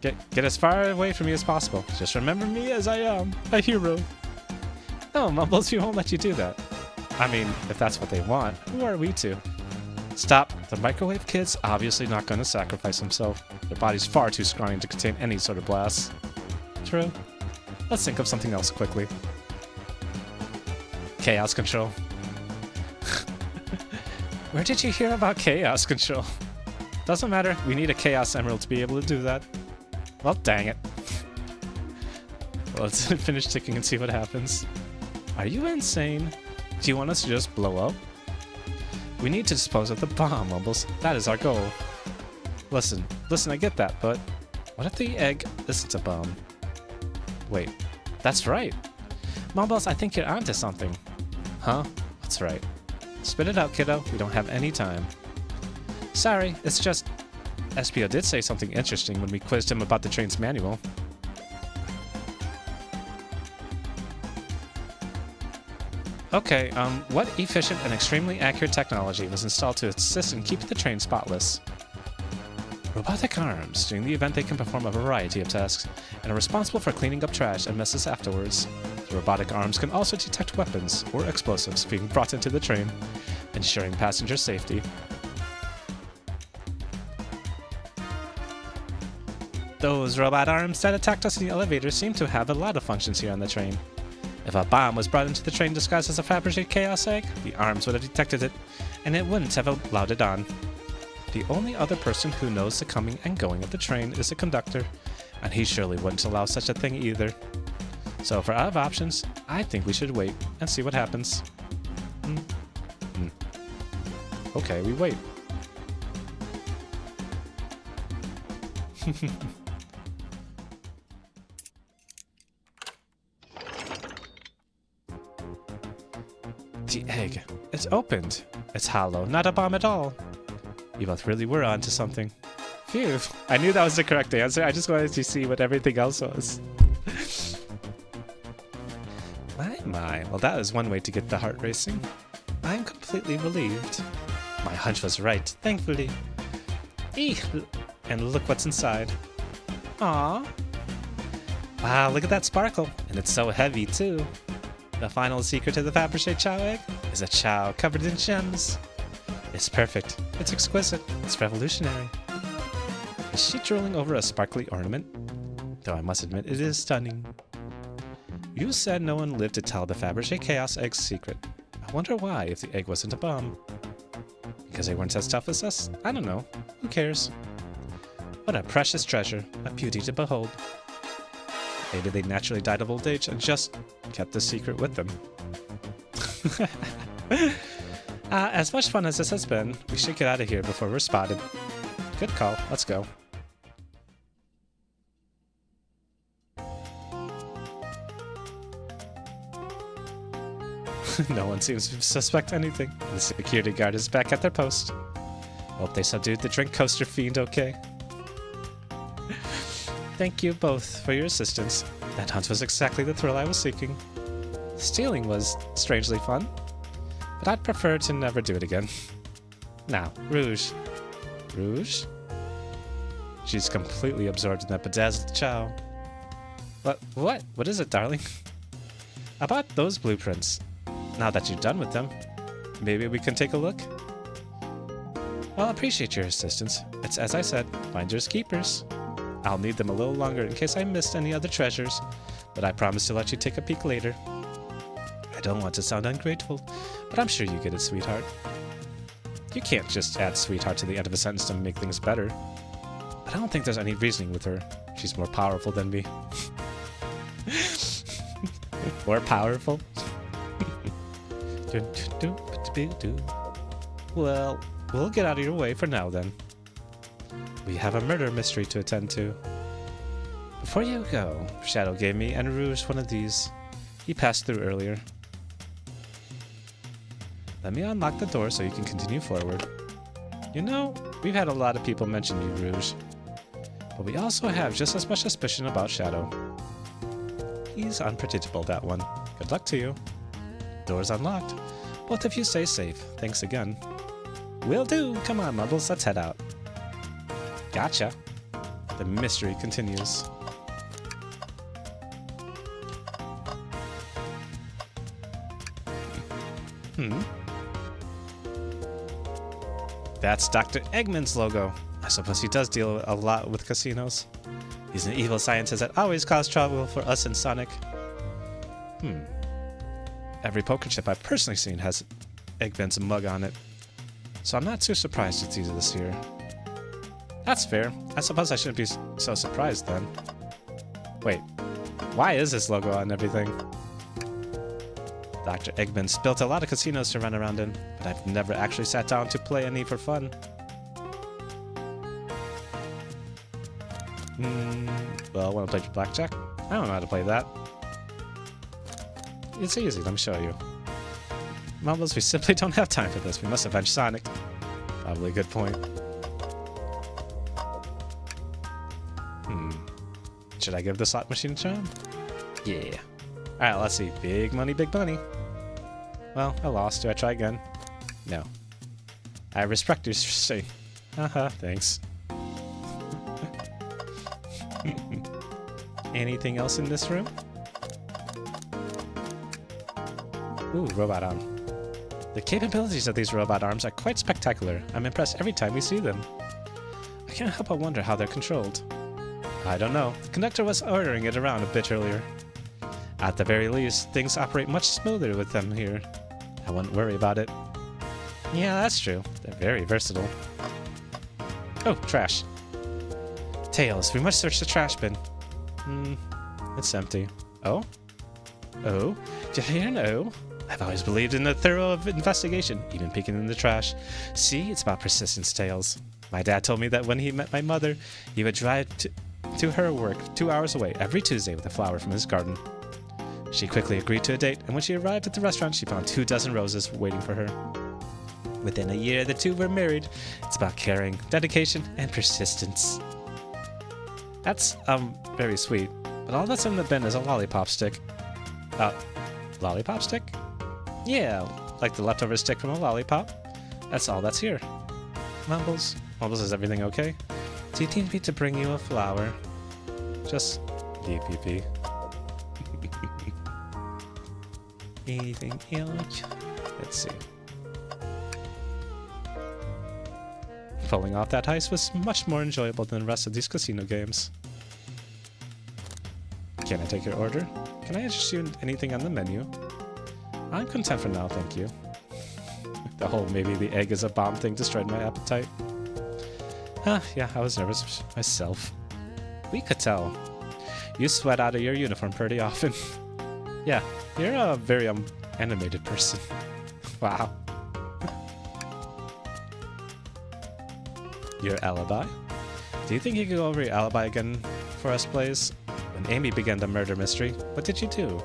Get as far away from me as possible. Just remember me as I am, a hero. No, Mumbles, we won't let you do that. I mean, if that's what they want, who are we to? Stop. The microwave kid's obviously not going to sacrifice himself. Their body's far too scrawny to contain any sort of blast. True. Let's think of something else quickly. Chaos control. Where did you hear about chaos control? Doesn't matter. We need a chaos emerald to be able to do that. Well, dang it. Well, let's finish ticking and see what happens. Are you insane? Do you want us to just blow up? We need to dispose of the bomb, Mumbles. That is our goal. Listen, I get that, but what if the egg isn't a bomb? Wait, that's right. Mumbles, I think you're onto something. Huh? That's right. Spit it out, kiddo. We don't have any time. Sorry, it's just... Espio did say something interesting when we quizzed him about the train's manual. Okay, what efficient and extremely accurate technology was installed to assist in keeping the train spotless? Robotic arms. During the event, they can perform a variety of tasks and are responsible for cleaning up trash and messes afterwards. The robotic arms can also detect weapons or explosives being brought into the train, ensuring passenger safety. Those robot arms that attacked us in the elevator seem to have a lot of functions here on the train. If a bomb was brought into the train disguised as a Fabergé Chaos Egg, the arms would have detected it, and it wouldn't have allowed it on. The only other person who knows the coming and going of the train is the conductor, and he surely wouldn't allow such a thing either. So if we're out of options, I think we should wait and see what happens. Okay, we wait. The egg. It's opened. It's hollow, not a bomb at all. You both really were onto something. Phew. I knew that was the correct answer. I just wanted to see what everything else was. My. Well, that is one way to get the heart racing. I'm completely relieved. My hunch was right, thankfully. And look what's inside. Aww. Wow, look at that sparkle. And it's so heavy, too. The final secret to the Fabergé Chao egg is a Chao covered in gems. It's perfect. It's exquisite. It's revolutionary. Is she drooling over a sparkly ornament? Though I must admit, it is stunning. You said no one lived to tell the Fabergé Chaos Egg's secret. I wonder why, if the egg wasn't a bomb. Because they weren't as tough as us? I don't know. Who cares? What a precious treasure. A beauty to behold. Maybe they naturally died of old age and just kept the secret with them. As much fun as this has been, we should get out of here before we're spotted. Good call. Let's go. No one seems to suspect anything. The security guard is back at their post. Hope they subdued the drink coaster fiend okay. Thank you both for your assistance. That hunt was exactly the thrill I was seeking. Stealing was strangely fun, but I'd prefer to never do it again. Now, Rouge. Rouge?
She's completely absorbed in that bedazzled chow. What? What is it, darling? I bought those blueprints. Now that you're done with them, maybe we can take a look? Well, I appreciate your assistance. It's as I said, finders keepers. I'll need them a little longer in case I missed any other treasures, but I promise to let you take a peek later. I don't want to sound ungrateful, but I'm sure you get it, sweetheart. You can't just add sweetheart to the end of a sentence to make things better. But I don't think there's any reasoning with her. She's more powerful than me. More powerful? Well, we'll get out of your way for now then. We have a murder mystery to attend to. Before you go, Shadow gave me and Rouge one of these. He passed through earlier. Let me unlock the door so you can continue forward. You know, we've had a lot of people mention you, Rouge. But we also have just as much suspicion about Shadow. He's unpredictable, that one. Good luck to you. Door's unlocked. Both of you stay safe. Thanks again. Will do. Come on, Mumbles, let's head out. Gotcha. The mystery continues. That's Dr. Eggman's logo. I suppose he does deal a lot with casinos. He's an evil scientist that always causes trouble for us in Sonic. Every poker chip I've personally seen has Eggman's mug on it. So I'm not too surprised it's easy this year. That's fair. I suppose I shouldn't be so surprised then. Wait, why is this logo on everything? Dr. Eggman's built a lot of casinos to run around in, but I've never actually sat down to play any for fun. Well, wanna play blackjack? I don't know how to play that. It's easy, let me show you. Mumbles, we simply don't have time for this. We must avenge Sonic. Probably a good point. Should I give the slot machine a try? Yeah. Alright, let's see. Big money, big money. Well, I lost. Do I try again? No. I respect your say. Haha, thanks. Anything else in this room? Ooh, robot arm. The capabilities of these robot arms are quite spectacular. I'm impressed every time we see them. I can't help but wonder how they're controlled. I don't know. The conductor was ordering it around a bit earlier. At the very least, things operate much smoother with them here. I wouldn't worry about it. Yeah, that's true. They're very versatile. Oh, trash. Tails, we must search the trash bin. It's empty. Oh? Oh? Did you hear an O? I've always believed in a thorough investigation, even peeking in the trash. See, it's about persistence, Tails. My dad told me that when he met my mother, he would drive to her work 2 hours away every Tuesday with a flower from his garden. She quickly agreed to a date, and when she arrived at the restaurant, she found 24 roses waiting for her. Within a year, the two were married. It's about caring, dedication, and persistence. That's, very sweet. But all that's in the bin is a lollipop stick. Lollipop stick? Yeah, like the leftover stick from a lollipop. That's all that's here. Mumbles? Mumbles, is everything okay? Do you need me to bring you a flower? Just DPP. Anything else? Let's see. Pulling off that heist was much more enjoyable than the rest of these casino games. Can I take your order? Can I interest you in anything on the menu? I'm content for now, thank you. The whole maybe the egg is a bomb thing destroyed my appetite. Yeah, I was nervous myself. We could tell. You sweat out of your uniform pretty often. Yeah, you're a very animated person. Wow. Your alibi? Do you think you could go over your alibi again for us, Blaze? When Amy began the murder mystery, what did you do?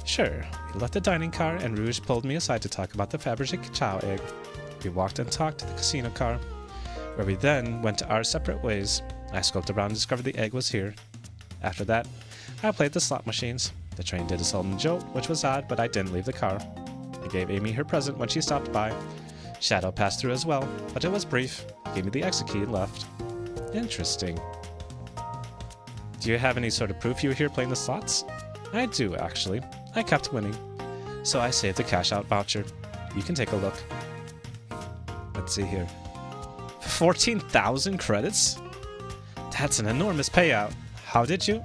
Sure. We left the dining car and Rouge pulled me aside to talk about the Fabergé chow egg. We walked and talked to the casino car, where we then went our separate ways. I scoped around and discovered the egg was here. After that, I played the slot machines. The train did a sudden jolt, which was odd, but I didn't leave the car. I gave Amy her present when she stopped by. Shadow passed through as well, but it was brief. He gave me the exit key and left. Interesting. Do you have any sort of proof you were here playing the slots? I do, actually. I kept winning. So I saved a cash-out voucher. You can take a look. Let's see here. 14,000 credits? That's an enormous payout. How did you?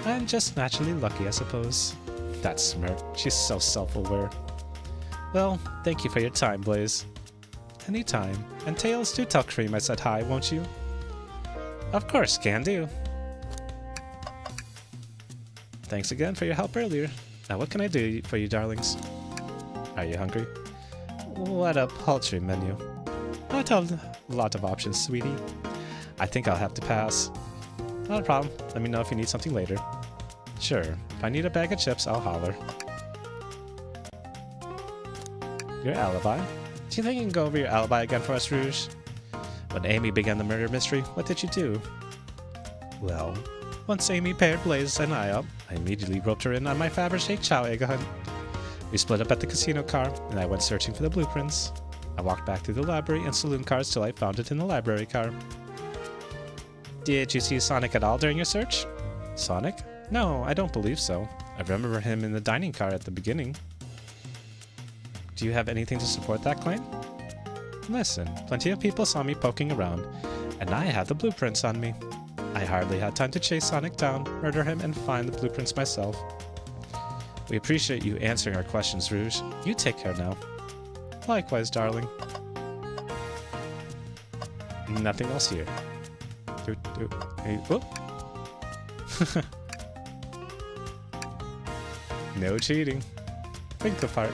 I'm just naturally lucky, I suppose. That smirk. She's so self-aware. Well, thank you for your time, Blaze. Anytime. And Tails, do tell Cream I said hi, won't you? Of course, can do. Thanks again for your help earlier. Now what can I do for you, darlings? Are you hungry? What a paltry menu. Not a lot of options, sweetie. I think I'll have to pass. Not a problem. Let me know if you need something later. Sure. If I need a bag of chips, I'll holler. Your alibi? Do you think you can go over your alibi again for us, Rouge? When Amy began the murder mystery, what did you do? Well, once Amy paired Blaze and I up, I immediately roped her in on my Fabergé chow egg hunt. We split up at the casino car, and I went searching for the blueprints. I walked back through the library and saloon cars till I found it in the library car. Did you see Sonic at all during your search? Sonic? No, I don't believe so. I remember him in the dining car at the beginning. Do you have anything to support that claim? Listen, plenty of people saw me poking around, and I have the blueprints on me. I hardly had time to chase Sonic down, murder him, and find the blueprints myself. We appreciate you answering our questions, Rouge. You take care now. Likewise, darling. Nothing else here. Hey, whoop. No cheating. Think apart.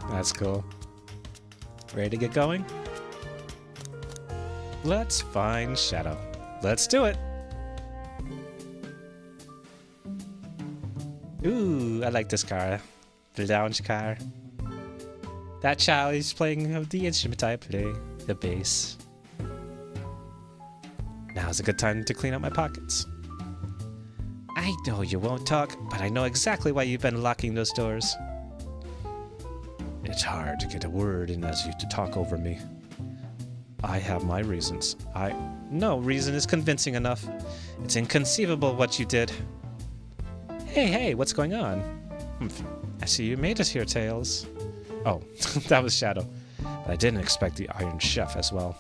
That's cool. Ready to get going? Let's find Shadow. Let's do it! Ooh, I like this car. The lounge car. That child is playing the instrument I play, the bass. Now's a good time to clean up my pockets. I know you won't talk, but I know exactly why you've been locking those doors. It's hard to get a word in as you to talk over me. I have my reasons. No reason is convincing enough. It's inconceivable what you did. Hey, what's going on? I see you made it here, Tails. Oh, that was Shadow. But I didn't expect the Iron Chef as well.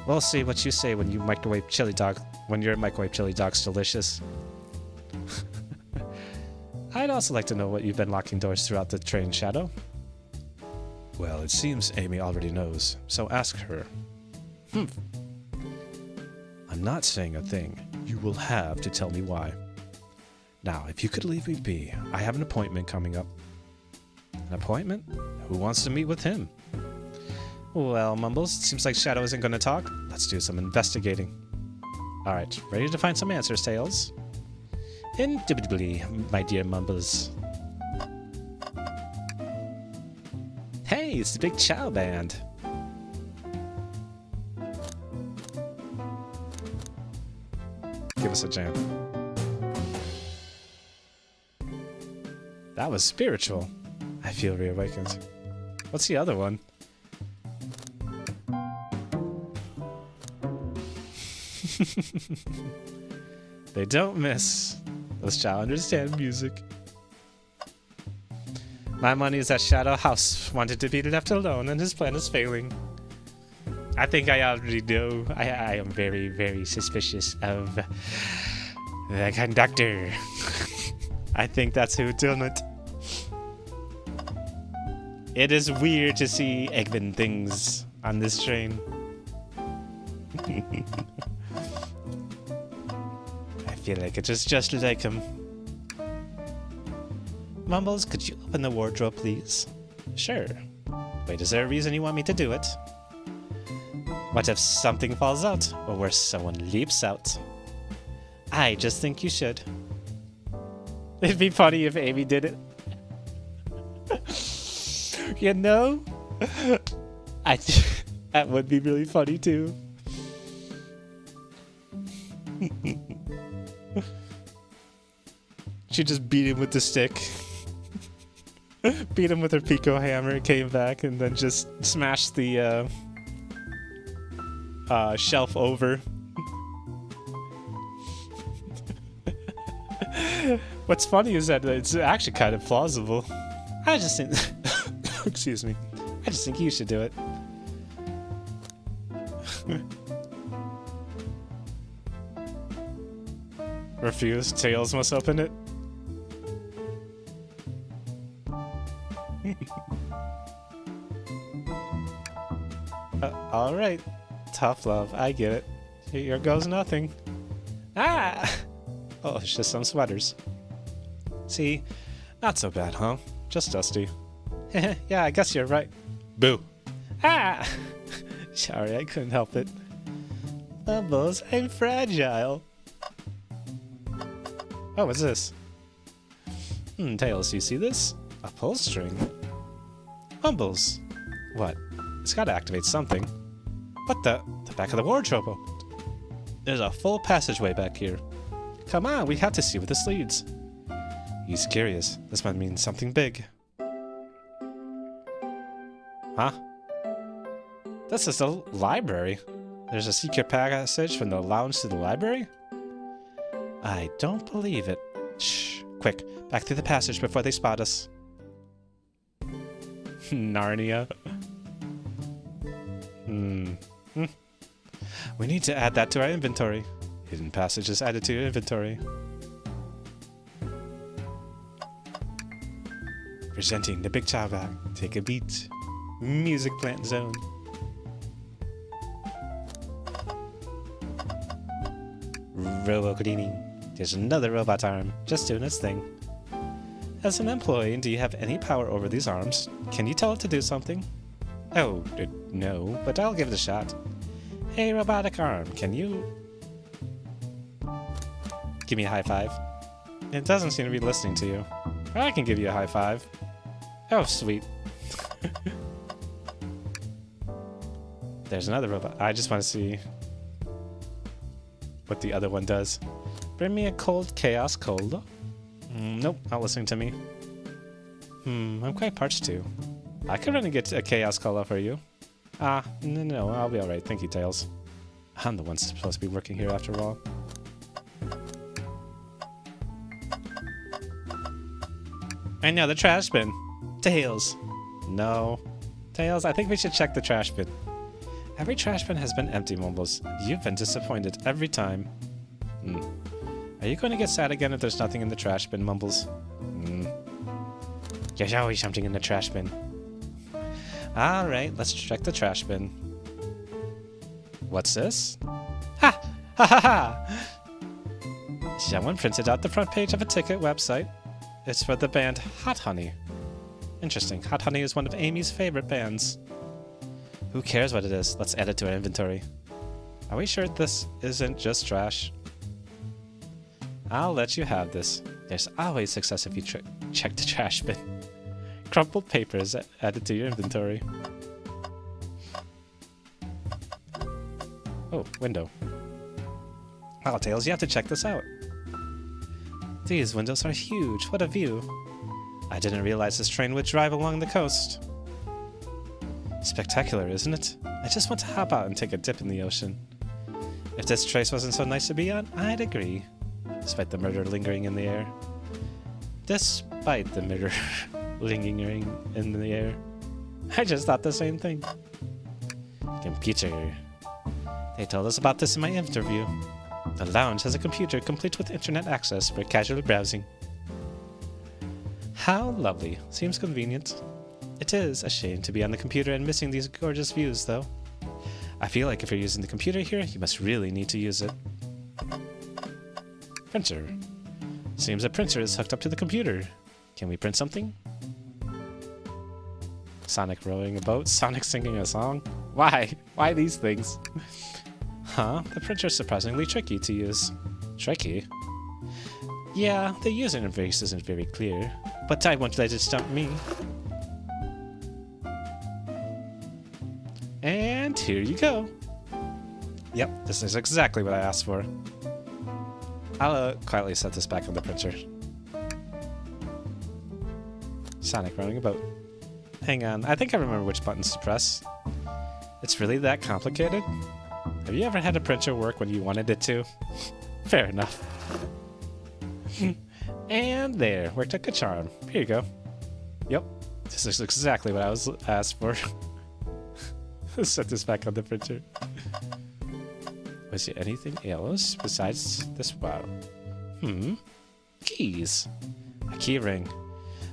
We'll see what you say when you microwave chili dog. When your microwave chili dog's delicious. I'd also like to know what you've been locking doors throughout the train, Shadow. Well, it seems Amy already knows, so ask her. I'm not saying a thing. You will have to tell me why. Now, if you could leave me be, I have an appointment coming up. An appointment? Who wants to meet with him? Well, Mumbles, seems like Shadow isn't going to talk. Let's do some investigating. Alright, ready to find some answers, Tails? Indubitably, my dear Mumbles. Hey, it's the Big Chow Band. Give us a jam. That was spiritual. I feel reawakened. What's the other one? They don't miss. Those Chow understand music. My money is that Shadow House wanted to be left alone and his plan is failing. I think I already know. I am very, very suspicious of the conductor. I think that's who done it. It is weird to see Eggman things on this train. I feel like it is just like him. Mumbles, could you open the wardrobe, please? Sure. Wait, is there a reason you want me to do it? What if something falls out, or worse, someone leaps out? I just think you should. It'd be funny if Amy did it. You know? That would be really funny too. She just beat him with the stick.
beat him with her Pico hammer, came back, and then just smashed the shelf over. What's funny is that it's actually kind of plausible. I just think, excuse me, I just think you should do it. Refuse. Tails must open it. All right, tough love. I get it. Here goes nothing. Ah! Oh, it's just some sweaters. See, not so bad, huh? Just dusty. Yeah, I guess you're right. Boo. Ah! Sorry, I couldn't help it. Bubbles, I'm fragile. Oh, what's this? Tails, you see this? A pull string. Bumbles. What? It's gotta activate something. What the? The back of the wardrobe opened. There's a full passageway back here. Come on, we have to see where this leads. He's curious. This might mean something big. Huh? This is the library. There's a secret passage from the lounge to the library? I don't believe it. Shh. Quick, back through the passage before they spot us. Narnia. We need to add that to our inventory. Hidden passages added to your inventory. Presenting the Big Chow Bag. Take a beat. Music Plant Zone. Robo cleaning. There's another robot arm, just doing its thing. As an employee, do you have any power over these arms? Can you tell it to do something? Oh, no, but I'll give it a shot. Hey, robotic arm, can you... give me a high five? It doesn't seem to be listening to you. I can give you a high five. Oh, sweet. There's another robot. I just want to see what the other one does. Bring me a cold chaos cold. Nope, not listening to me. I'm quite parched too. I could run and get a chaos cola for you. No, I'll be alright. Thank you, Tails. I'm the one supposed to be working here after all. And now the trash bin. Tails. No. Tails, I think we should check the trash bin. Every trash bin has been empty, Mumbles. You've been disappointed every time. Are you going to get sad again if there's nothing in the trash bin, Mumbles? There's always something in the trash bin. Alright, let's check the trash bin. What's this? Ha! Ha ha ha! Someone printed out the front page of a ticket website. It's for the band Hot Honey. Interesting. Hot Honey is one of Amy's favorite bands. Who cares what it is? Let's add it to our inventory. Are we sure this isn't just trash? I'll let you have this. There's always success if you check the trash bin. Crumpled paper is added to your inventory. Oh, window. Oh, Tails, you have to check this out. These windows are huge. What a view. I didn't realize this train would drive along the coast. Spectacular, isn't it? I just want to hop out and take a dip in the ocean. If this trace wasn't so nice to be on, I'd agree. Despite the murder lingering in the air. Despite the murder lingering in the air. I just thought the same thing. Computer. They told us about this in my interview. The lounge has a computer complete with internet access for casual browsing. How lovely. Seems convenient. It is a shame to be on the computer and missing these gorgeous views, though. I feel like if you're using the computer here, you must really need to use it. Printer. Seems a printer is hooked up to the computer. Can we print something? Sonic rowing a boat? Sonic singing a song? Why? Why these things? Huh? The printer's surprisingly tricky to use. Tricky? Yeah, the user interface isn't very clear, but I won't let it stump me. And here you go. Yep, this is exactly what I asked for. I'll quietly set this back on the printer.
Sonic running about. Hang on, I think I remember which buttons to press. It's really that complicated? Have you ever had a printer work when you wanted it to? Fair enough. And there, worked like a charm. Here you go. Yep, this is exactly what I was asked for. Set this back on the printer. Was there anything else besides this? Wow. Keys. A key ring.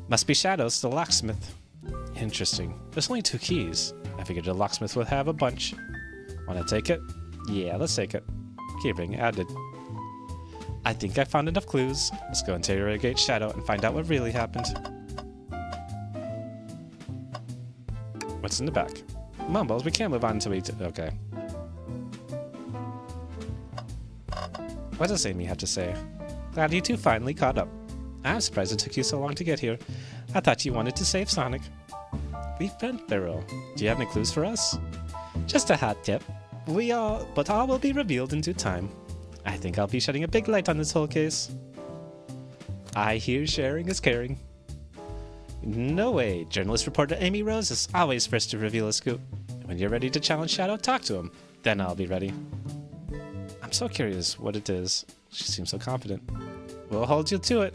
Must be Shadows, the locksmith. Interesting. There's only 2 keys. I figured the locksmith would have a bunch. Wanna take it? Yeah, let's take it. Key ring added. I think I found enough clues. Let's go interrogate Shadow and find out what really happened. What's in the back? Mumbles, we can't move on until we... Okay. What does Amy have to say? Glad you two finally caught up. I'm surprised it took you so long to get here. I thought you wanted to save Sonic. We've been thorough. Do you have any clues for us? Just a hot tip. But all will be revealed in due time. I think I'll be shedding a big light on this whole case. I hear sharing is caring. No way. Journalist reporter Amy Rose is always first to reveal a scoop. When you're ready to challenge Shadow, talk to him. Then I'll be ready. I'm so curious what it is. She seems so confident. We'll hold you to it.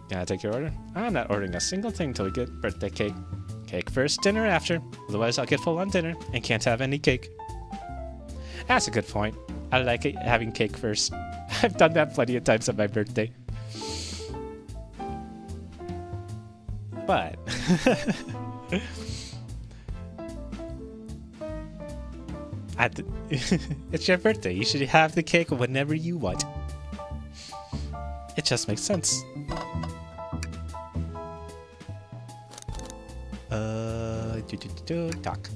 Can I take your order? I'm not ordering a single thing till we get birthday cake. Cake first, dinner after. Otherwise I'll get full on dinner and can't have any cake. That's a good point. I like it having cake first. I've done that plenty of times on my birthday. But it's your birthday. You should have the cake whenever you want. It just makes sense. Talk.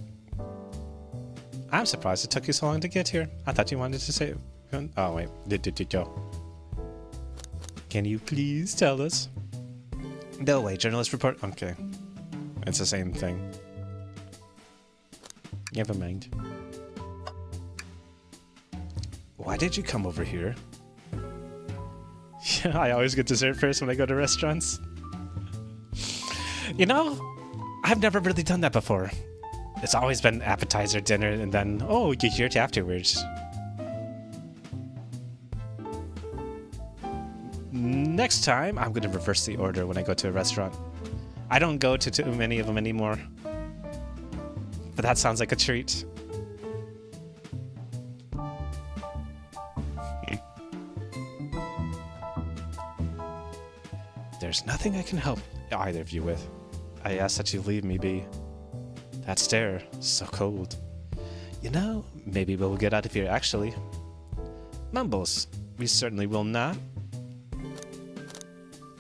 I'm surprised it took you so long to get here. I thought you wanted to say... Oh, wait. Can you please tell us? No way, journalist report... Okay. It's the same thing. Never mind. Why did you come over here? Yeah, I always get dessert first when I go to restaurants. You know, I've never really done that before. It's always been appetizer, dinner, and then, oh, dessert afterwards. Next time, I'm going to reverse the order when I go to a restaurant. I don't go to too many of them anymore. But that sounds like a treat. There's nothing I can help either of you with. I ask that you leave me be. That stare is so cold. You know, maybe we'll get out of here actually. Mumbles, we certainly will not.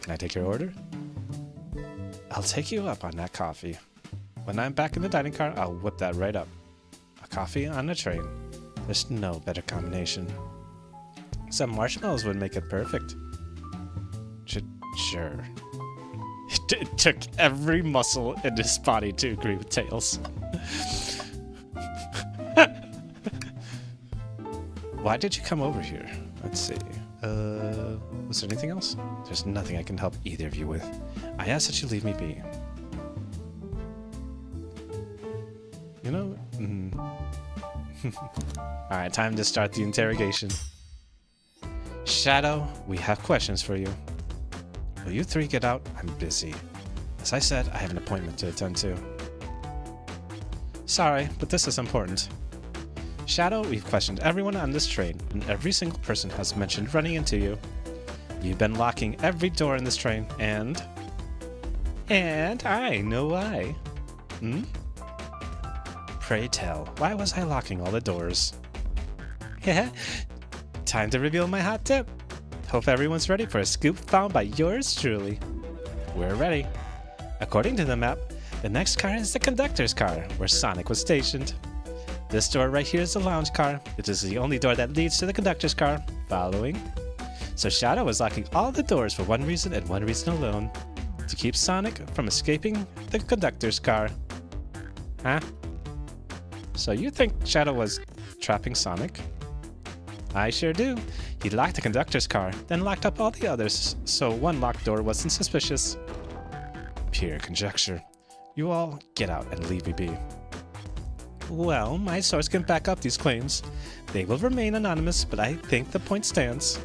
Can I take your order? I'll take you up on that coffee. When I'm back in the dining car, I'll whip that right up. A coffee on a train. There's no better combination. Some marshmallows would make it perfect. Sure. It took every muscle in his body to agree with Tails. Why did you come over here? Let's see. Was there anything else? There's nothing I can help either of you with. I ask that you leave me be. You know? Alright, time to start the interrogation. Shadow, we have questions for you. Will you three get out? I'm busy. As I said, I have an appointment to attend to. Sorry, but this is important. Shadow, we've questioned everyone on this train, and every single person has mentioned running into you. You've been locking every door in this train, and I know why. Pray tell, why was I locking all the doors? Time to reveal my hot tip. Hope everyone's ready for a scoop found by yours truly. We're ready. According to the map, the next car is the conductor's car, where Sonic was stationed. This door right here is the lounge car. It is the only door that leads to the conductor's car. Following? So Shadow was locking all the doors for one reason and one reason alone. To keep Sonic from escaping the conductor's car. Huh? So you think Shadow was trapping Sonic? I sure do. He locked the conductor's car, then locked up all the others, so one locked door wasn't suspicious. Pure conjecture. You all get out and leave me be. Well, my source can back up these claims. They will remain anonymous, but I think the point stands.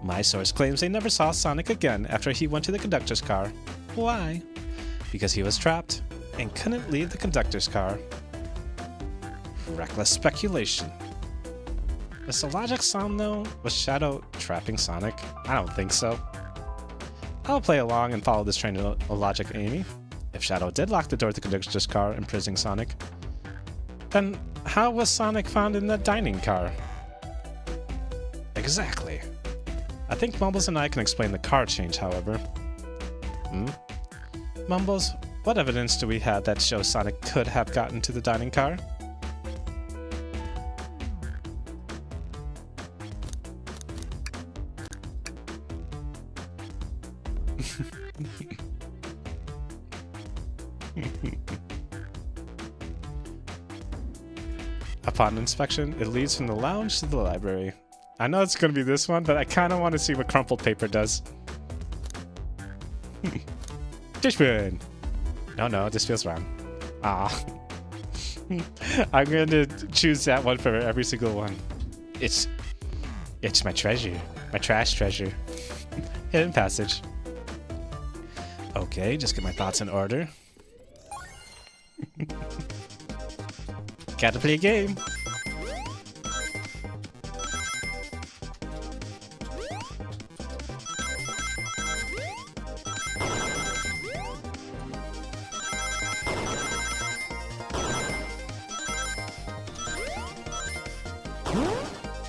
My source claims they never saw Sonic again after he went to the conductor's car. Why? Because he was trapped and couldn't leave the conductor's car. Reckless speculation. Does the logic sound though? Was Shadow trapping Sonic? I don't think so. I'll play along and follow this train of logic, Amy. If Shadow did lock the door to the conductor's car, imprisoning Sonic, then how was Sonic found in the dining car? Exactly. I think Mumbles and I can explain the car change, however. Mumbles, what evidence do we have that shows Sonic could have gotten to the dining car? Upon inspection, it leads from the lounge to the library. I know it's going to be this one, but I kind of want to see what crumpled paper does. Dishman! No, this feels wrong. Ah. I'm going to choose that one for every single one. It's my treasure. My trash treasure. Hidden passage. Okay, just get my thoughts in order. Gotta play a game.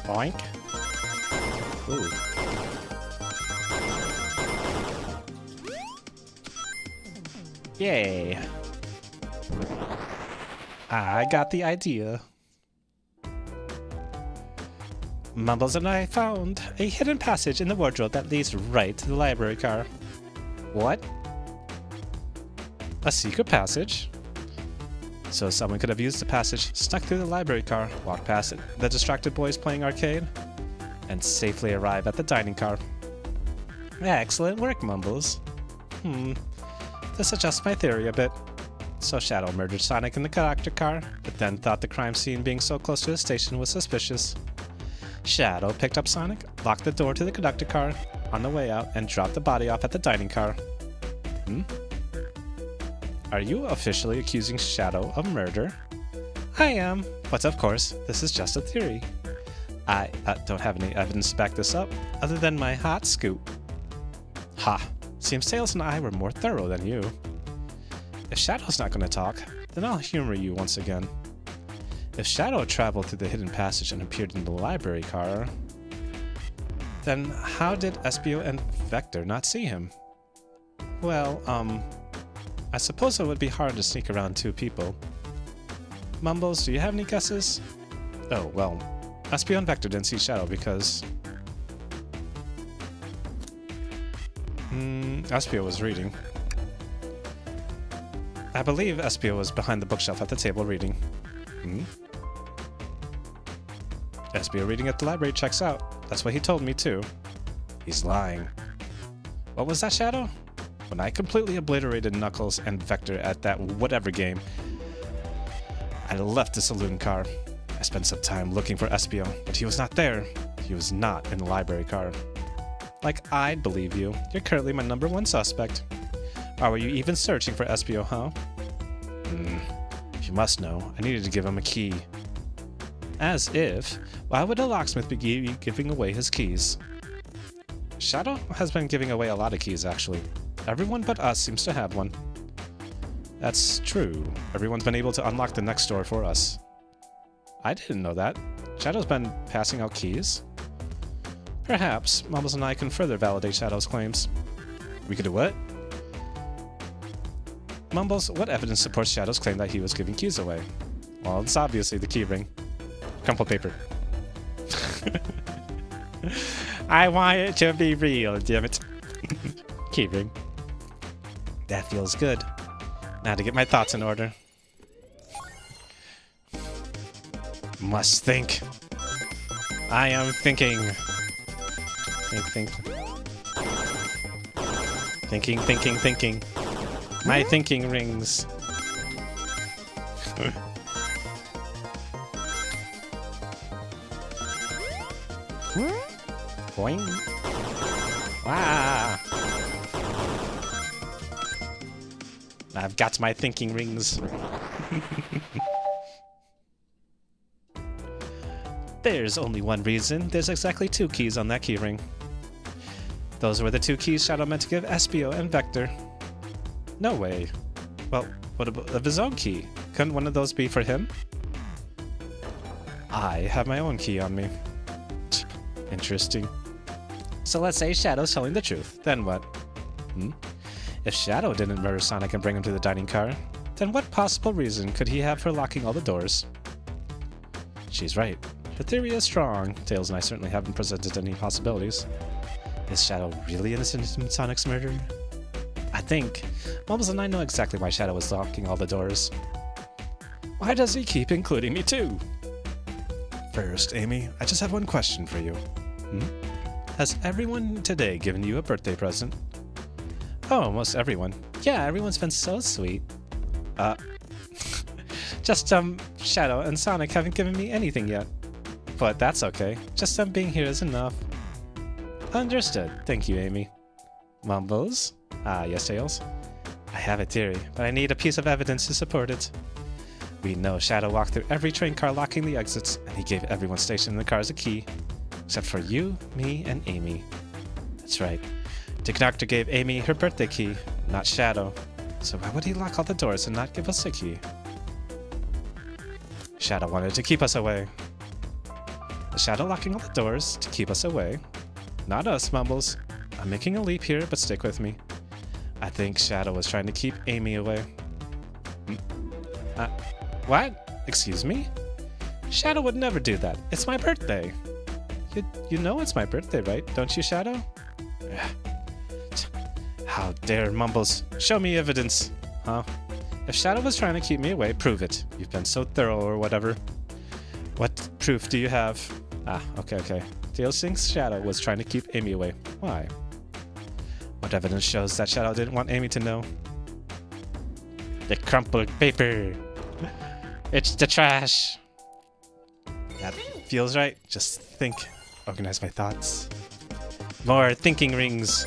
Boink. Ooh. Yay. I got the idea. Mumbles and I found a hidden passage in the wardrobe that leads right to the library car. What? A secret passage? So someone could have used the passage, snuck through the library car, walked past it, the distracted boys playing arcade, and safely arrive at the dining car. Excellent work, Mumbles. This adjusts my theory a bit. So Shadow murdered Sonic in the conductor car, but then thought the crime scene being so close to the station was suspicious. Shadow picked up Sonic, locked the door to the conductor car on the way out, and dropped the body off at the dining car. Are you officially accusing Shadow of murder? I am, but of course, this is just a theory. I don't have any evidence to back this up, other than my hot scoop. Ha! Seems Tails and I were more thorough than you. If Shadow's not going to talk, then I'll humor you once again. If Shadow traveled through the hidden passage and appeared in the library car, then how did Espio and Vector not see him? Well, I suppose it would be hard to sneak around two people. Mumbles, do you have any guesses? Oh, well, Espio and Vector didn't see Shadow because... Espio was reading. I believe Espio was behind the bookshelf at the table reading. Espio reading at the library checks out. That's what he told me too. He's lying. What was that, Shadow? When I completely obliterated Knuckles and Vector at that whatever game, I left the saloon car. I spent some time looking for Espio, but he was not there. He was not in the library car. Like, I'd believe you. You're currently my #1 suspect. Or were you even searching for Espio, huh? You must know, I needed to give him a key. As if, why would a locksmith be giving away his keys? Shadow has been giving away a lot of keys, actually. Everyone but us seems to have one. That's true. Everyone's been able to unlock the next door for us. I didn't know that. Shadow's been passing out keys? Perhaps Mumbles and I can further validate Shadow's claims. We could do what? Mumbles, what evidence supports Shadow's claim that he was giving keys away? Well, it's obviously the keyring. Crumpled paper. I want it to be real, damn it. Keyring. That feels good. Now to get my thoughts in order. Must think. I am thinking. Think. Thinking. My thinking rings. Boing. Wow. I've got my thinking rings. There's only one reason. There's exactly 2 keys on that keyring. Those were the 2 keys Shadow meant to give Espio and Vector. No way. Well, what about of his own key? Couldn't one of those be for him? I have my own key on me. Interesting. So let's say Shadow's telling the truth. Then what? If Shadow didn't murder Sonic and bring him to the dining car, then what possible reason could he have for locking all the doors? She's right. The theory is strong. Tails and I certainly haven't presented any possibilities. Is Shadow really innocent in Sonic's murder? I think. Mumbles and I know exactly why Shadow was locking all the doors. Why does he keep including me too? First, Amy, I just have one question for you. Has everyone today given you a birthday present? Oh, almost everyone. Yeah, everyone's been so sweet. Just, Shadow and Sonic haven't given me anything yet. But that's okay. Just them being here is enough. Understood. Thank you, Amy. Mumbles? Ah, yes, Tails. I have a theory, but I need a piece of evidence to support it. We know Shadow walked through every train car locking the exits, and he gave everyone stationed in the cars a key. Except for you, me, and Amy. That's right. The conductor gave Amy her birthday key, not Shadow. So why would he lock all the doors and not give us a key? Shadow wanted to keep us away. The Shadow locking all the doors to keep us away. Not us, Mumbles. I'm making a leap here, but stick with me. I think Shadow was trying to keep Amy away. What? Excuse me? Shadow would never do that. It's my birthday. You know it's my birthday, right? Don't you, Shadow? How dare Mumbles. Show me evidence. Huh? If Shadow was trying to keep me away, prove it. You've been so thorough or whatever. What proof do you have? Okay. Tails thinks Shadow was trying to keep Amy away. Why? What evidence shows that Shadow didn't want Amy to know? The crumpled paper. It's the trash. That feels right. Just think. Organize my thoughts. More thinking rings.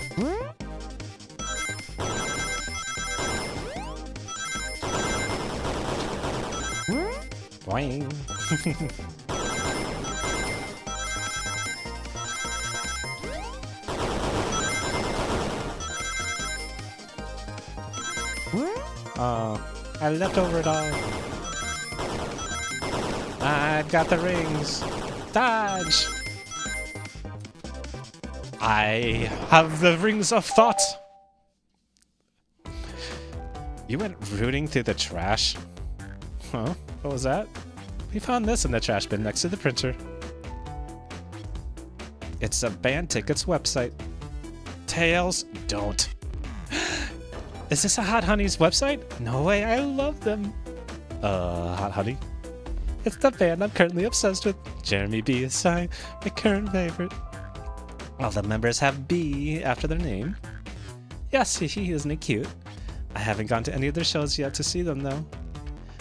Boing. I left over it all. I've got the rings. Dodge! I have the rings of thought. You went rooting through the trash? Huh? What was that? We found this in the trash bin next to the printer. It's a band tickets website. Tails, don't. Is this a Hot Honey's website? No way, I love them. Hot Honey? It's the band I'm currently obsessed with. Jeremy B is my current favorite. All the members have B after their name. Yes, isn't it cute? I haven't gone to any of their shows yet to see them though.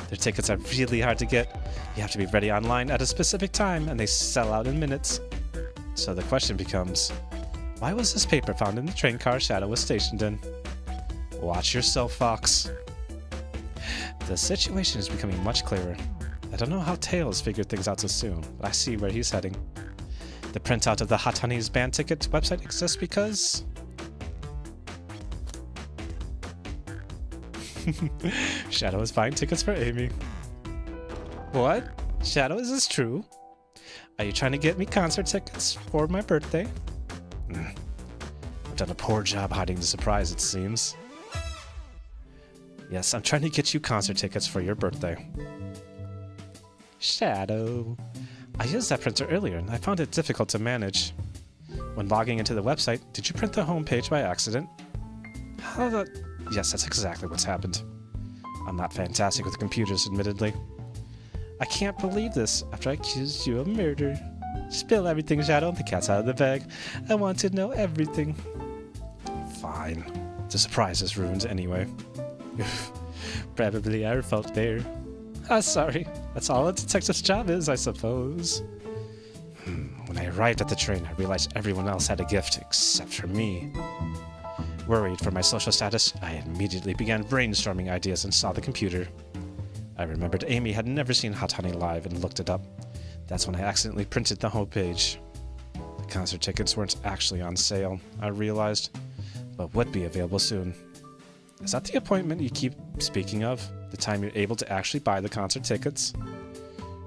Their tickets are really hard to get. You have to be ready online at a specific time and they sell out in minutes. So the question becomes, why was this paper found in the train car Shadow was stationed in? Watch yourself, Fox. The situation is becoming much clearer. I don't know how Tails figured things out so soon, but I see where he's heading. The printout of the Hot Honey's band ticket website exists because... Shadow is buying tickets for Amy. What? Shadow, is this true? Are you trying to get me concert tickets for my birthday? I've done a poor job hiding the surprise, it seems. Yes, I'm trying to get you concert tickets for your birthday. Shadow. I used that printer earlier and I found it difficult to manage. When logging into the website, did you print the home page by accident? How the... Yes, that's exactly what's happened. I'm not fantastic with computers, admittedly. I can't believe this after I accused you of murder. Spill everything, Shadow. The cat's out of the bag. I want to know everything. Fine. The surprise is ruined anyway. Probably our fault there. Sorry. That's all a detective's job is, I suppose. When I arrived at the train, I realized everyone else had a gift except for me. Worried for my social status, I immediately began brainstorming ideas and saw the computer. I remembered Amy had never seen Hot Honey live and looked it up. That's when I accidentally printed the homepage. The concert tickets weren't actually on sale, I realized, but would be available soon. Is that the appointment you keep speaking of? The time you're able to actually buy the concert tickets?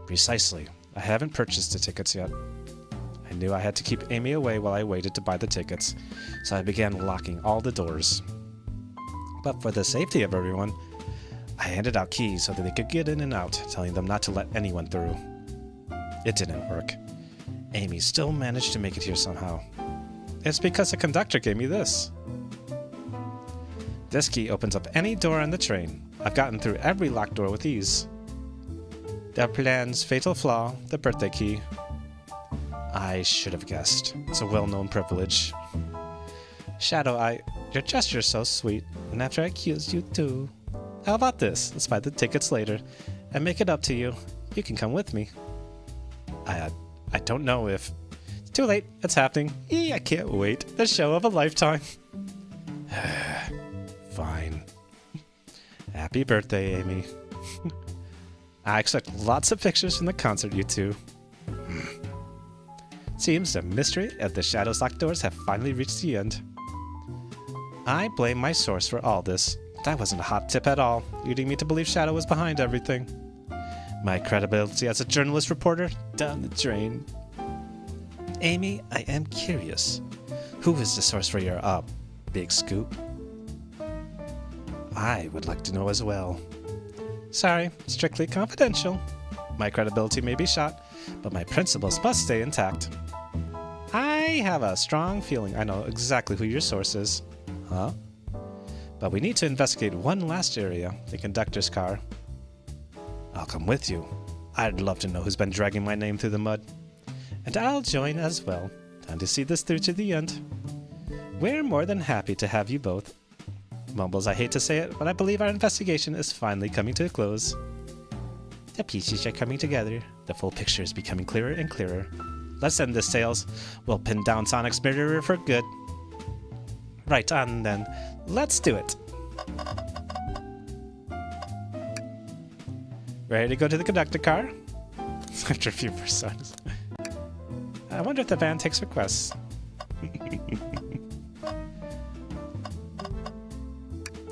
Precisely. I haven't purchased the tickets yet. I knew I had to keep Amy away while I waited to buy the tickets, so I began locking all the doors. But for the safety of everyone, I handed out keys so that they could get in and out, telling them not to let anyone through. It didn't work. Amy still managed to make it here somehow. It's because the conductor gave me this. This key opens up any door on the train. I've gotten through every locked door with ease. The plan's fatal flaw, the birthday key. I should have guessed. It's a well-known privilege. Shadow, your gesture's so sweet, and after I accused you too. How about this? Let's buy the tickets later, and make it up to you. You can come with me. I don't know if... It's too late. It's happening. I can't wait. The show of a lifetime. Fine. Happy birthday, Amy. I expect lots of pictures from the concert, you two. Seems the mystery of the Shadow's locked doors have finally reached the end. I blame my source for all this. That wasn't a hot tip at all, leading me to believe Shadow was behind everything. My credibility as a journalist reporter down the drain. Amy, I am curious. Who is the source for your big scoop? I would like to know as well. Sorry, strictly confidential. My credibility may be shot, but my principles must stay intact. I have a strong feeling I know exactly who your source is. Huh? But we need to investigate one last area, the conductor's car. I'll come with you. I'd love to know who's been dragging my name through the mud. And I'll join as well. Time to see this through to the end. We're more than happy to have you both. Mumbles, I hate to say it, but I believe our investigation is finally coming to a close. The pieces are coming together. The full picture is becoming clearer and clearer. Let's end this, Tails. We'll pin down Sonic's murderer for good. Right on, then. Let's do it. Ready to go to the conductor car? After a few personas. I wonder if the band takes requests.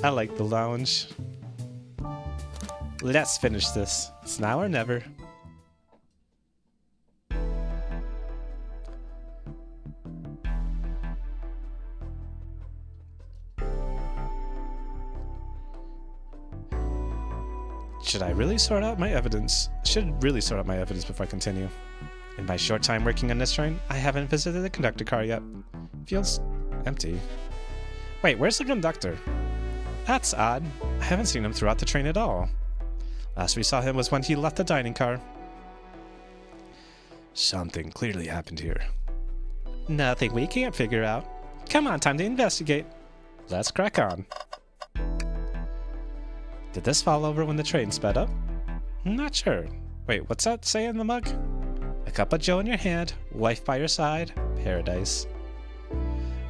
I like the lounge. Let's finish this. It's now or never. Should I really sort out my evidence? Should really sort out my evidence before I continue. In my short time working on this train, I haven't visited the conductor car yet. Feels empty. Wait, where's the conductor? That's odd. I haven't seen him throughout the train at all. Last we saw him was when he left the dining car. Something clearly happened here. Nothing we can't figure out. Come on, time to investigate. Let's crack on. Did this fall over when the train sped up? Not sure. Wait, what's that say in the mug? A cup of joe in your hand, wife by your side, paradise.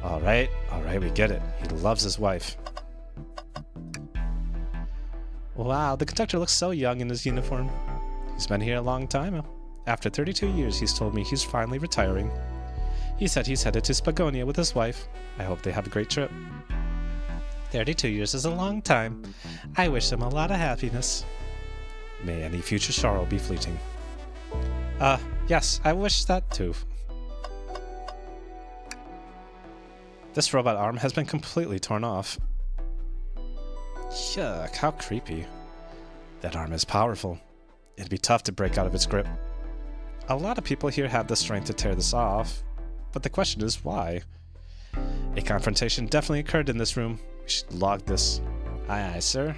Alright, we get it. He loves his wife. Wow, the conductor looks so young in his uniform. He's been here a long time. After 32 years, he's told me he's finally retiring. He said he's headed to Spagonia with his wife. I hope they have a great trip. 32 years is a long time. I wish him a lot of happiness. May any future sorrow be fleeting. Yes, I wish that too. This robot arm has been completely torn off. Yuck, how creepy. That arm is powerful. It'd be tough to break out of its grip. A lot of people here have the strength to tear this off, but the question is why? A confrontation definitely occurred in this room. We should log this. Aye, aye, sir.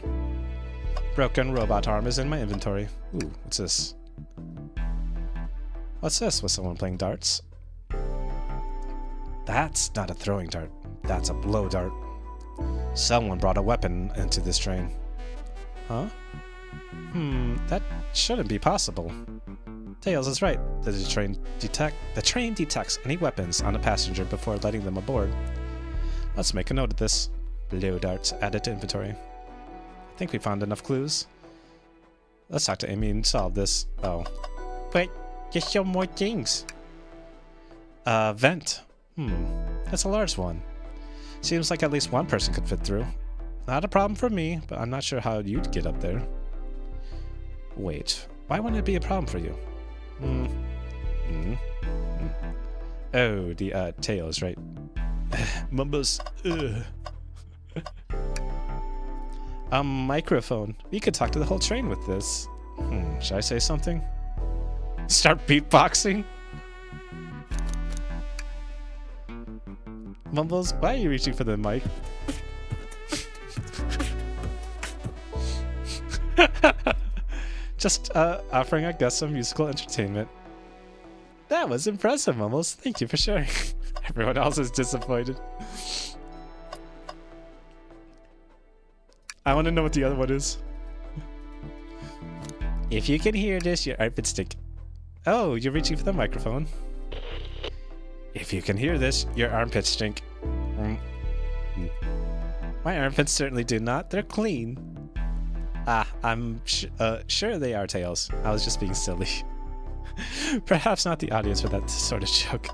Broken robot arm is in my inventory. Ooh, what's this? What's this? Was someone playing darts? That's not a throwing dart. That's a blow dart. Someone brought a weapon into this train. Huh? That shouldn't be possible. Tails is right. The train detects any weapons on a passenger before letting them aboard. Let's make a note of this. Blow darts added to inventory. I think we found enough clues. Let's talk to Amy and solve this. Oh. Wait, just show more things. Vent. That's a large one. Seems like at least one person could fit through. Not a problem for me, but I'm not sure how you'd get up there. Wait, why wouldn't it be a problem for you? Oh, the, Tails, right? Mumbles. A microphone. We could talk to the whole train with this. Should I say something? Start beatboxing? Mumbles, why are you reaching for the mic? Just offering, I guess, some musical entertainment. That was impressive, Mumbles. Thank you for sharing. Everyone else is disappointed. I want to know what the other one is. If you can hear this, your armpit stink. Oh, you're reaching for the microphone. If you can hear this, your armpits stink. My armpits certainly do not. They're clean. I'm sure they are, Tails. I was just being silly. Perhaps not the audience for that sort of joke.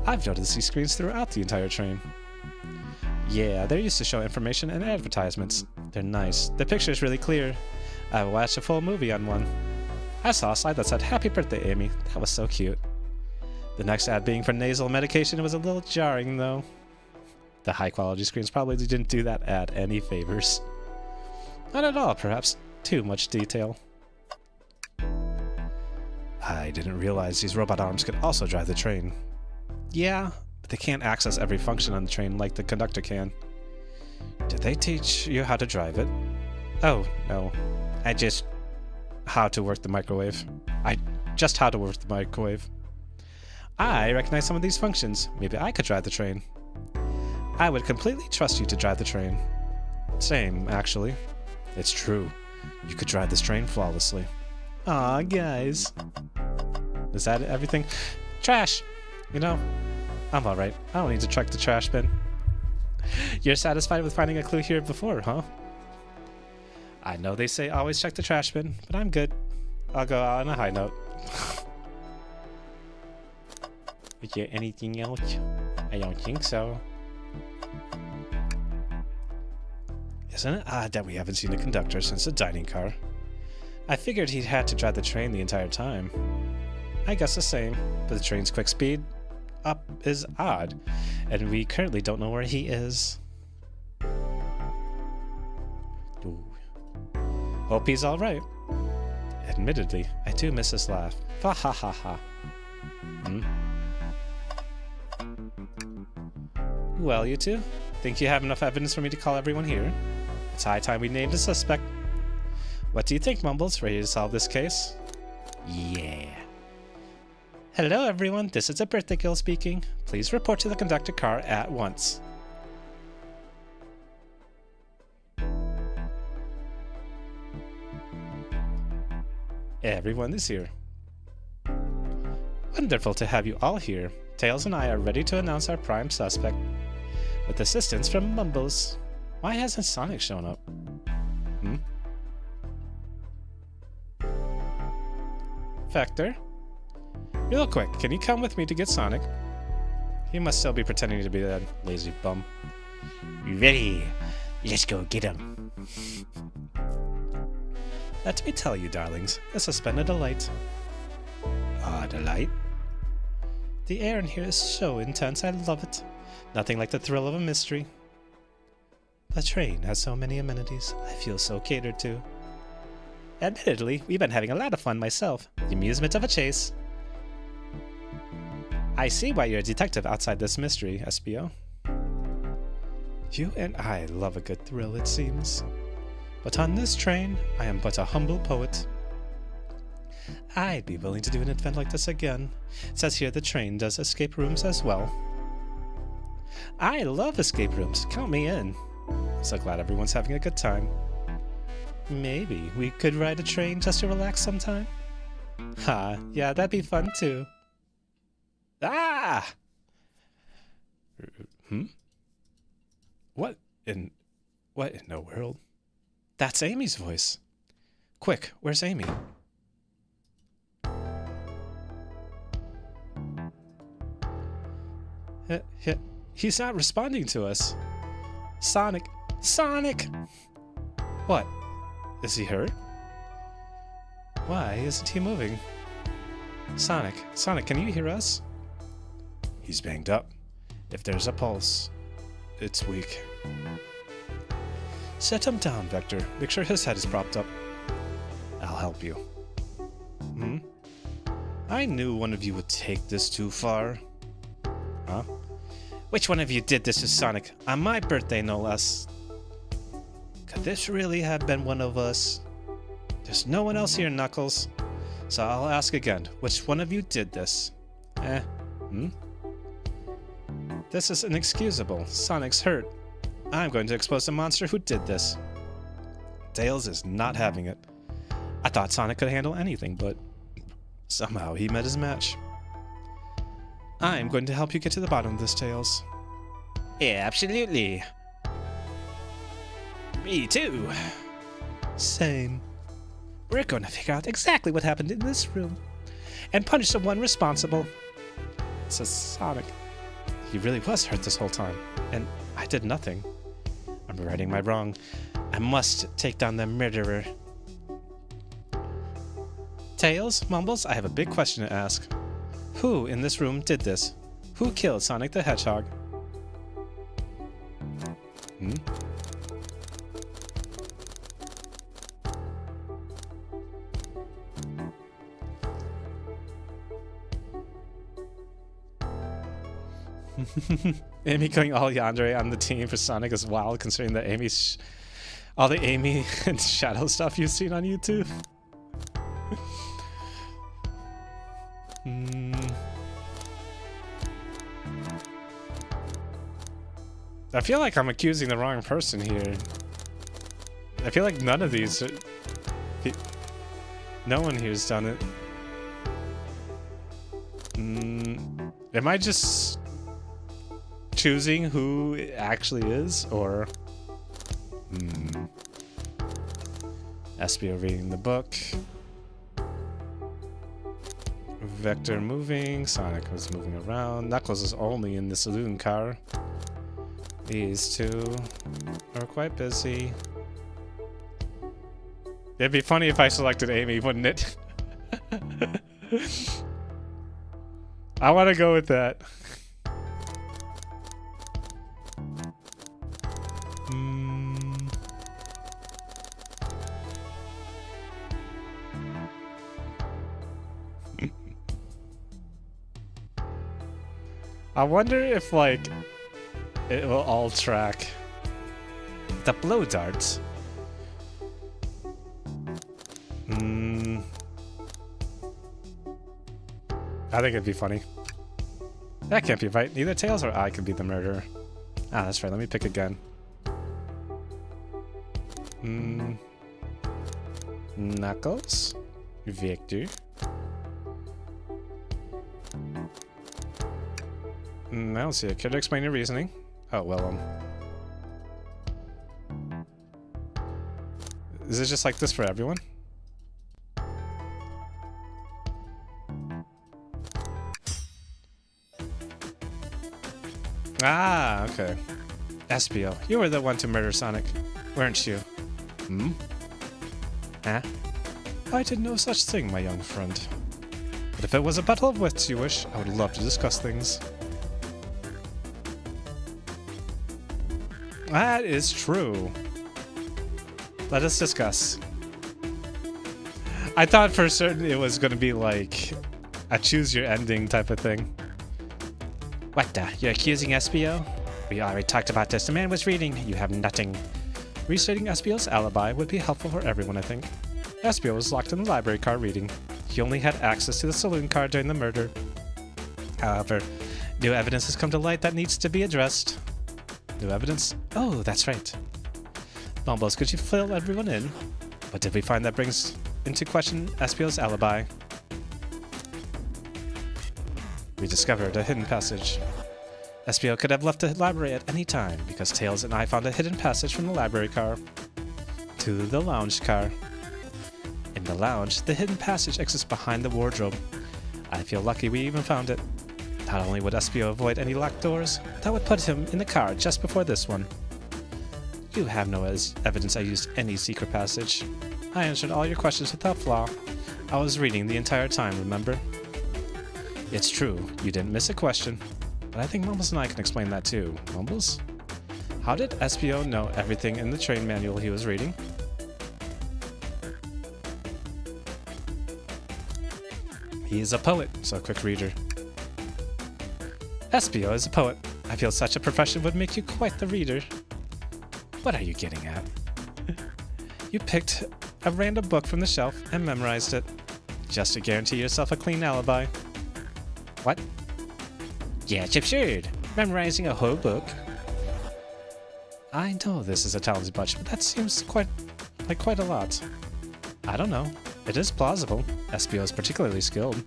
I've noticed these screens throughout the entire train. Yeah, they're used to show information and advertisements. They're nice. The picture's really clear. I watched a full movie on one. I saw a slide that said, "Happy birthday, Amy." That was so cute. The next ad being for nasal medication was a little jarring, though. The high-quality screens probably didn't do that ad any favors. Not at all, perhaps. Too much detail. I didn't realize these robot arms could also drive the train. Yeah, but they can't access every function on the train like the conductor can. Did they teach you how to drive it? Oh, no. How to work the microwave. How to work the microwave. I recognize some of these functions. Maybe I could drive the train. I would completely trust you to drive the train. Same, actually. It's true. You could drive this train flawlessly. Aw, guys. Is that everything? Trash! You know, I'm alright. I don't need to check the trash bin. You're satisfied with finding a clue here before, huh? I know they say always check the trash bin, but I'm good. I'll go out on a high note. Is there anything else? I don't think so. Isn't it odd that we haven't seen a conductor since the dining car? I figured he'd had to drive the train the entire time. I guess the same, but the train's quick speed up is odd, and we currently don't know where he is. Ooh. Hope he's alright. Admittedly, I do miss his laugh. Ha ha ha ha. Well, you two, think you have enough evidence for me to call everyone here? It's high time we named a suspect. What do you think, Mumbles? Ready to solve this case? Yeah. Hello, everyone. This is a birthday girl speaking. Please report to the conductor car at once. Everyone is here. Wonderful to have you all here. Tails and I are ready to announce our prime suspect. With assistance from Mumbles. Why hasn't Sonic shown up? Vector? Real quick, can you come with me to get Sonic? He must still be pretending to be that lazy bum. Ready. Let's go get him. Let me tell you, darlings, this has been a delight. A delight? The air in here is so intense, I love it. Nothing like the thrill of a mystery. The train has so many amenities. I feel so catered to. Admittedly, we've been having a lot of fun myself. The amusement of a chase. I see why you're a detective outside this mystery, SBO. You and I love a good thrill, it seems. But on this train, I am but a humble poet. I'd be willing to do an event like this again. It says here the train does escape rooms as well. I love escape rooms. Count me in. I'm so glad everyone's having a good time. Maybe we could ride a train just to relax sometime? Ha, yeah, that'd be fun too. Ah! What in the world? That's Amy's voice. Quick, where's Amy? He's not responding to us. Sonic! Sonic! What? Is he hurt? Why isn't he moving? Sonic, can you hear us? He's banged up. If there's a pulse, it's weak. Set him down, Vector. Make sure his head is propped up. I'll help you. I knew one of you would take this too far. Huh? Which one of you did this to Sonic? On my birthday, no less. Could this really have been one of us? There's no one else here, Knuckles. So I'll ask again. Which one of you did this? This is inexcusable. Sonic's hurt. I'm going to expose the monster who did this. Tails is not having it. I thought Sonic could handle anything, but somehow he met his match. I'm going to help you get to the bottom of this, Tails. Yeah, absolutely. Me too. Same. We're going to figure out exactly what happened in this room and punish the one responsible. Says Sonic. He really was hurt this whole time, and I did nothing. I'm righting my wrong. I must take down the murderer. Tails, Mumbles, I have a big question to ask. Who in this room did this? Who killed Sonic the Hedgehog? Amy going all Yandere on the team for Sonic is wild, considering that all the Amy and Shadow stuff you've seen on YouTube. I feel like I'm accusing the wrong person here. I feel like none of these no one here's done it. Am I just choosing who it actually is, or Espio reading the book, Vector moving, Sonic was moving around, Knuckles is only in the saloon car. These two are quite busy. It'd be funny if I selected Amy, wouldn't it? I want to go with that. I wonder if, like, it will all track the blow darts. I think it'd be funny. That can't be right. Neither Tails or I could be the murderer. Ah, that's right. Let me pick again. Knuckles. Victor. I don't see it. Care to explain your reasoning? Oh, well, is it just like this for everyone? Ah, okay. Espio, you were the one to murder Sonic, weren't you? Huh? I did no such thing, my young friend. But if it was a battle of wits you wish, I would love to discuss things. That is true. Let us discuss. I thought for certain it was going to be like a choose your ending type of thing. What the? You're accusing Espio? We already talked about this. The man was reading. You have nothing. Restating Espio's alibi would be helpful for everyone, I think. Espio was locked in the library car reading. he only had access to the saloon car during the murder. However, new evidence has come to light that needs to be addressed. New evidence? Oh, that's right. Mumbles, could you fill everyone in? What did we find that brings into question Espio's alibi? We discovered a hidden passage. Espio could have left the library at any time because Tails and I found a hidden passage from the library car to the lounge car. In the lounge, the hidden passage exists behind the wardrobe. I feel lucky we even found it. Not only would Espio avoid any locked doors, that would put him in the car just before this one. You have no evidence I used any secret passage. I answered all your questions without flaw. I was reading the entire time, remember? It's true, you didn't miss a question. But I think Mumbles and I can explain that too. Mumbles? How did Espio know everything in the train manual he was reading? He is a poet, so a quick reader. Espio is a poet. I feel such a profession would make you quite the reader. What are you getting at? You picked a random book from the shelf and memorized it, just to guarantee yourself a clean alibi. What? Yeah, it's absurd. Memorizing a whole book. I know this is a talented bunch, but that seems quite a lot. I don't know. It is plausible. Espio is particularly skilled.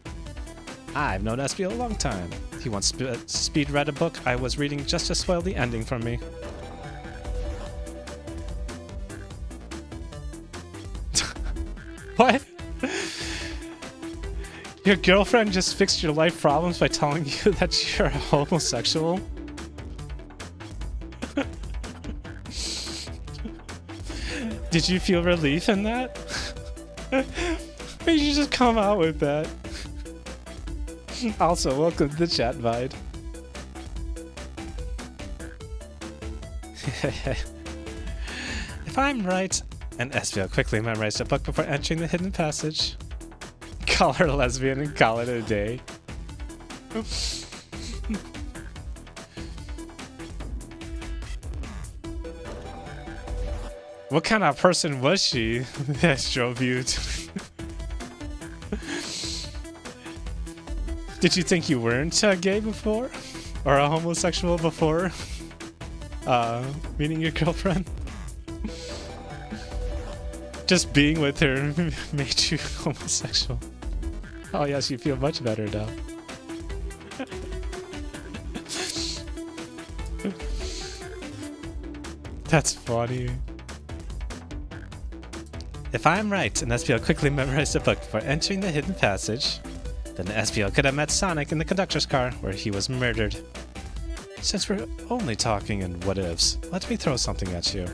I've known Espio a long time. He once speed read a book I was reading just to spoil the ending for me. What? Your girlfriend just fixed your life problems by telling you that you're a homosexual? Did you feel relief in that? Why did you just come out with that? Also, welcome to the chat, Vide. If I'm right, and Espio quickly memorized a book before entering the hidden passage. Call her lesbian and call it a day. What kind of person was she that drove you to... Did you think you weren't gay before? Or a homosexual before meeting your girlfriend? Just being with her made you homosexual. Oh yes, you feel much better now. That's funny. If I'm right, and Espio quickly memorized the book before entering the hidden passage, then Espio could have met Sonic in the conductor's car where he was murdered. Since we're only talking in what-ifs, let me throw something at you.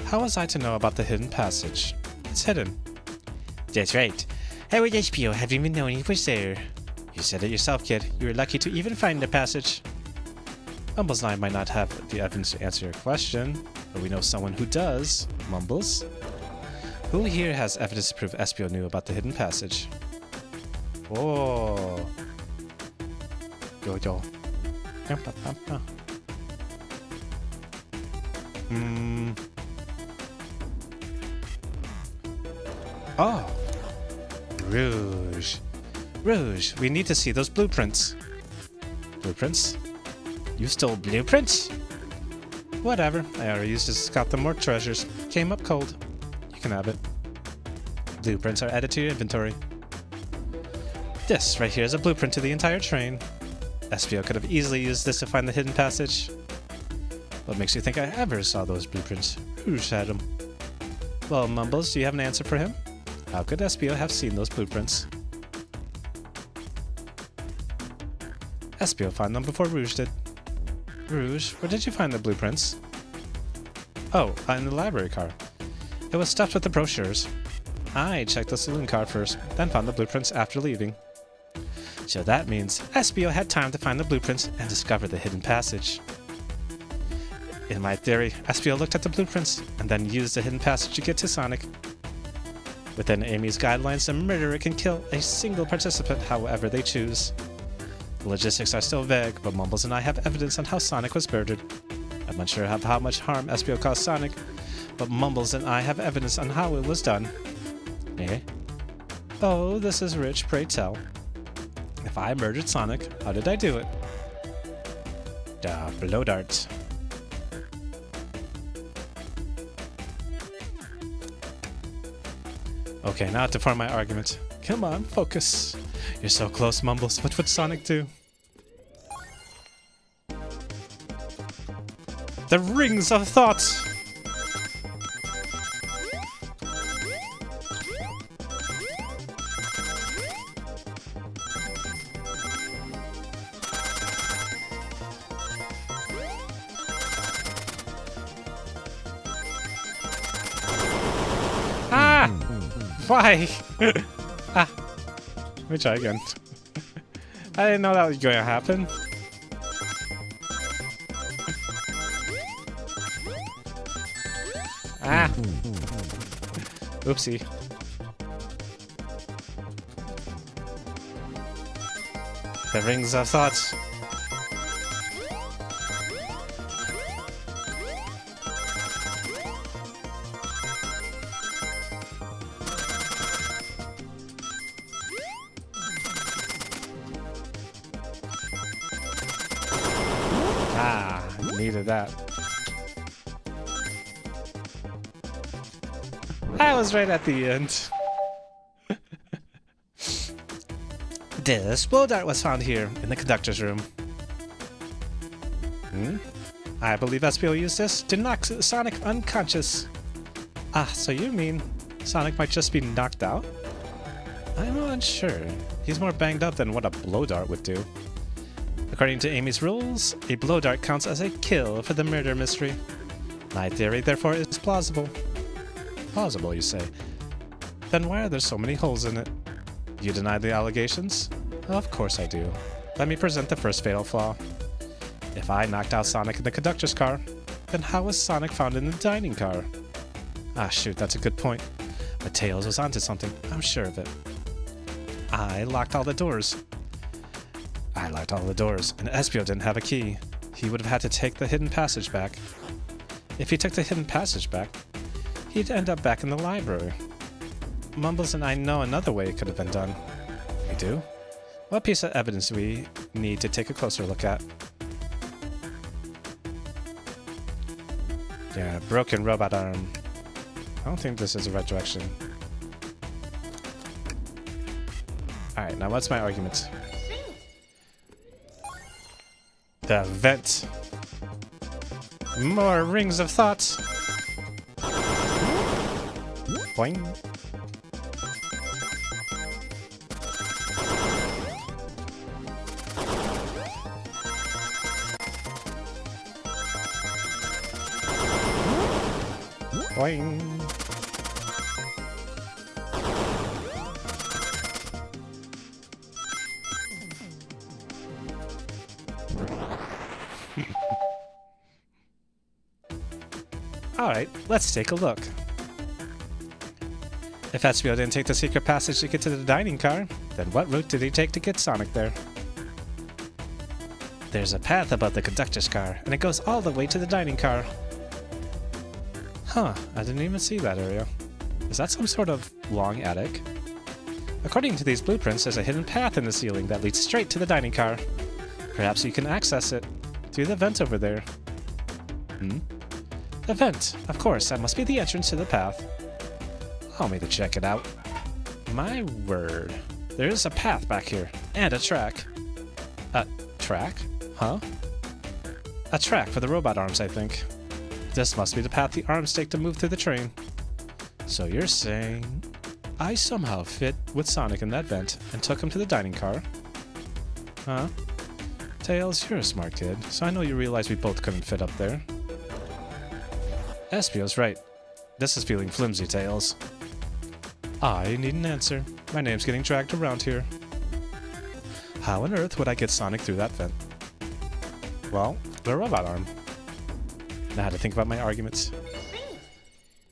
How was I to know about the hidden passage? It's hidden. That's right. How would Espio have even known he was there? You said it yourself, kid. You were lucky to even find the passage. Mumbles and I might not have the evidence to answer your question, but we know someone who does. Mumbles? Who here has evidence to prove Espio knew about the hidden passage? Oh. Yo. Oh. Rouge, we need to see those blueprints. Blueprints? You stole blueprints? Whatever, I already used to scout them more treasures. Came up cold. You can have it. Blueprints are added to your inventory. This right here is a blueprint to the entire train. Espio could have easily used this to find the hidden passage. What makes you think I ever saw those blueprints? Rouge had them. Well, Mumbles, do you have an answer for him? How could Espio have seen those blueprints? Espio found them before Rouge did. Rouge, where did you find the blueprints? Oh, in the library car. It was stuffed with the brochures. I checked the saloon car first, then found the blueprints after leaving. So that means Espio had time to find the blueprints and discover the hidden passage. In my theory, Espio looked at the blueprints and then used the hidden passage to get to Sonic. Within Amy's guidelines, a murderer can kill a single participant however they choose. The logistics are still vague, but Mumbles and I have evidence on how Sonic was murdered. I'm unsure of how much harm Espio caused Sonic, but Mumbles and I have evidence on how it was done. Eh? Oh, this is rich, pray tell. If I murdered Sonic, how did I do it? Blow dart. Okay, now to form my argument. Come on, focus. You're so close, Mumbles. What would Sonic do? The Rings of Thought! Ah! Why? Ah. Let me try again. I didn't know that was going to happen. Ah! Oopsie. The Rings of Thought. Ah, needed that. I was right at the end. This blow dart was found here in the conductor's room. I believe Espio used this to knock Sonic unconscious. Ah, so you mean Sonic might just be knocked out? I'm unsure. He's more banged up than what a blow dart would do. According to Amy's rules, a blow dart counts as a kill for the murder mystery. My theory, therefore, is plausible. Plausible, you say? Then why are there so many holes in it? You deny the allegations? Of course I do. Let me present the first fatal flaw. If I knocked out Sonic in the conductor's car, then how was Sonic found in the dining car? Ah shoot, that's a good point. But Tails was onto something, I'm sure of it. I locked all the doors. And Espio didn't have a key. He would have had to take the hidden passage back. If he took the hidden passage back, he'd end up back in the library. Mumbles and I know another way it could have been done. We do? What piece of evidence do we need to take a closer look at? Yeah, broken robot arm. I don't think this is the right direction. Alright, now what's my argument? The vent. More Rings of Thought. Boing. Boing. Alright, let's take a look. If Espio didn't take the secret passage to get to the dining car, then what route did he take to get Sonic there? There's a path above the conductor's car, and it goes all the way to the dining car. Huh, I didn't even see that area. Is that some sort of long attic? According to these blueprints, there's a hidden path in the ceiling that leads straight to the dining car. Perhaps you can access it through the vent over there. The vent. Of course, that must be the entrance to the path. Allow me to check it out. My word. There is a path back here, and a track. A track? Huh? A track for the robot arms, I think. This must be the path the arms take to move through the train. So you're saying I somehow fit with Sonic in that vent and took him to the dining car? Huh? Tails, you're a smart kid, so I know you realize we both couldn't fit up there. Espio's right. This is feeling flimsy, Tails. I need an answer. My name's getting dragged around here. How on earth would I get Sonic through that vent? Well, the robot arm. Now how to think about my arguments.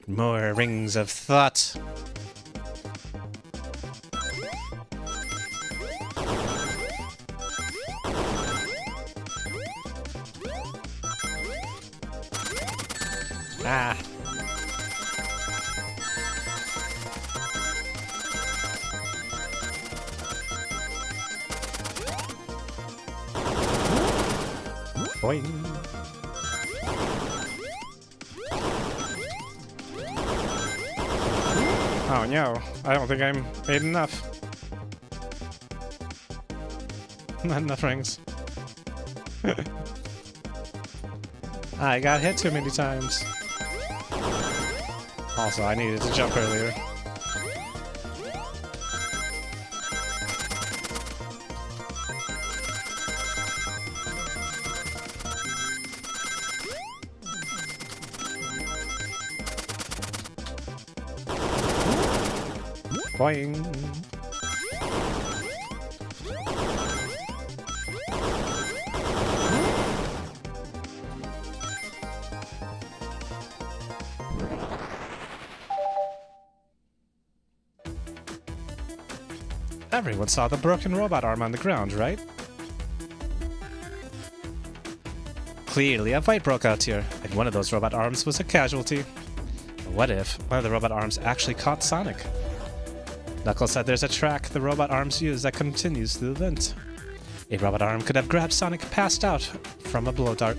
More Rings of Thought. Ah.
Boing. Oh no, I don't think I'm made enough. Not enough rings. I got hit too many times. Also, I needed to jump earlier. Boing. Everyone saw the broken robot arm on the ground, right? Clearly a fight broke out here, and one of those robot arms was a casualty. What if one of the robot arms actually caught Sonic? Knuckles said there's a track the robot arms use that continues through the vent. A robot arm could have grabbed Sonic passed out from a blow dart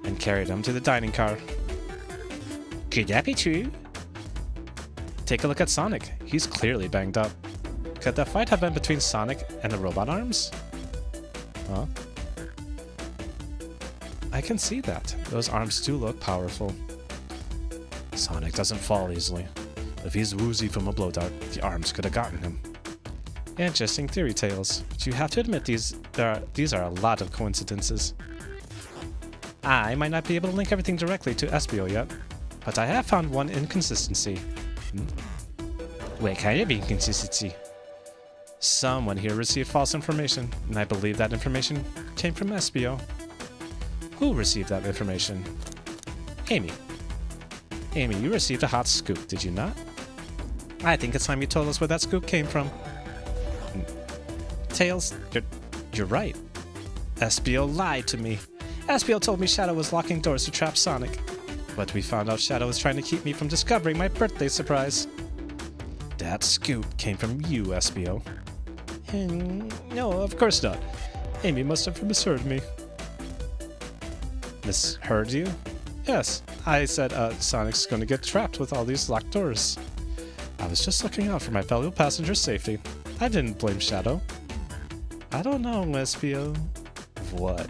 and carried him to the dining car. Could that be true? Take a look at Sonic. He's clearly banged up. Could the fight have been between Sonic and the robot arms? Huh? I can see that. Those arms do look powerful. Sonic doesn't fall easily. If he's woozy from a blow dart, the arms could have gotten him. Interesting theory, Tails. But you have to admit these are a lot of coincidences. I might not be able to link everything directly to Espio yet, but I have found one inconsistency. What kind of inconsistency? Someone here received false information, and I believe that information came from Espio. Who received that information? Amy. Amy, you received a hot scoop, did you not? I think it's time you told us where that scoop came from. Tails, you're right. Espio lied to me. Espio told me Shadow was locking doors to trap Sonic. But we found out Shadow was trying to keep me from discovering my birthday surprise. That scoop came from you, Espio. No, of course not. Amy must have misheard me. Misheard you? Yes, I said Sonic's gonna get trapped with all these locked doors. I was just looking out for my fellow passenger's safety. I didn't blame Shadow. I don't know, Espio. What?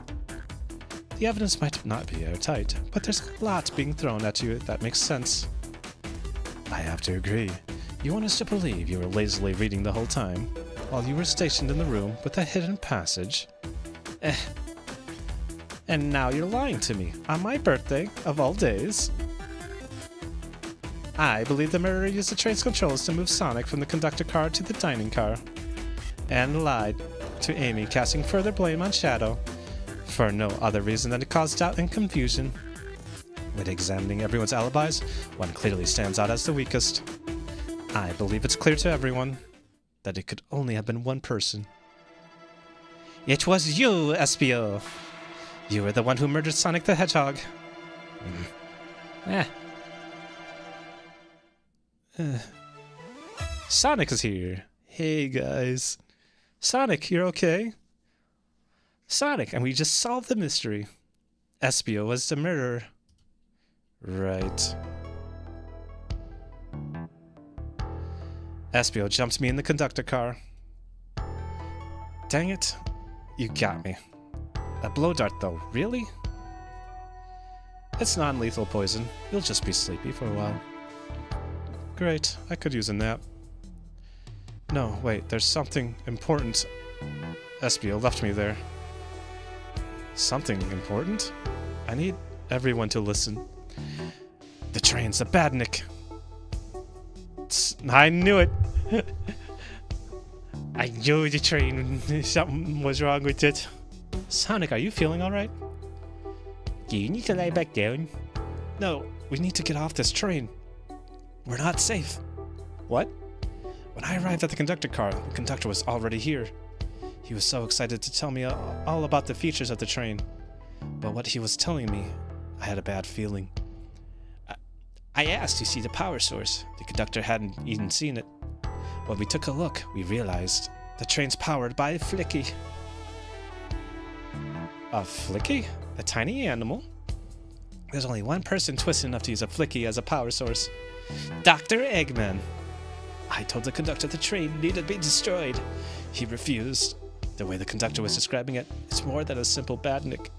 The evidence might not be airtight, but there's a lot being thrown at you that makes sense. I have to agree. You want us to believe you were lazily reading the whole time, while you were stationed in the room with a hidden passage. And now you're lying to me, on my birthday, of all days. I believe the mirror used the train's controls to move Sonic from the conductor car to the dining car, and lied to Amy, casting further blame on Shadow, for no other reason than to cause doubt and confusion. When examining everyone's alibis, one clearly stands out as the weakest. I believe it's clear to everyone that it could only have been one person. It was you, Espio! You were the one who murdered Sonic the Hedgehog. Sonic is here. Hey, guys. Sonic, you're okay? Sonic, and we just solved the mystery. Espio was the murderer. Right. Espio jumped me in the conductor car. Dang it. You got me. A blow dart, though. Really? It's non-lethal poison. You'll just be sleepy for a while. Great. I could use a nap. No, wait. There's something important. Espio left me there. Something important? I need everyone to listen. The train's a badnik. I knew it. I knew the train. Something was wrong with it. Sonic, are you feeling alright? Do you need to lie back down? No, we need to get off this train. We're not safe. What? When I arrived at the conductor car, the conductor was already here. He was so excited to tell me all about the features of the train. But what he was telling me, I had a bad feeling. I asked to see the power source. The conductor hadn't even seen it. When we took a look, we realized the train's powered by a Flicky. A Flicky?
a tiny animal. There's only one person twisted enough to use a flicky as a power source. Dr. Eggman. I told the conductor the train needed to be destroyed. He refused. The way the conductor was describing it, it's more than a simple badnik.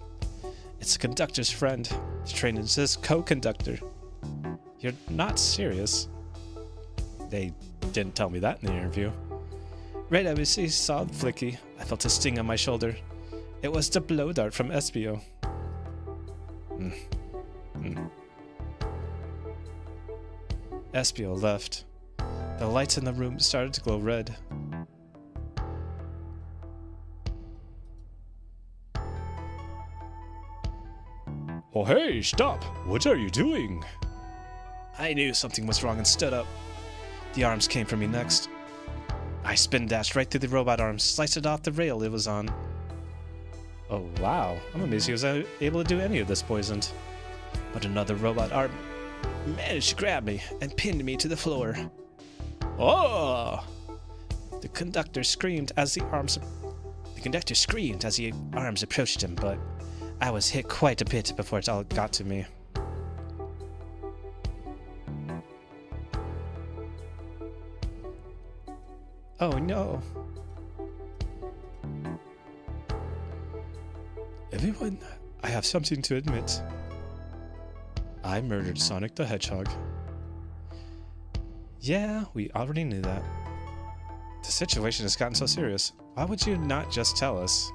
It's the conductor's friend. The train is his co-conductor. You're not serious. They didn't tell me that in the interview. Right as I saw Flicky, I felt a sting on my shoulder. It was the blow dart from Espio. Espio left. The lights in the room started to glow red.
Oh hey, stop! What are you doing?
I knew something was wrong and stood up. The arms came for me next. I spin dashed right through the robot arms, sliced it off the rail it was on. Oh wow, I'm amazed he was able to do any of this poisoned. But another robot arm managed to grab me and pinned me to the floor. Oh! The conductor screamed as the arms approached him, but I was hit quite a bit before it all got to me. Oh no. Everyone, I have something to admit. I murdered Sonic the Hedgehog. Yeah, we already knew that. The situation has gotten so serious. Why would you not just tell us?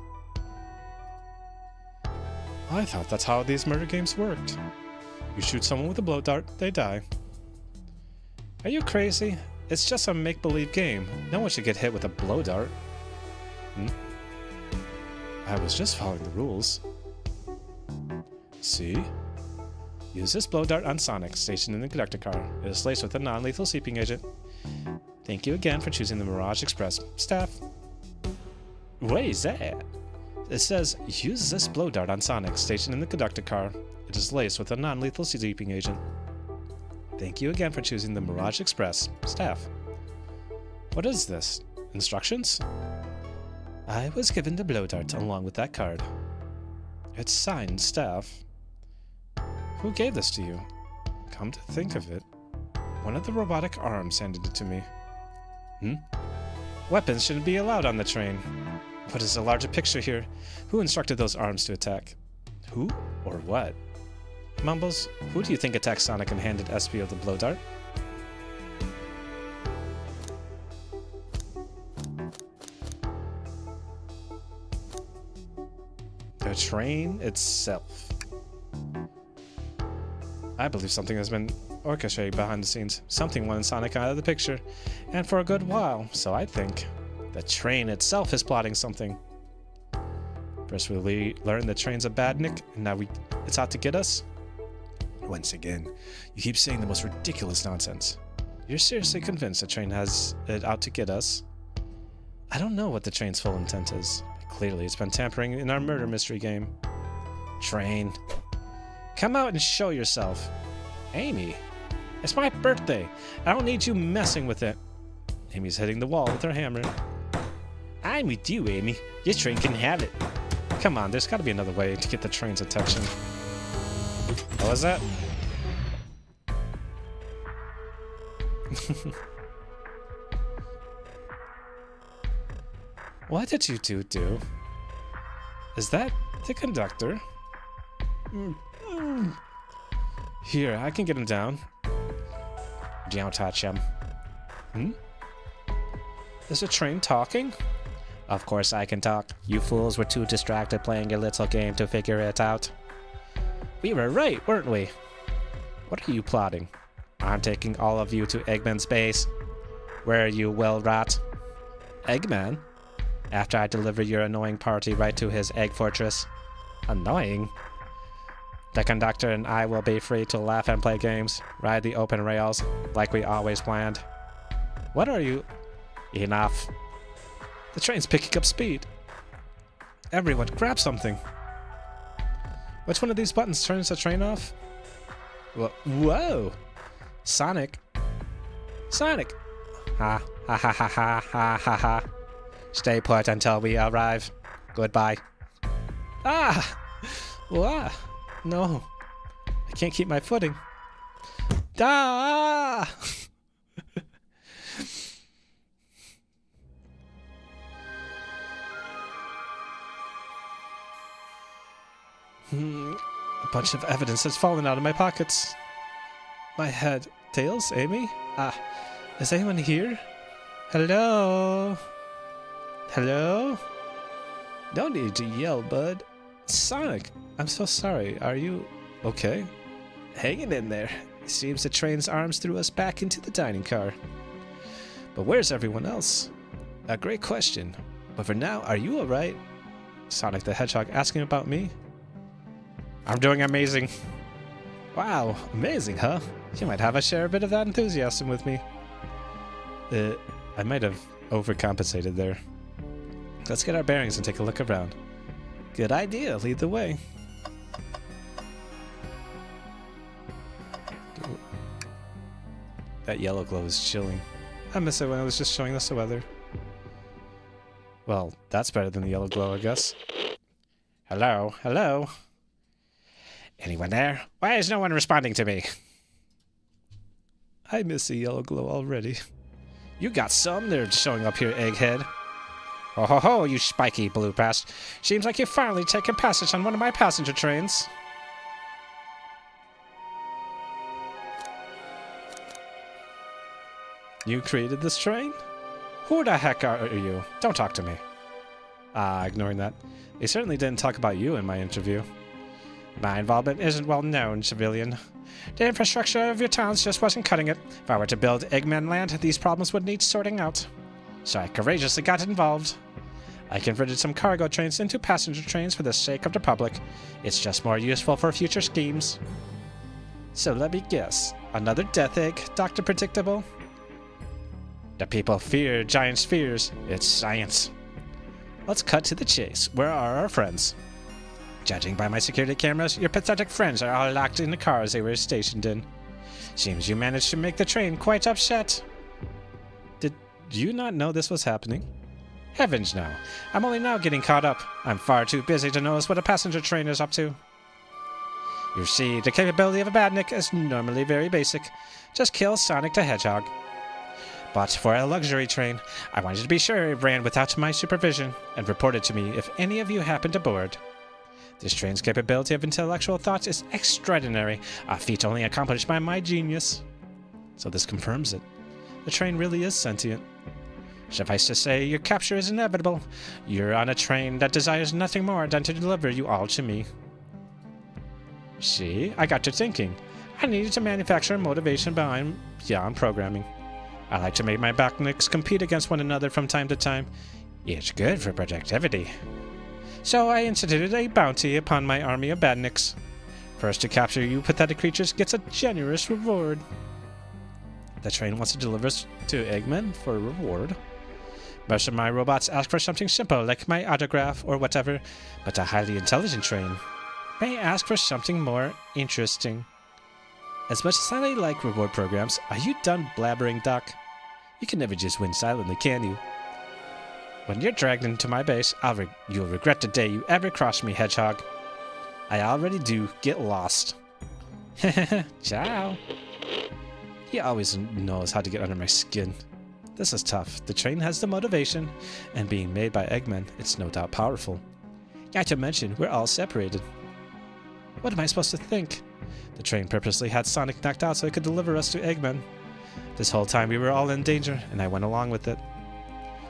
I thought that's how these murder games worked. You shoot someone with a blow dart, they die. Are you crazy? It's just a make-believe game. No one should get hit with a blow dart. I was just following the rules. See? Use this blow dart on Sonic, stationed in the conductor car. It is laced with a non-lethal sleeping agent. Thank you again for choosing the Mirage Express. Staff. What is that? It says, use this blow dart on Sonic, stationed in the conductor car. It is laced with a non-lethal sleeping agent. Thank you again for choosing the Mirage Express. Staff. What is this? Instructions? I was given the blow dart along with that card. It's signed, Staff. Who gave this to you? Come to think of it, one of the robotic arms handed it to me. Weapons shouldn't be allowed on the train. What is the larger picture here? Who instructed those arms to attack? Who or what? Mumbles, who do you think attacked Sonic and handed Espio the blow dart? The train itself. I believe something has been orchestrated behind the scenes. Something wanted Sonic out of the picture, and for a good while, so I think. The train itself is plotting something. First we learned the train's a badnik, and now it's out to get us? Once again, you keep saying the most ridiculous nonsense. You're seriously convinced the train has it out to get us? I don't know what the train's full intent is, but clearly it's been tampering in our murder mystery game. Train. Come out and show yourself. Amy, it's my birthday. I don't need you messing with it. Amy's hitting the wall with her hammer. I'm with you, Amy. Your train can have it. Come on, there's got to be another way to get the train's attention. What was that? What did you two do? Is that the conductor? Here, I can get him down. Don't touch him. Is the train talking? Of course I can talk. You fools were too distracted playing your little game to figure it out. We were right, weren't we? What are you plotting? I'm taking all of you to Eggman's base. Where you will rot. Eggman? After I deliver your annoying party right to his egg fortress. Annoying? The conductor and I will be free to laugh and play games, ride the open rails, like we always planned. What are you? Enough. The train's picking up speed. Everyone, grab something. Which one of these buttons turns the train off? Whoa! Sonic. Sonic! Ha ha ha ha ha ha ha ha. Stay put until we arrive. Goodbye. Ah! Wah! No. I can't keep my footing. Ah! A bunch of evidence has fallen out of my pockets. My head. Tails? Amy? Ah. Is anyone here? Hello? Hello? No need to yell, bud. Sonic, I'm so sorry. Are you okay? Hanging in there. It seems the train's arms threw us back into the dining car. But where's everyone else? A great question. But for now, are you alright? Sonic the Hedgehog asking about me? I'm doing amazing. Wow, amazing, huh? You might have a share a bit of that enthusiasm with me. I might have overcompensated there. Let's get our bearings and take a look around. Good idea, lead the way. That yellow glow is chilling. I miss it when it was just showing us the weather. Well, that's better than the yellow glow, I guess. Hello, hello. Anyone there? Why is no one responding to me? I miss the yellow glow already. You got some nerve showing up here, Egghead. Oh ho ho, you spiky blue past. Seems like you've finally taken passage on one of my passenger trains. You created this train? Who the heck are you? Don't talk to me. Ignoring that. They certainly didn't talk about you in my interview. My involvement isn't well known, civilian. The infrastructure of your towns just wasn't cutting it. If I were to build Eggman Land, these problems would need sorting out. So I courageously got involved. I converted some cargo trains into passenger trains for the sake of the public. It's just more useful for future schemes. So let me guess. Another death egg, Dr. Predictable? The people fear giant spheres. It's science. Let's cut to the chase. Where are our friends? Judging by my security cameras, your pathetic friends are all locked in the cars they were stationed in. Seems you managed to make the train quite upset. Did you not know this was happening? Heavens no. I'm only now getting caught up. I'm far too busy to notice what a passenger train is up to. You see, the capability of a badnik is normally very basic. Just kill Sonic the Hedgehog. But for a luxury train, I wanted to be sure it ran without my supervision and reported to me if any of you happened aboard. This train's capability of intellectual thought is extraordinary, a feat only accomplished by my genius. So this confirms it. The train really is sentient. Suffice to say, your capture is inevitable. You're on a train that desires nothing more than to deliver you all to me. See, I got to thinking. I needed to manufacture motivation beyond programming. I like to make my badniks compete against one another from time to time. It's good for productivity. So I instituted a bounty upon my army of badniks. First to capture you pathetic creatures gets a generous reward. The train wants to deliver us to Eggman for a reward. Most of my robots ask for something simple like my autograph or whatever, but a highly intelligent train may ask for something more interesting. As much as I like reward programs, are you done blabbering, Doc? You can never just win silently, can you? When you're dragged into my base, you'll regret the day you ever crossed me, Hedgehog. I already do. Get lost. Ciao. He always knows how to get under my skin. This is tough. The train has the motivation, and being made by Eggman, it's no doubt powerful. Not to mention, we're all separated. What am I supposed to think? The train purposely had Sonic knocked out so it could deliver us to Eggman. This whole time we were all in danger, and I went along with it.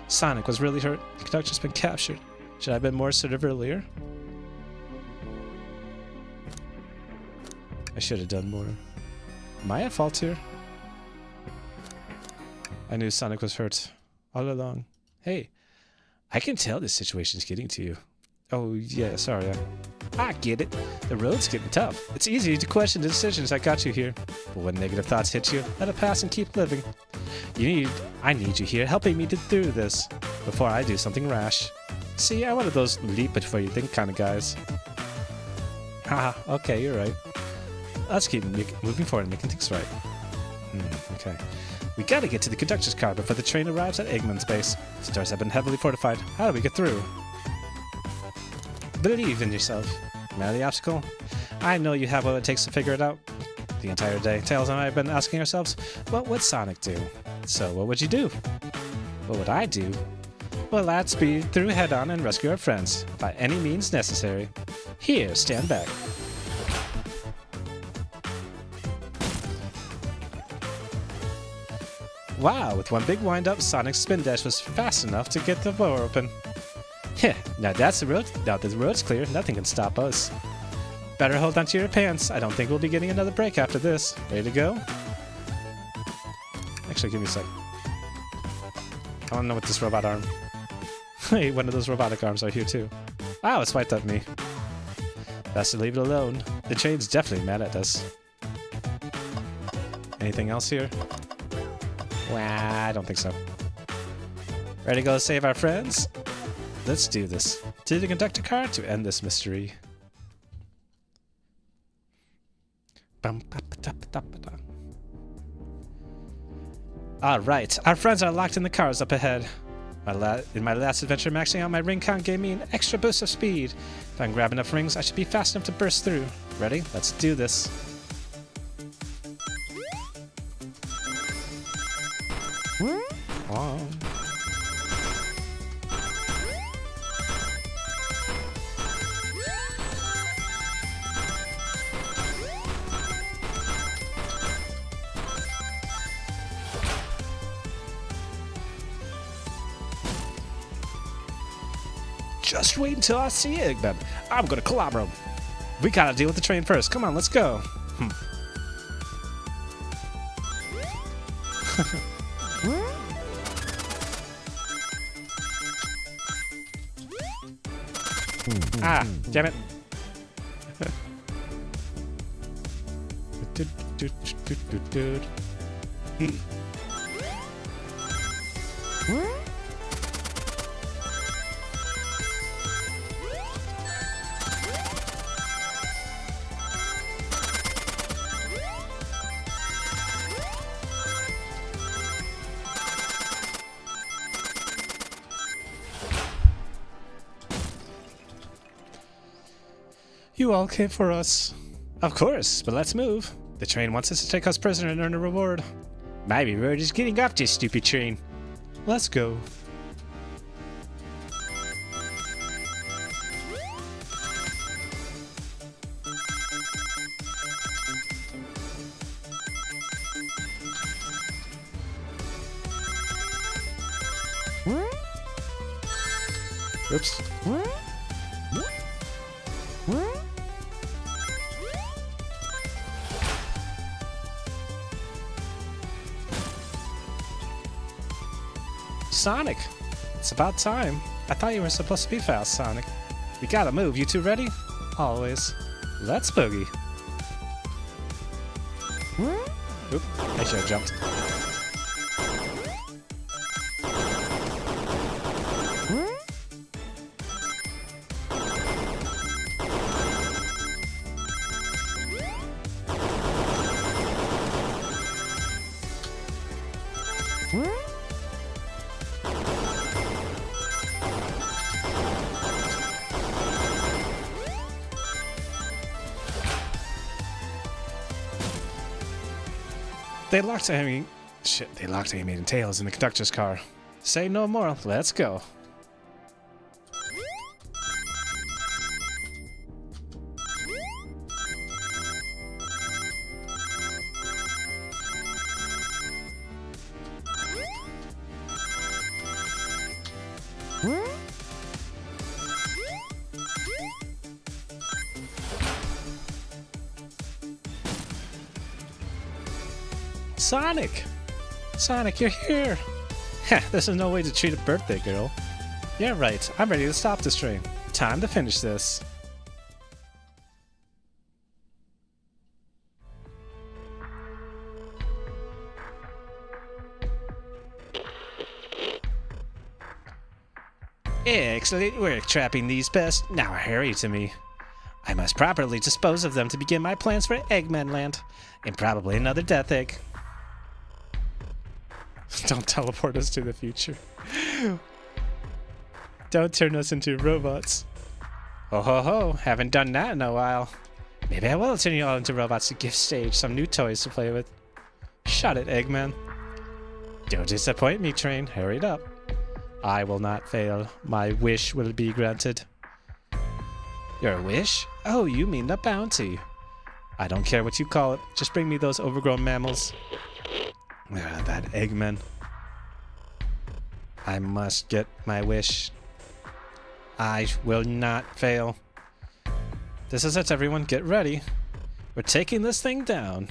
Sonic was really hurt. The conductor's been captured. Should I have been more assertive earlier? I should have done more. Am I at fault here? I knew Sonic was hurt all along. Hey, I can tell this situation's getting to you. Oh, yeah, sorry. I get it. The road's getting tough. It's easy to question the decisions that got you here. But when negative thoughts hit you, let it pass and keep living. I need you here helping me get through this before I do something rash. See, I'm one of those leap before you think kind of guys. Haha, okay, you're right. Let's keep moving forward and making things right. Okay. We gotta get to the conductor's car before the train arrives at Eggman's base. The doors have been heavily fortified. How do we get through? Believe in yourself. man of the obstacle? I know you have what it takes to figure it out. The entire day, Tails and I have been asking ourselves, what would Sonic do? So what would you do? What would I do? Well, let's speed through head-on and rescue our friends, by any means necessary. Here, stand back. Wow, with one big wind-up, Sonic's spin dash was fast enough to get the door open. Heh, now that's the road. Now that the road's clear, nothing can stop us. Better hold onto your pants. I don't think we'll be getting another break after this. Ready to go? Actually, give me a sec. I don't know what this robot arm. Hey, one of those robotic arms are here too. Wow, it swiped at me. Best to leave it alone. The train's definitely mad at us. Anything else here? Well, I don't think so. Ready to go save our friends? Let's do this. To the conductor car to end this mystery. Alright, our friends are locked in the cars up ahead. In my last adventure, maxing out my ring count gave me an extra boost of speed. If I can grab enough rings, I should be fast enough to burst through. Ready? Let's do this. Oh. Just wait until I see Eggman. I'm gonna clobber him. We gotta deal with the train first. Come on, let's go. Ah, damn it. You all came for us. Of course, but let's move. The train wants us to take us prisoner and earn a reward. Maybe we're just getting off this stupid train. Let's go. Oops. Sonic! It's about time. I thought you were supposed to be fast, Sonic. We gotta move. You two ready? Always. Let's boogie. Oop, I should have jumped. They locked Amy and Tails in the conductor's car. Say no more, let's go. Sonic! Sonic, you're here! Heh, this is no way to treat a birthday girl. Yeah, right. I'm ready to stop this train. Time to finish this. Excellent work trapping these pests. Now hurry to me. I must properly dispose of them to begin my plans for Eggman Land, and probably another Death Egg. Don't teleport us to the future. Don't turn us into robots. Ho ho ho, haven't done that in a while. Maybe I will turn you all into robots to give Sage some new toys to play with. Shut it, Eggman. Don't disappoint me, Train. Hurry it up. I will not fail. My wish will be granted. Your wish? Oh, you mean the bounty. I don't care what you call it. Just bring me those overgrown mammals. Ah, that Eggman. I must get my wish. I will not fail. This is it, everyone. Get ready. We're taking this thing down.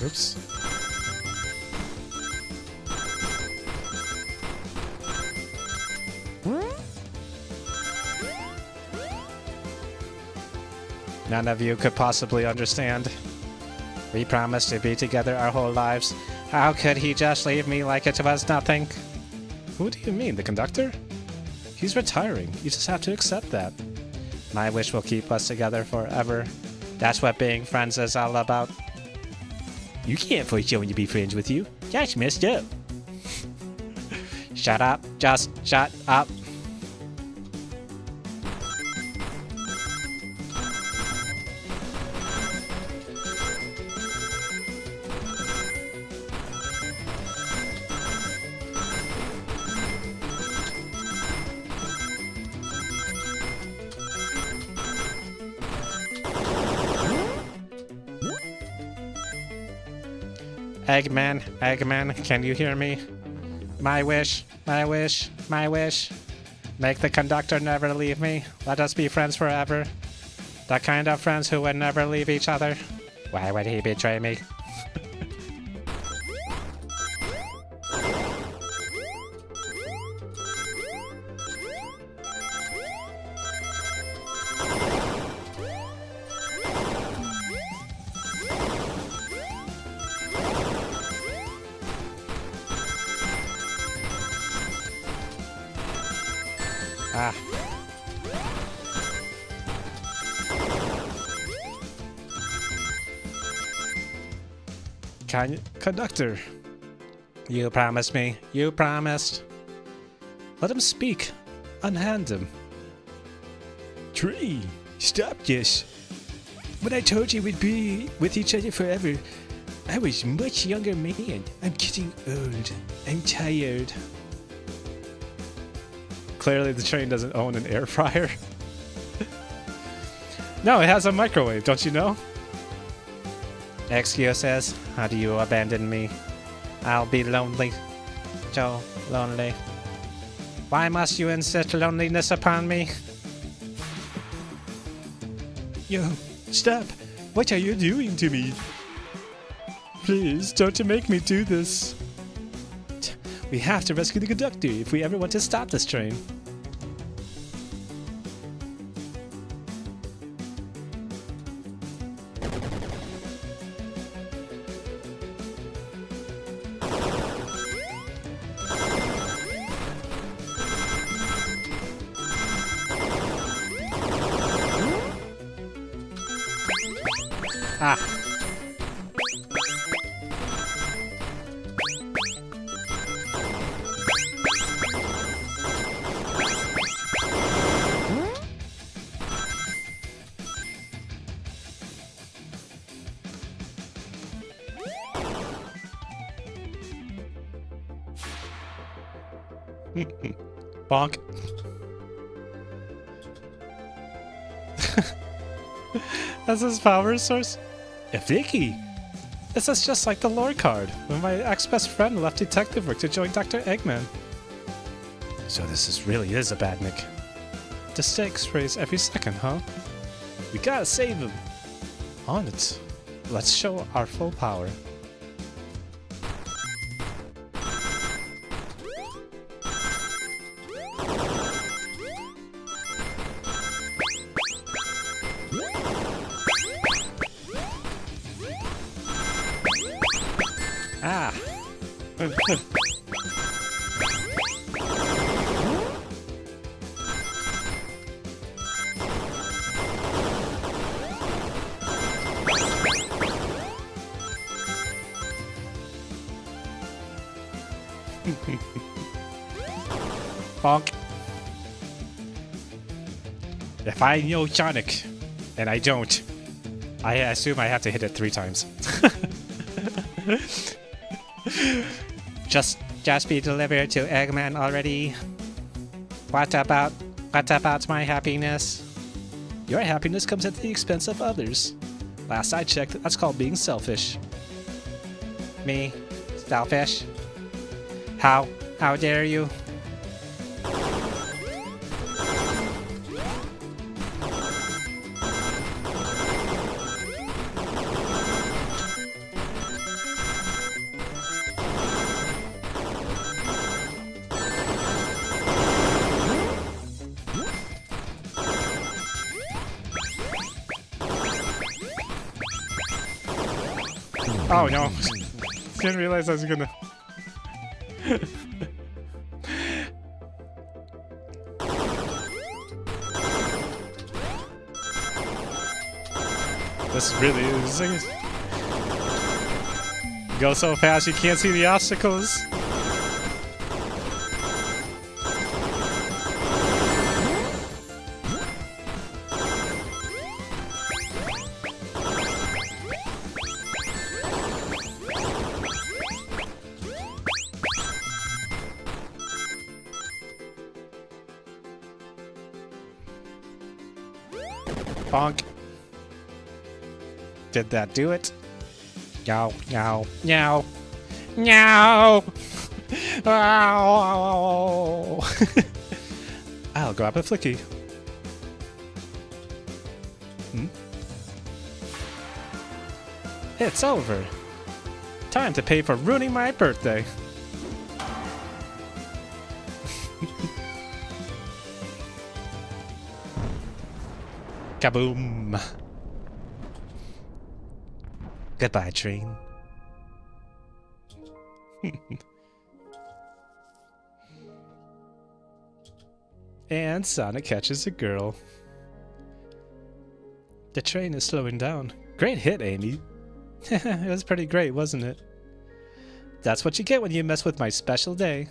Oops. None of you could possibly understand. We promised to be together our whole lives. How could he just leave me like it was nothing? Who do you mean, the conductor? He's retiring. You just have to accept that. My wish will keep us together forever. That's what being friends is all about. You can't force someone to be friends with you. That's messed up. Shut up. Just shut up. Eggman, Eggman, can you hear me? My wish, my wish, my wish. Make the conductor never leave me. Let us be friends forever. The kind of friends who would never leave each other. Why would he betray me? Ah. Conductor. You promised me. You promised. Let him speak. Unhand him.
Tree, stop this. When I told you we'd be with each other forever, I was a much younger man. I'm getting old. I'm tired.
Clearly the train doesn't own an air fryer. No, it has a microwave, don't you know? Excuses? How do you abandon me? I'll be lonely. So lonely. Why must you insist loneliness upon me?
Yo, stop. What are you doing to me? Please, don't make me do this.
We have to rescue the conductor if we ever want to stop this train. Ah. Bonk. That's his power source? Vicky! This is just like the lore card, when my ex-best friend left detective work to join Dr. Eggman. So this really is a badnik. The stakes raise every second, huh? We gotta save him! On it. Let's show our full power. Ah!
Bonk. If I know Sonic, and I don't, I assume I have to hit it 3 times. Just be delivered to Eggman already. What about my happiness? Your happiness comes at the expense of others. Last I checked, that's called being selfish. Me? Selfish? How dare you?
Oh no. Didn't realize I was gonna. This really is. Go so fast you can't see the obstacles.
Bonk. Did that do it? Meow, meow, meow, meow. Ow. I'll grab a flicky. It's over. Time to pay for ruining my birthday. Kaboom. Goodbye, train. And Sonic catches a girl. The train is slowing down. Great hit, Amy. It was pretty great, wasn't it? That's what you get when you mess with my special day.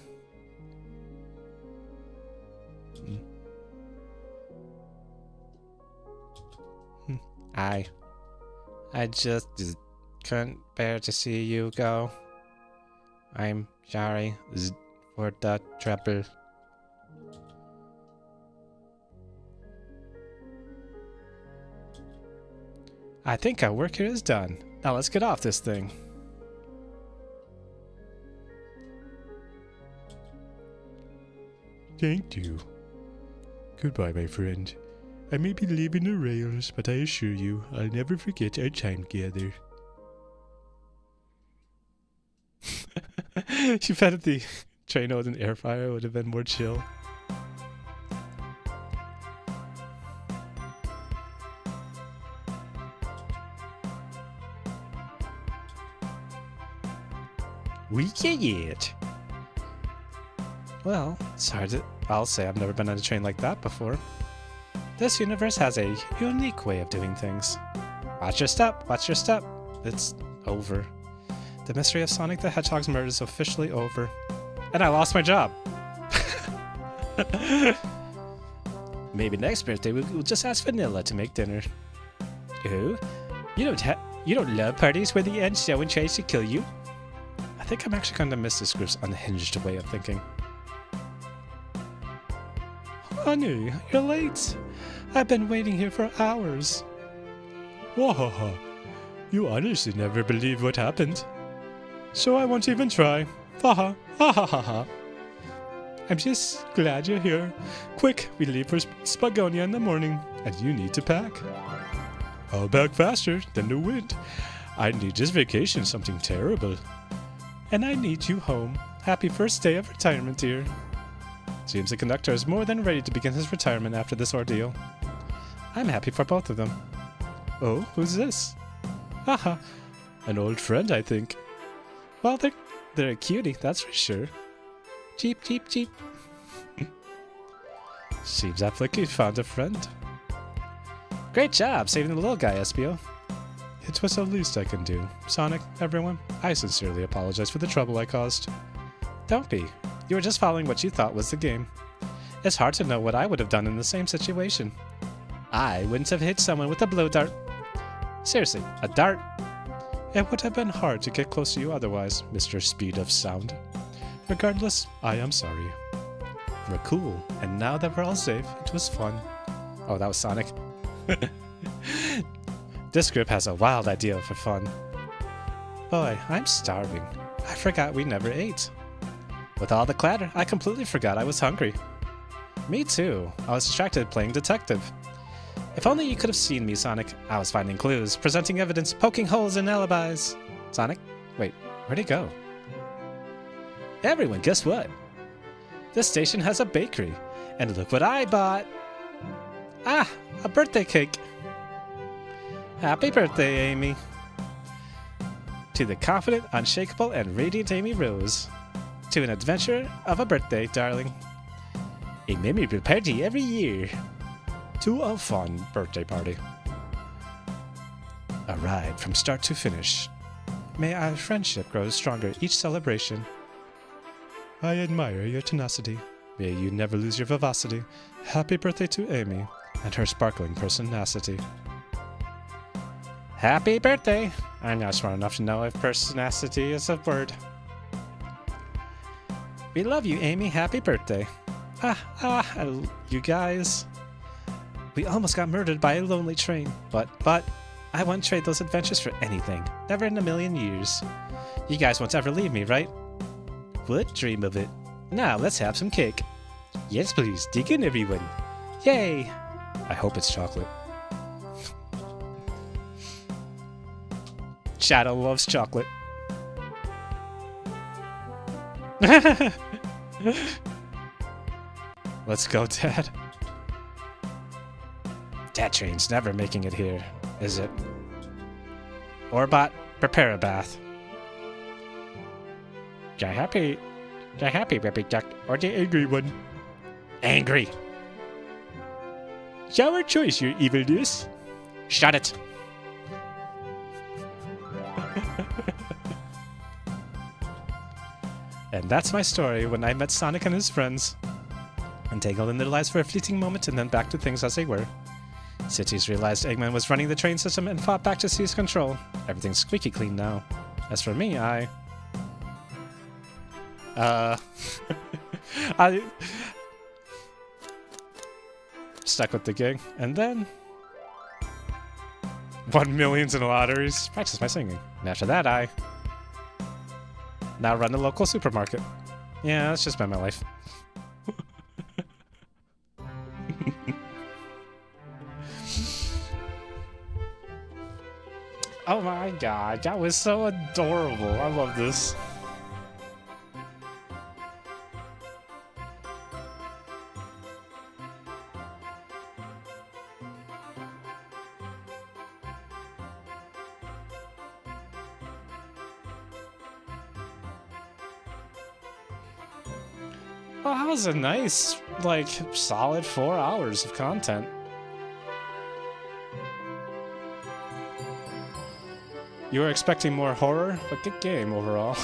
I just couldn't bear to see you go. I'm sorry for the trouble. I think our work here is done. Now let's get off this thing.
Thank you. Goodbye, my friend. I may be leaving the rails, but I assure you, I'll never forget our time together.
You bet if the train was an air fryer, it would have been more chill. We get it. Well, it's hard to... I'll say I've never been on a train like that before. This universe has a unique way of doing things. Watch your step, watch your step. It's over. The mystery of Sonic the Hedgehog's murder is officially over. And I lost my job. Maybe next birthday we'll just ask Vanilla to make dinner. Oh? You don't love parties where the end someone tries to kill you? I think I'm actually going to miss this group's unhinged way of thinking. Honey, you're late. I've been waiting here for hours.
Wahaha. You honestly never believe what happened. So I won't even try. Haha. Ha ha ha ha.
I'm just glad you're here. Quick, we leave for Spagonia in the morning, and you need to pack.
I'll pack faster than the wind. I need this vacation something terrible.
And I need you home. Happy first day of retirement, dear. Seems the conductor is more than ready to begin his retirement after this ordeal. I'm happy for both of them. Oh, who's this? Haha, an old friend, I think. Well, they're a cutie, that's for sure. Cheep, cheep, cheep. Seems that Flicky found a friend. Great job saving the little guy, Espio. It was the least I can do. Sonic, everyone, I sincerely apologize for the trouble I caused. Don't be. You were just following what you thought was the game. It's hard to know what I would have done in the same situation. I wouldn't have hit someone with a blow dart. Seriously, a dart? It would have been hard to get close to you otherwise, Mr. Speed of Sound. Regardless, I am sorry. We're cool, and now that we're all safe, it was fun. Oh, that was Sonic. This group has a wild idea for fun. Boy, I'm starving. I forgot we never ate. With all the clatter, I completely forgot I was hungry. Me too. I was distracted playing detective. If only you could have seen me, Sonic. I was finding clues, presenting evidence, poking holes in alibis. Sonic? Wait, where'd he go? Everyone, guess what? This station has a bakery. And look what I bought! Ah, a birthday cake! Happy birthday, Amy! To the confident, unshakable, and radiant Amy Rose. To an adventure of a birthday, darling. A memorable party every year. To a fun birthday party. A ride from start to finish. May our friendship grow stronger each celebration. I admire your tenacity. May you never lose your vivacity. Happy birthday to Amy and her sparkling personacity. Happy birthday! I'm not smart enough to know if personacity is a word. We love you, Amy. Happy birthday. You guys. We almost got murdered by a lonely train, but I wouldn't trade those adventures for anything. Never in a million years. You guys won't ever leave me, right? Would dream of it. Now let's have some cake. Yes, please. Dig in, everyone. Yay! I hope it's chocolate. Shadow loves chocolate. Let's go, Dad. That train's never making it here, is it? Orbot, prepare a bath. You happy, baby duck, or the angry one? Angry. Shower choice, your evilness. Shut it. And that's my story when I met Sonic and his friends. Entangled in their lives for a fleeting moment and then back to things as they were. Cities realized Eggman was running the train system and fought back to seize control. Everything's squeaky clean now. As for me, I stuck with the gig, and then won millions in lotteries, practiced my singing. And after that, I now run the local supermarket. Yeah, that's just been my life. Oh my god, that was so adorable. I love this. Well, that was a nice, like, solid 4 hours of content. You were expecting more horror, but good game overall.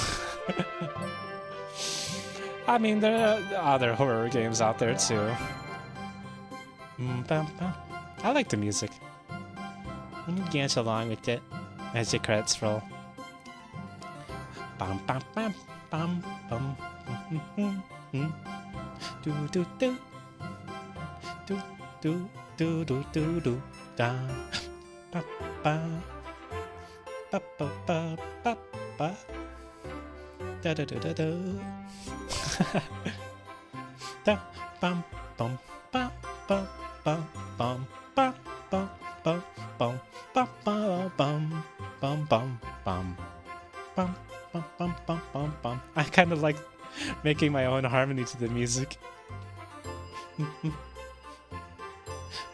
I mean, there are other horror games out there too. I like the music. You can dance along with it as the credits roll. Bum bum bum bum bum. Do do do. Do do do do do do. Da ba ba. Ba ba ba ba ba. Da da da da da. Da bum bum ba ba ba bum ba ba ba bum ba ba bum bum bum bum bum bum bum bum bum bum. I kind of like making my own harmony to the music.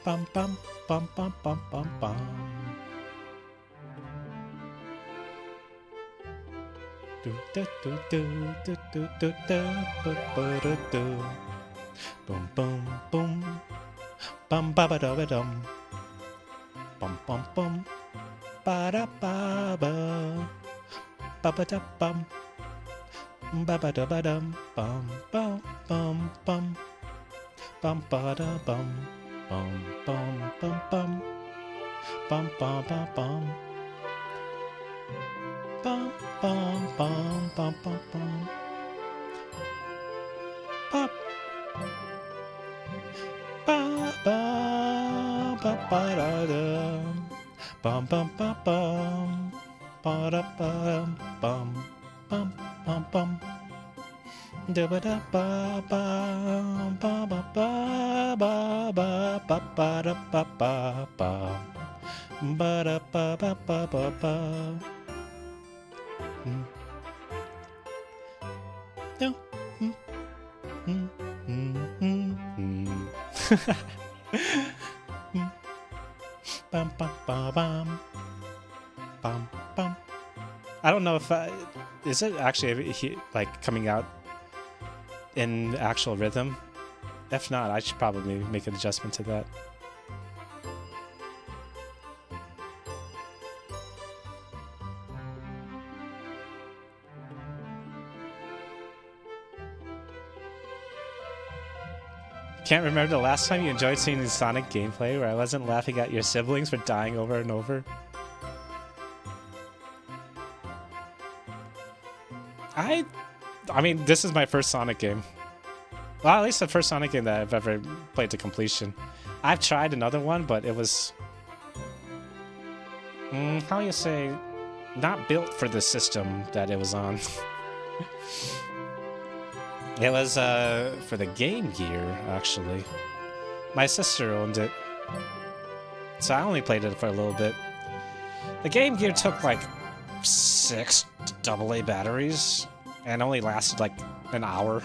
Bum bum bum bum bum bum bum. Do do do do do do do do do do. Boom boom boom. Bum ba ba da ba dum. Bum bum bum. Ba da ba ba. Ba ba da bum. Ba ba da ba dum. Bum bum bum bum. Bum ba da bum. Bum bum bum bum. Bum bum bum bum. Bum bum bum bum bum bum. Bum. Ba ba ba ba da dum. Bum bum bum bum. Ba da bum bum bum bum bum. Da ba da ba ba ba ba ba ba ba ba ba da ba ba ba ba da ba ba ba ba ba. No. Bum bum bum bum bum bum. I don't know if is it actually like coming out in actual rhythm. If not, I should probably make an adjustment to that. Can't remember the last time you enjoyed seeing the Sonic gameplay where I wasn't laughing at your siblings for dying over and over. I mean, this is my first Sonic game. Well, at least the first Sonic game that I've ever played to completion. I've tried another one, but it was... how you say... not built for the system that it was on. It was for the Game Gear, actually. My sister owned it. So I only played it for a little bit. The Game Gear took like 6 AA batteries and only lasted like an hour.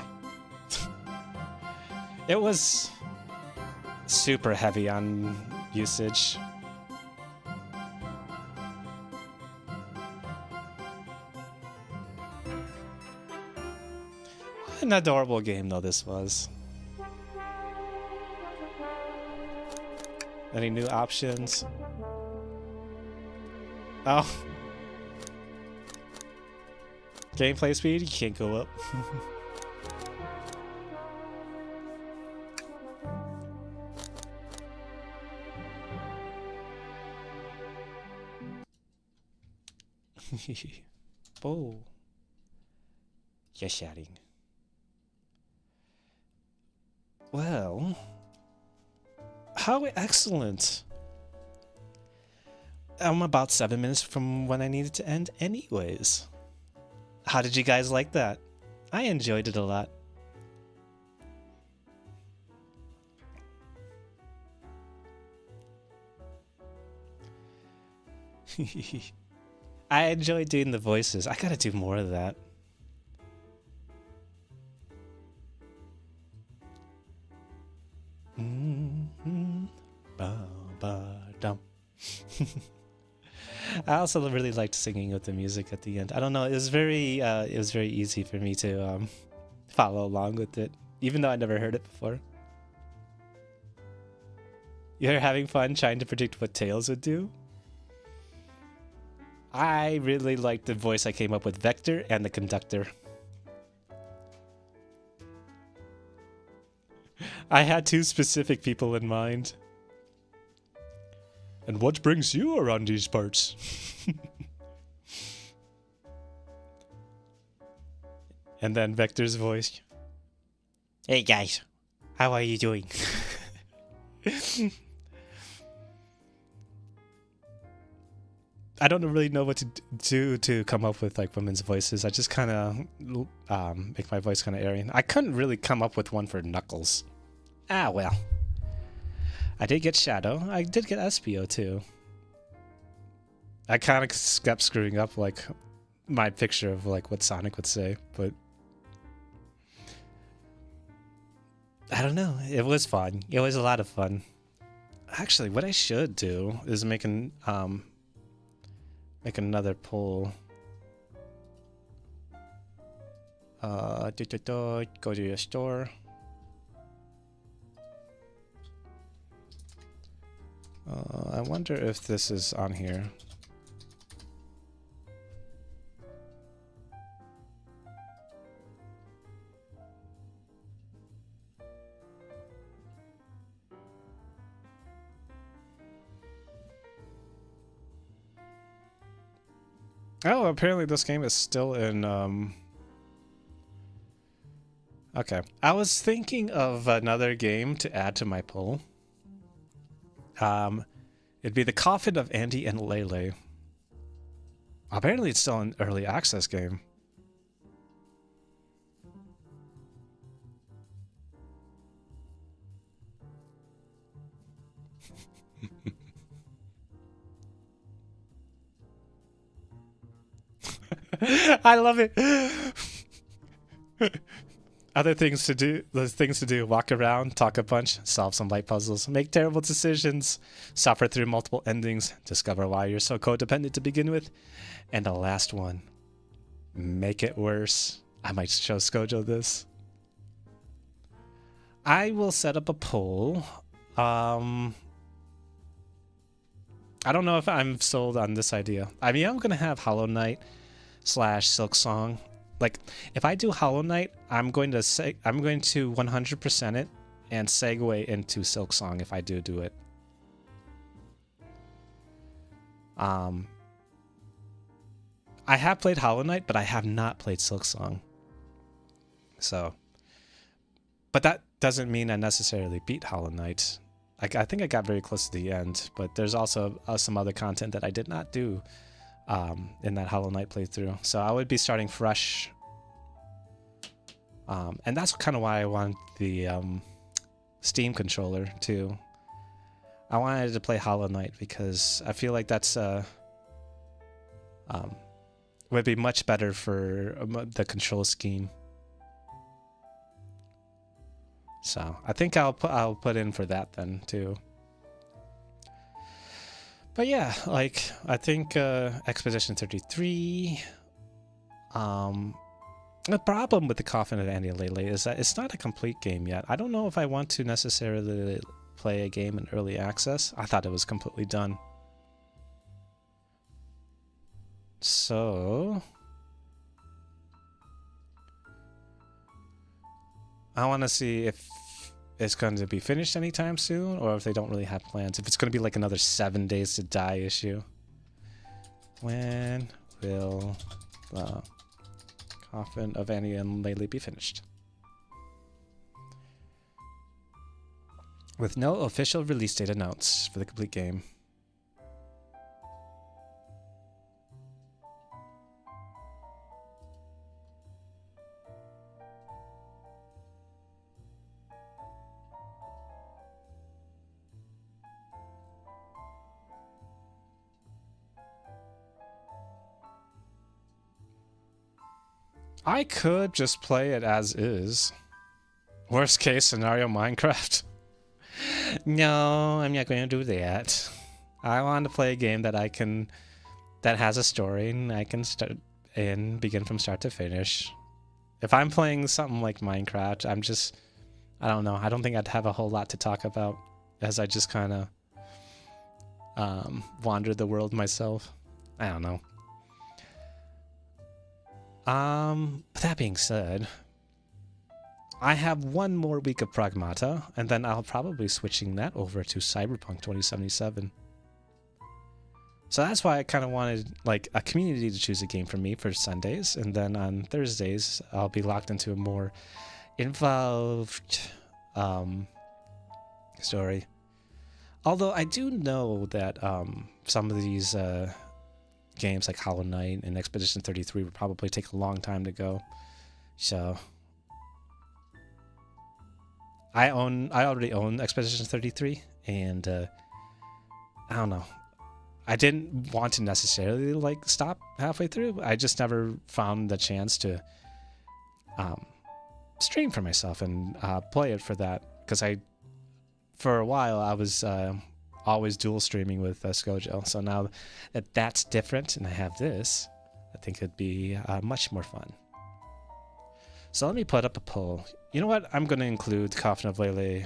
It was super heavy on usage. What an adorable game though this was. Any new options? Oh. Gameplay speed? You can't go up. Oh. You're shouting. Well, how excellent. I'm about 7 minutes from when I needed to end anyways. How did you guys like that? I enjoyed it a lot. I enjoy doing the voices. I gotta do more of that. Ba-ba-dum. I also really liked singing with the music at the end. I don't know, it was very easy for me to follow along with it, even though I never heard it before. You're having fun trying to predict what Tails would do? I really liked the voice I came up with, Vector and the Conductor. I had 2 specific people in mind. And what brings you around these parts? And then Vector's voice. Hey guys, how are you doing? I don't really know what to do to come up with like women's voices. I just kind of make my voice kind of airy. I couldn't really come up with one for Knuckles. Ah, well. I did get Shadow. I did get Espio too. I kind of kept screwing up like my picture of like what Sonic would say, but I don't know. It was fun. It was a lot of fun. Actually, what I should do is make another poll. Go to your store. I wonder if this is on here. Oh, apparently this game is still in, Okay. I was thinking of another game to add to my poll. It'd be The Coffin of Andy and Lele. Apparently it's still an early access game. I love it. Other things to do, those things to do: walk around, talk a bunch, solve some light puzzles, make terrible decisions, suffer through multiple endings, discover why you're so codependent to begin with, and the last one, make it worse. I might show Skojo this. I will set up a poll. I don't know if I'm sold on this idea. I mean, I'm gonna have Hollow Knight / Silksong. Like, if I do Hollow Knight, I'm going to 100% it and segue into Silksong if I do it. I have played Hollow Knight, but I have not played Silksong. So, but that doesn't mean I necessarily beat Hollow Knight. I think I got very close to the end, but there's also some other content that I did not do in that Hollow Knight playthrough. So I would be starting fresh. And that's kind of why I want the Steam controller too. I wanted to play Hollow Knight because I feel like that's would be much better for the control scheme. So I think I'll put in for that then too. But yeah, like I think Expedition 33. The problem with The Coffin of Andy and Lele is that it's not a complete game yet. I don't know if I want to necessarily play a game in early access. I thought it was completely done. So I want to see if it's going to be finished anytime soon, or if they don't really have plans. If it's going to be like another 7 Days to Die issue. When will the Coffin of Andy and Lele be finished? With no official release date announced for the complete game. I could just play it as is. Worst case scenario, Minecraft. No, I'm not going to do that. I want to play a game that that has a story and I can start and begin from start to finish. If I'm playing something like Minecraft, I don't know. I don't think I'd have a whole lot to talk about as I just kind of wander the world myself. I don't know. That being said, I have one more week of Pragmata, and then I'll probably switching that over to Cyberpunk 2077. So that's why I kind of wanted like a community to choose a game for me for Sundays, and then on Thursdays I'll be locked into a more involved story. Although I do know that some of these games like Hollow Knight and Expedition 33 would probably take a long time to go. So I already own Expedition 33, and I don't know. I didn't want to necessarily like stop halfway through. I just never found the chance to stream for myself and play it for that, because for a while I was always dual streaming with Skojo. So now that that's different and I have this, I think it'd be much more fun. So let me put up a poll. You know what? I'm going to include Coffin of Lele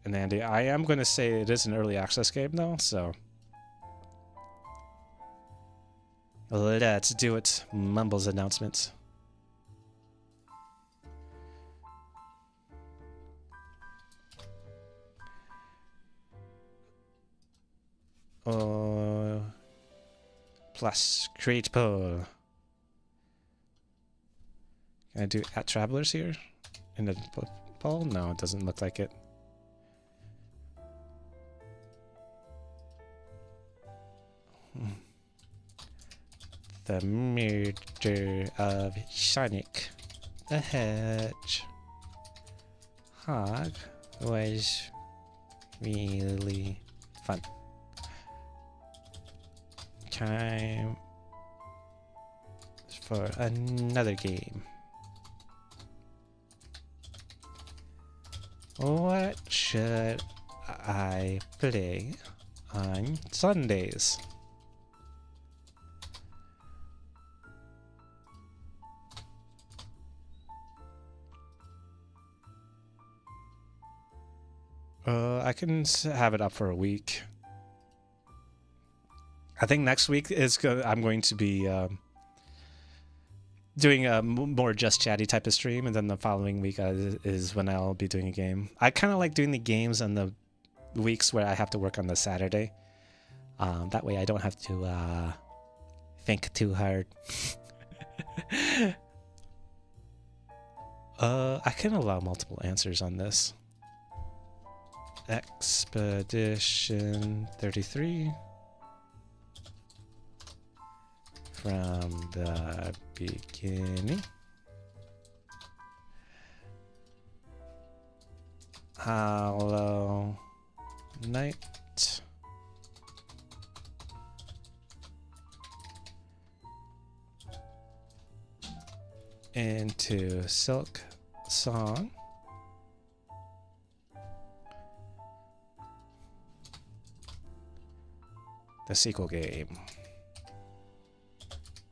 and Andy. I am going to say it is an early access game though, so let's do it. Mumbles announcements.
plus create poll. Can I do at travelers here in the poll? No, it doesn't look like it. The murder of Sonic the Hedgehog was really fun. Time for another game. What should I play on Sundays? I can have it up for a week. I think next week I'm going to be doing a more just chatty type of stream, and then the following week is when I'll be doing a game. I kind of like doing the games on the weeks where I have to work on the Saturday. That way I don't have to think too hard. I can allow multiple answers on this. Expedition 33 from the beginning. Hollow Knight. Into Silk Song. The sequel game.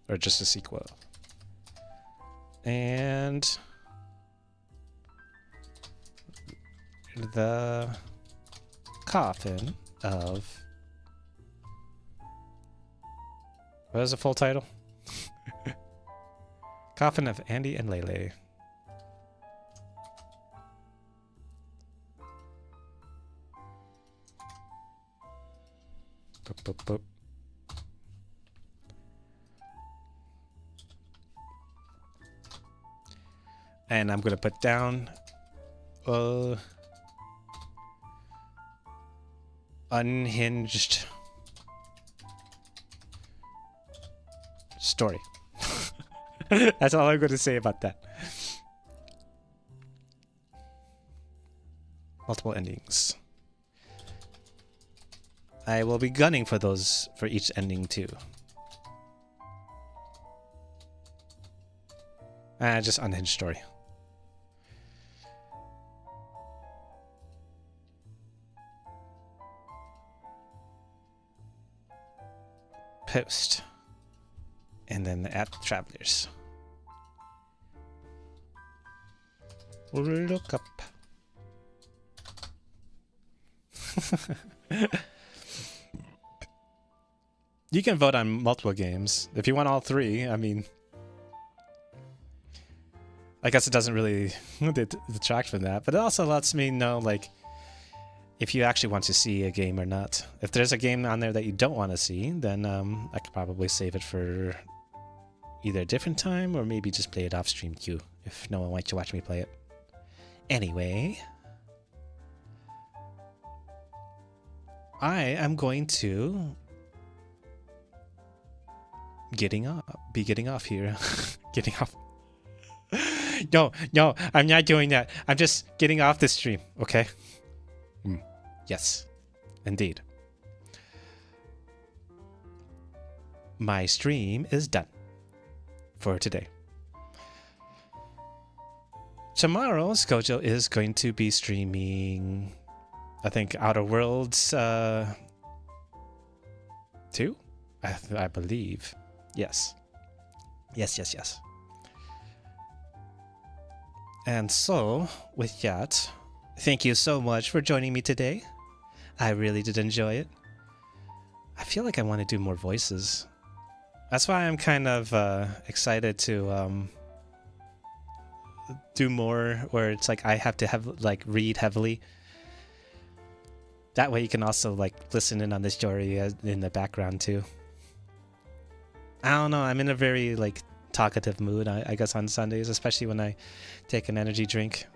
Or just a sequel. And the coffin of... What is the full title? Coffin of Andy and Lele. Boop, boop, boop. And I'm gonna put down unhinged story. That's all I'm gonna say about that. Multiple endings. I will be gunning for those for each ending too. Just unhinged story. Post. And then at travelers. Look up. You can vote on multiple games. If you want all three, I mean... I guess it doesn't really detract from that, but it also lets me know, like, if you actually want to see a game or not. If there's a game on there that you don't want to see, then I could probably save it for either a different time or maybe just play it off stream queue if no one wants to watch me play it. Anyway, I am going to be getting off here. Getting off. No, I'm not doing that. I'm just getting off the stream, okay? Yes, indeed. My stream is done for today. Tomorrow, Skojo is going to be streaming, I think, Outer Worlds 2? I believe. Yes. Yes. And so, with that, thank you so much for joining me today. I really did enjoy it. I feel like I want to do more voices. That's why I'm kind of excited to do more where it's like I have to read heavily. That way you can also like listen in on the story in the background too.
I don't know. I'm in a very like talkative mood, I guess, on Sundays, especially when I take an energy drink.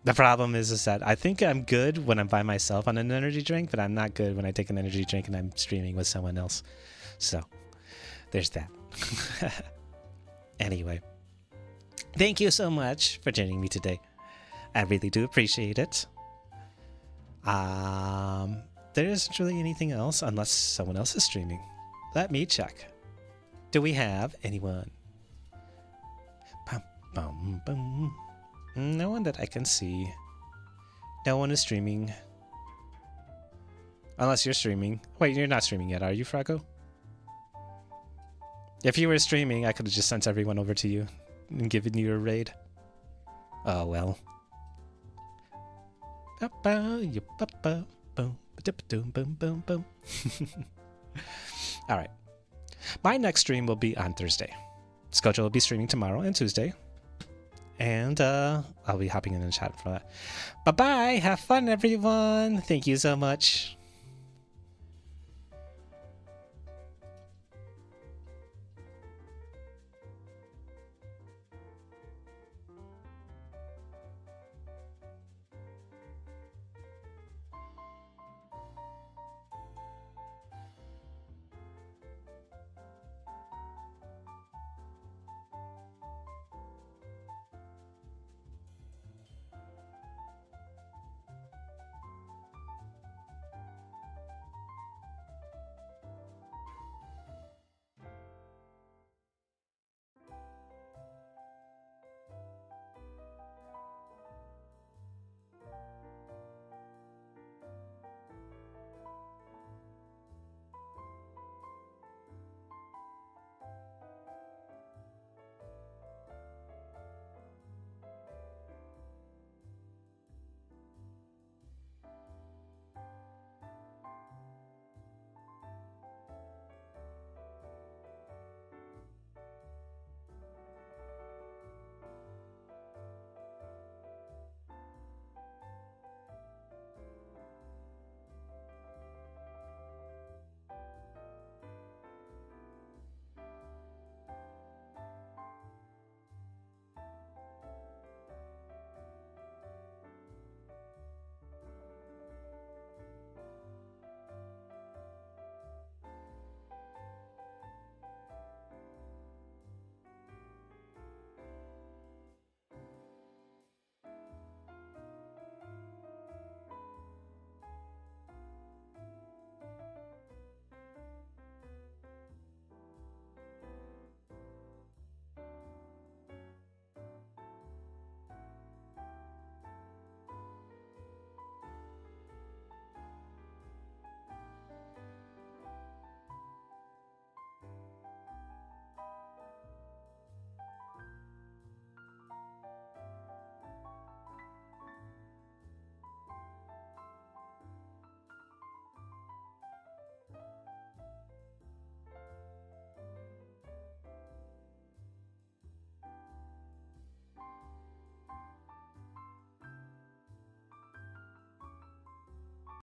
The problem is that I think I'm good when I'm by myself on an energy drink, but I'm not good when I take an energy drink and I'm streaming with someone else. So, there's that. Anyway, thank you so much for joining me today. I really do appreciate it. There isn't really anything else unless someone else is streaming. Let me check. Do we have anyone? Bum, bum, bum. No one that I can see. No one is streaming. Unless you're streaming. Wait, you're not streaming yet, are you, Froggo? If you were streaming, I could have just sent everyone over to you and given you a raid. Oh, well. Alright. My next stream will be on Thursday. Skojo will be streaming tomorrow and Tuesday. And I'll be hopping in the chat for that. Bye-bye. Have fun, everyone. Thank you so much.